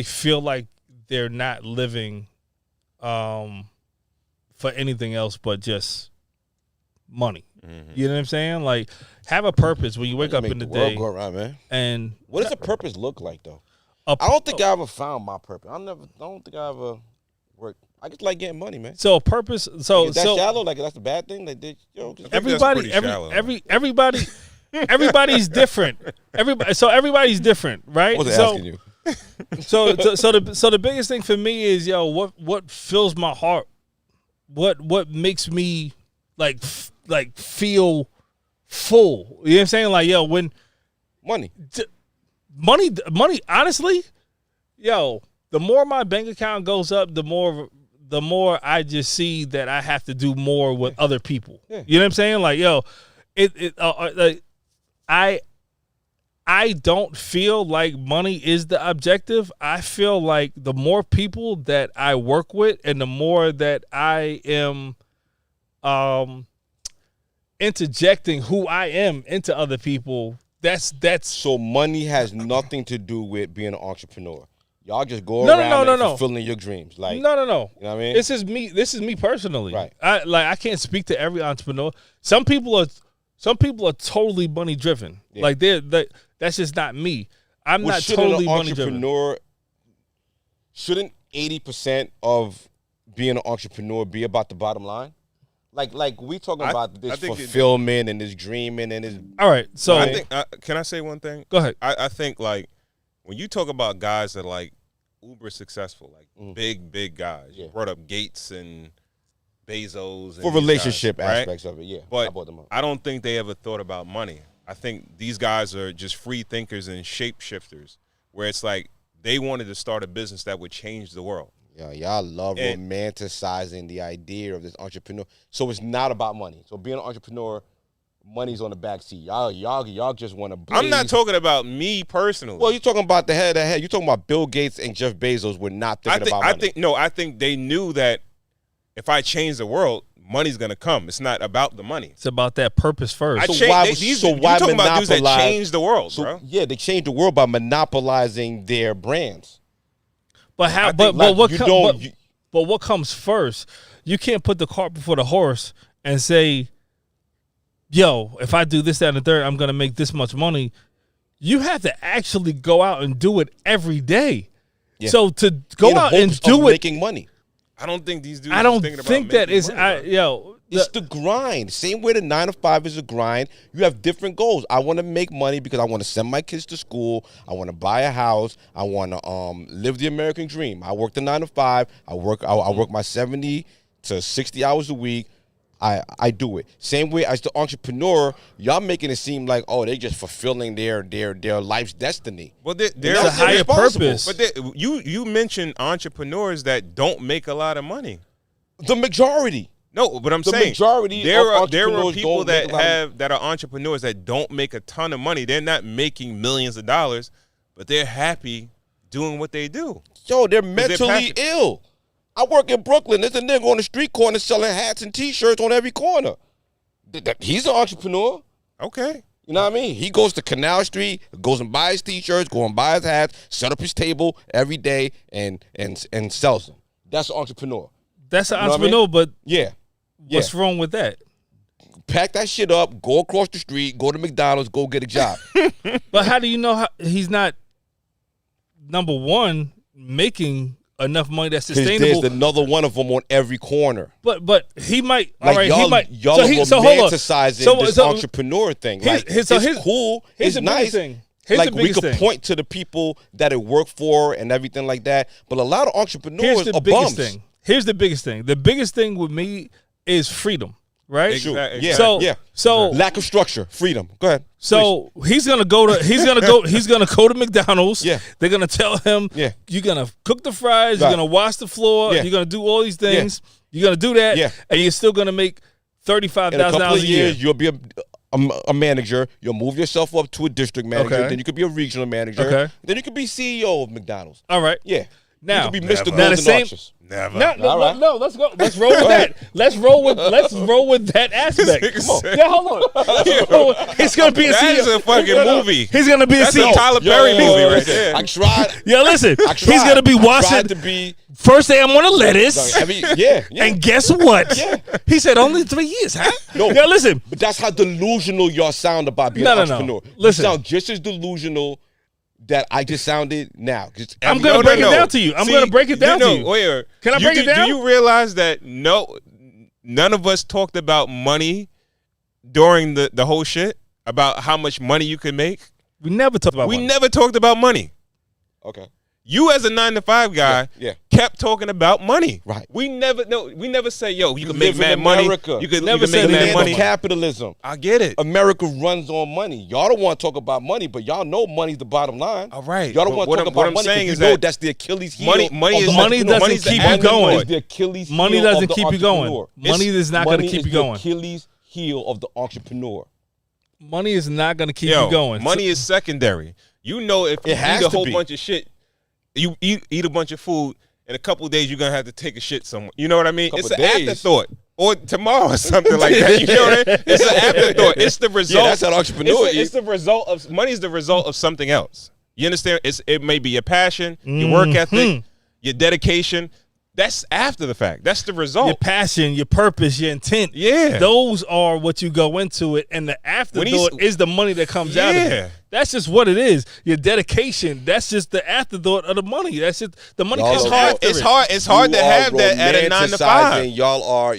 feel like they're not living for anything else but just money. Mm-hmm. You know what I'm saying? Like, have a purpose when you wake up in the day. Go around, man. And what does a purpose look like, though? I don't think I ever found my purpose. I don't think I ever worked. I just like getting money, man. So a purpose. So that's shallow. Like that's a bad thing. Like everybody's different. Everybody's different, right? I wasn't asking you. So the biggest thing for me is, what fills my heart, what makes me like feel full. You know what I'm saying? Like, when money, honestly, the more my bank account goes up, the more I just see that I have to do more with other people. Yeah. You know what I'm saying? Like, I don't feel like money is the objective. I feel like the more people that I work with and the more that I am interjecting who I am into other people, that's so money has nothing to do with being an entrepreneur. Y'all just go around fulfilling your dreams. Like no. You know what I mean? This is me personally. Right. I can't speak to every entrepreneur. Some people are totally money driven. Yeah. Like that's just not me. I'm not totally money driven. Shouldn't 80% of being an entrepreneur be about the bottom line? Like we talking about this fulfillment and this dreaming and this. All right, so I think. Can I say one thing? Go ahead. I think like when you talk about guys that are like uber successful, like big guys, you brought up Gates and Bezos and for relationship guys, aspects of it, yeah. But I don't think they ever thought about money. I think these guys are just free thinkers and shapeshifters, where it's like they wanted to start a business that would change the world. Yeah, y'all love romanticizing the idea of this entrepreneur. So it's not about money. So being an entrepreneur, money's on the back seat. Y'all just want to blaze. I'm not talking about me personally. Well, you're talking about the head of head. You're talking about Bill Gates and Jeff Bezos were not thinking about money. I think they knew that if I change the world, money's gonna come. It's not about the money. It's about that purpose first. Why talking about dudes that change the world, bro? Yeah, they changed the world by monopolizing their brands. But how? But what comes first? You can't put the cart before the horse and say, if I do this, that, and the third, I'm gonna make this much money. You have to actually go out and do it every day. Yeah. So to go out and do it, making money. I don't think these dudes. I don't think that is. It's the grind. Same way the 9 to 5 is a grind. You have different goals. I want to make money because I want to send my kids to school. I want to buy a house. I want to live the American dream. I work the 9 to 5. I work my 70 to 60 hours a week. I do it. Same way as the entrepreneur, y'all making it seem like, they just fulfilling their life's destiny. Well, there's a higher purpose. But you mentioned entrepreneurs that don't make a lot of money. The majority. No, but I'm saying majority there are people that are entrepreneurs that don't make a ton of money. They're not making millions of dollars, but they're happy doing what they do. They're mentally ill. I work in Brooklyn. There's a nigga on the street corner selling hats and T-shirts on every corner. He's an entrepreneur. Okay. You know what I mean? He goes to Canal Street, goes and buys T-shirts, go and buys hats, set up his table every day, and sells them. That's an entrepreneur. That's an entrepreneur, but yeah. What's wrong with that? Pack that shit up, go across the street, go to McDonald's, go get a job. But how do you know he's not, number one, making enough money that's sustainable? There's another one of them on every corner. But he might. Like, all right, y'all, he might. Y'all are romanticizing this entrepreneur thing. It's cool. It's nice. We could point to the people that it worked for and everything like that. But a lot of entrepreneurs are bums. Here's the biggest thing. The biggest thing with me is freedom, right? Exactly. Yeah. So lack of structure, freedom. Go ahead. So he's gonna go to McDonald's. Yeah. They're gonna tell him, you're gonna cook the fries, you're gonna wash the floor, you're gonna do all these things, you're gonna do that, and you're still gonna make $35,000 a year. You'll be a manager. You'll move yourself up to a district manager. Then you could be a regional manager. Then you could be CEO of McDonald's. All right. Yeah. Now, You could be Mr. now the Golden same. Arches. Never. All right. No, let's go. Let's roll with that. Let's roll with that aspect. Come on. Yeah, hold on. Let's roll with- He's gonna be a That CEO. is a fucking movie. He's gonna be a That's a CEO. Tyler Perry movie right listen, there. I tried. Yeah, listen. I tried. He's gonna be I washing. tried to be. First day I'm on a lettuce. Yeah. And guess what? He said only 3 years, huh? No. Yeah, listen. But that's how delusional y'all sound about being an entrepreneur. Listen. You sound just as delusional that I just sounded now. I'm gonna break it down to you. I'm gonna break it down to you. Wait, Can I break it down? Do you realize that none of us talked about money during the whole shit? About how much money you can make? We never talked about We money. never talked about money. Okay. You as a 9-to-5 guy Yeah. kept talking about money. Right. We never say, yo, you can live make in mad money. America. You can Never make said mad that. money. Capitalism. I get it. America runs on money. Y'all don't want to talk about money, but y'all know money's the bottom line. All right. Y'all don't But want to what talk I'm- what about I'm money saying because is you know that that's the Achilles heel. money of the doesn't entrepreneur. Money doesn't keep you Money going. is the Achilles heel Money of doesn't the keep you going. entrepreneur. Money is not going to keep you going. Money is the Achilles heel of the entrepreneur. Money is not going to keep Yo, you going. money is secondary. You know, if you It has eat a to whole be. bunch of shit, you eat a bunch of food, in a couple of days you're gonna have to take a shit somewhere. You know what I mean? Couple It's an days. afterthought. Or tomorrow or something like that. You know what I mean? It's an afterthought. It's the result. Yeah, that's how the entrepreneur It's the result of money is the result of something else. You understand? It may be your passion, your work ethic, your dedication. That's after the fact. That's the result. Your passion, your purpose, your intent. Yeah. Those are what you go into it. And the afterthought is the money that comes out of Yeah. it. That's just what it is. Your dedication, that's just the afterthought of the money. That's just the money Y'all comes are- after It's it. hard. It's hard to You have are that at a 9-to-5. romanticizing.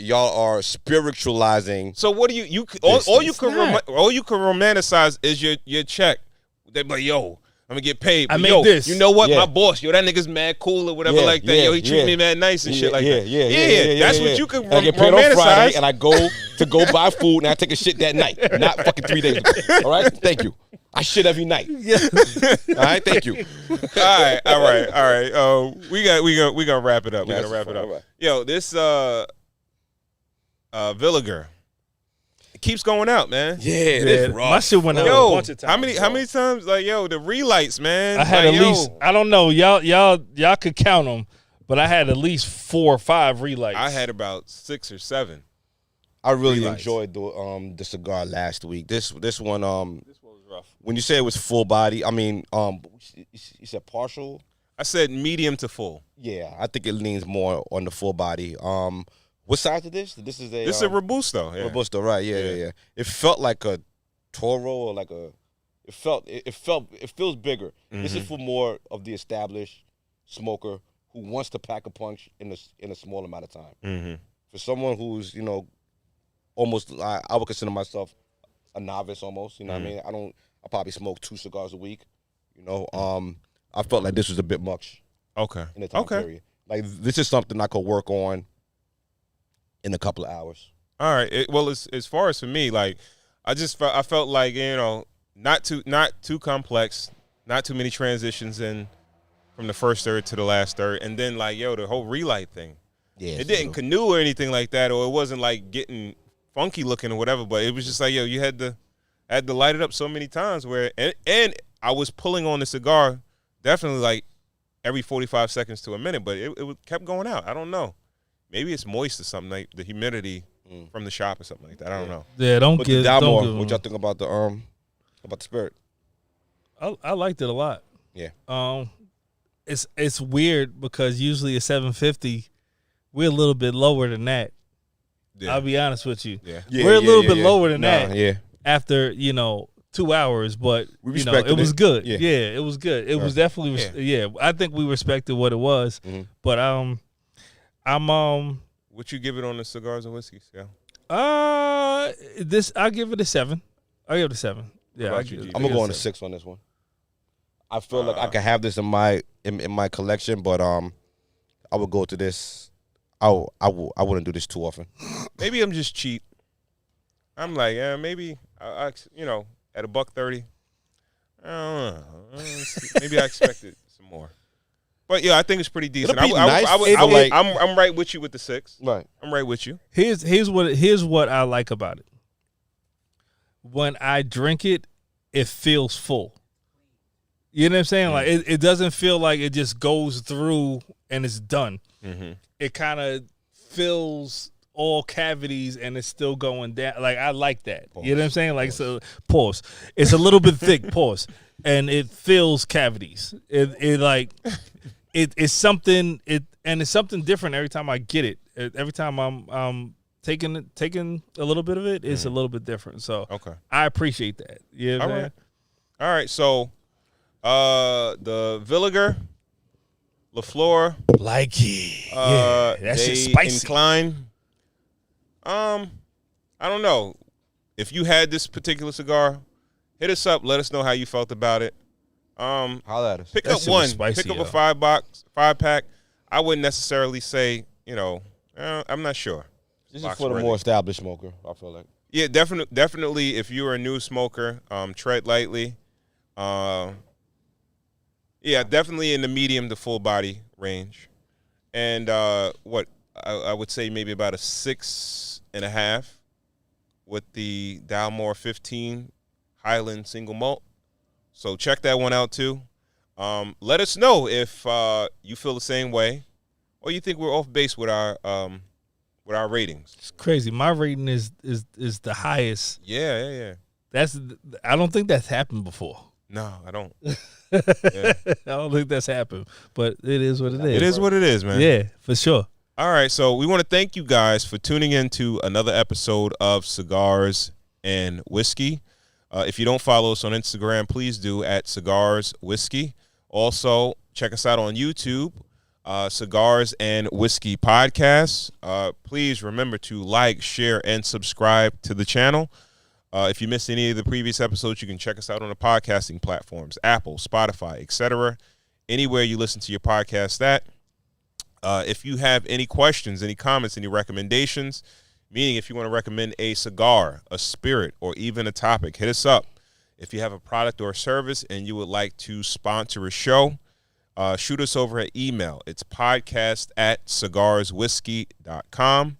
Y'all are spiritualizing. So what do you all you It's can all you can romanticize is your check. They be like, yo, I'm gonna get paid. I But make yo, this. You know what? Yeah. My boss, yo, that nigga's mad cool or whatever Yeah, like that. yeah, Yo, he treat yeah. me mad nice and shit like that. That's what you can And I get paid on Friday, romanticize. and I go to go buy food, and I take a shit that night, not fucking 3 days ago. All right, thank you. I shit every night. All right, thank you. all right. We gonna wrap it up. We gotta That's wrap it fine, up. all right. Yo, this VILLIGER, it keeps going out, man. Yeah, it is rough. My shit went out a Yo, bunch of times. how many times? Like, yo, the relights, man. I had like, at yo, least, I don't know, y'all could count them, but I had at least 4 or 5 relights. I had about 6 or 7. I really Relights. enjoyed the cigar last week. This one This one was rough. when you say it was full body, I mean you said partial. I said medium to full. Yeah, I think it leans more on the full body. What size is this? This is a This is a Robusto. Yeah. Robusto, right? Yeah. It felt like a Toro or like a. It feels bigger. This is for more of the established smoker who wants to pack a punch in a small amount of time. Mm-hmm. For someone who's almost I would consider myself a novice almost. You know what I mean? I probably smoke 2 cigars a week. I felt like this was a bit much Okay. in the time period. Like this is something I could work on in a couple of hours. All right. Well, as far as for me, like I felt like not too complex, not too many transitions in from the first third to the last third, and then like the whole relight thing. Yeah, It didn't canoe or anything like that, or it wasn't like getting funky looking or whatever. But it was just like you had to light it up so many times where and I was pulling on the cigar definitely like every 45 seconds to a minute, but it kept going out. I don't know. Maybe it's moist or something, like the humidity from the shop or something like that. I don't know. Yeah, don't But give the Dalmore, don't give what y'all think about the spirit? I liked it a lot. Yeah. It's weird because usually at 750, we're a little bit lower than that. Yeah. I'll be honest with you. Yeah. We're a little bit lower than that. Yeah. After 2 hours, but We it respected was it. good. Yeah. Yeah, it was good. It was definitely I think we respected what it was. Mhm. But I'm What you give it on the cigars and whiskey scale? this I'll give it a 7. I'll give it a 7. Yeah, about you, G? I'm gonna go on a 6 on this one. I feel like I could have this in my collection, but I would go to this. I wouldn't do this too often. Maybe I'm just cheap. I'm like, maybe I at $1.30. I don't know. Maybe I expected some more. But yeah, I think it's pretty decent. It'll be nice. I'm right with you with the 6. Right. I'm right with you. Here's what I like about it. When I drink it, it feels full. You know what I'm saying? Like it doesn't feel like it just goes through and it's done. Mm-hmm. It kind of fills all cavities and it's still going down. Like I like that. Pause. You know what I'm saying? Like so, pause. It's a little bit thick. Pause. And it fills cavities. It's something. It's something different every time I get it. Every time I'm taking a little bit of it, it's a little bit different. So Okay. I appreciate that. Yeah. All right. All right. So, the VILLIGER, FLOR, Like yeah, that shit's spicy. YNCLAN. I don't know. If you had this particular cigar, hit us up. Let us know how you felt about it. Holla at us. Pick That up shit was one. spicy, Pick up yo. a 5-pack. I wouldn't necessarily say, I'm not sure. This is Box for the worthy. more established smoker, I feel like. Yeah, definitely. If you're a new smoker, tread lightly. Yeah, definitely in the medium to full body range, and what I would say maybe about a 6.5 with the DALMORE 15 HIGHLAND single malt. So check that one out too. Let us know if you feel the same way, or you think we're off base with our ratings. It's crazy. My rating is the highest. Yeah. I don't think that's happened before. No, I don't. I don't think that's happened, but it is what it is. It is what it is, man. Yeah, for sure. All right, so we want to thank you guys for tuning in to another episode of Cigars and Whiskey. If you don't follow us on Instagram, please do at Cigars Whiskey. Also, check us out on YouTube, Cigars and Whiskey Podcast. Please remember to like, share, and subscribe to the channel. If you missed any of the previous episodes, you can check us out on the podcasting platforms, Apple, Spotify, etc. Anywhere you listen to your podcast at. If you have any questions, any comments, any recommendations, meaning if you want to recommend a cigar, a spirit, or even a topic, hit us up. If you have a product or a service and you would like to sponsor a show, shoot us over at email. It's podcast@cigarswhiskey.com.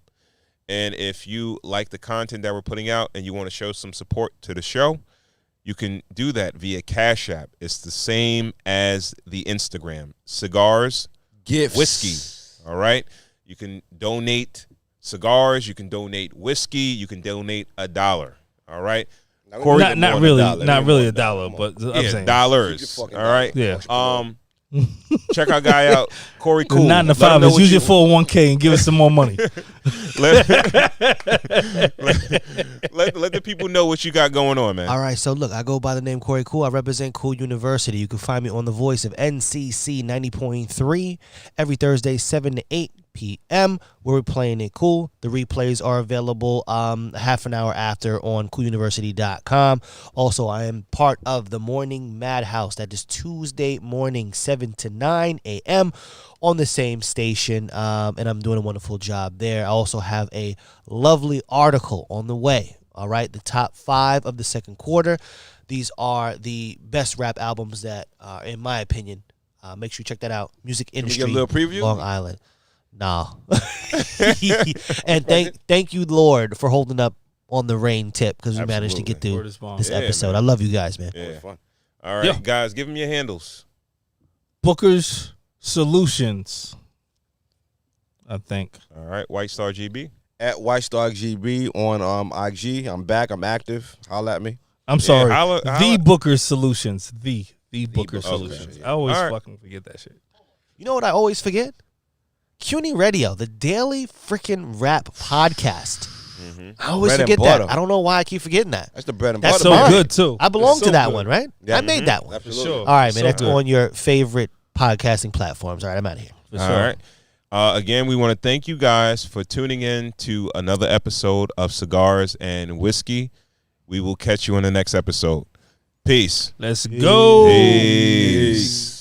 And if you like the content that we're putting out and you want to show some support to the show, you can do that via Cash App. It's the same as the Instagram, Cigars Gifts. Whiskey. All right. You can donate cigars. You can donate whiskey. You can donate $1. All right. Not really a dollar, but I'm Yeah, saying dollars. All right. Yeah. Check our guy out, Corey Cool. 9 to Let him 5 know is what use you- your 401k and give us some more money. let the people know what you got going on, man. All right, so look, I go by the name Corey Cool. I represent Cool University. You can find me on the voice of NCC 90.3 every Thursday, 7 to 8 p.m. where we're playing it cool. The replays are available half an hour after on cooluniversity.com. Also, I am part of the Morning Madhouse. That is Tuesday morning, 7 to 9 a.m. on the same station, and I'm doing a wonderful job there. I also have a lovely article on the way. All right, the top 5 of the second quarter. These are the best rap albums that are, in my opinion. Make sure you check that out. Music Industry, get a little preview? Long Island. Nah. And thank you, Lord, for holding up on the rain tip because we managed to get Word through is bond. this Yeah, episode. man. I love you guys, man. Yeah. Fun. All right, Yeah. guys, give them your handles. Booker's Solutions, I think. All right, White Star GB. At White Star GB on IG. I'm back. I'm active. Holla at me. I'm sorry. holla- The Booker's Solutions. The Booker's Booker Solutions. Solutions. I always All right. fucking forget that shit. You know what I always forget? CUNY Radio, the daily freaking rap podcast. I always Bread and forget that. butter. I don't know why I keep forgetting that. That's the bread and That's butter. so mine. good too. I belong It's to so that good. one, right? Yeah. I made that one. Absolutely. For sure. All right, So man. That's good. on your favorite podcasting platforms. All right, I'm out of here. For All sure. right. Again, we want to thank you guys for tuning in to another episode of Cigars and Whiskey. We will catch you in the next episode. Peace. Let's go. Peace.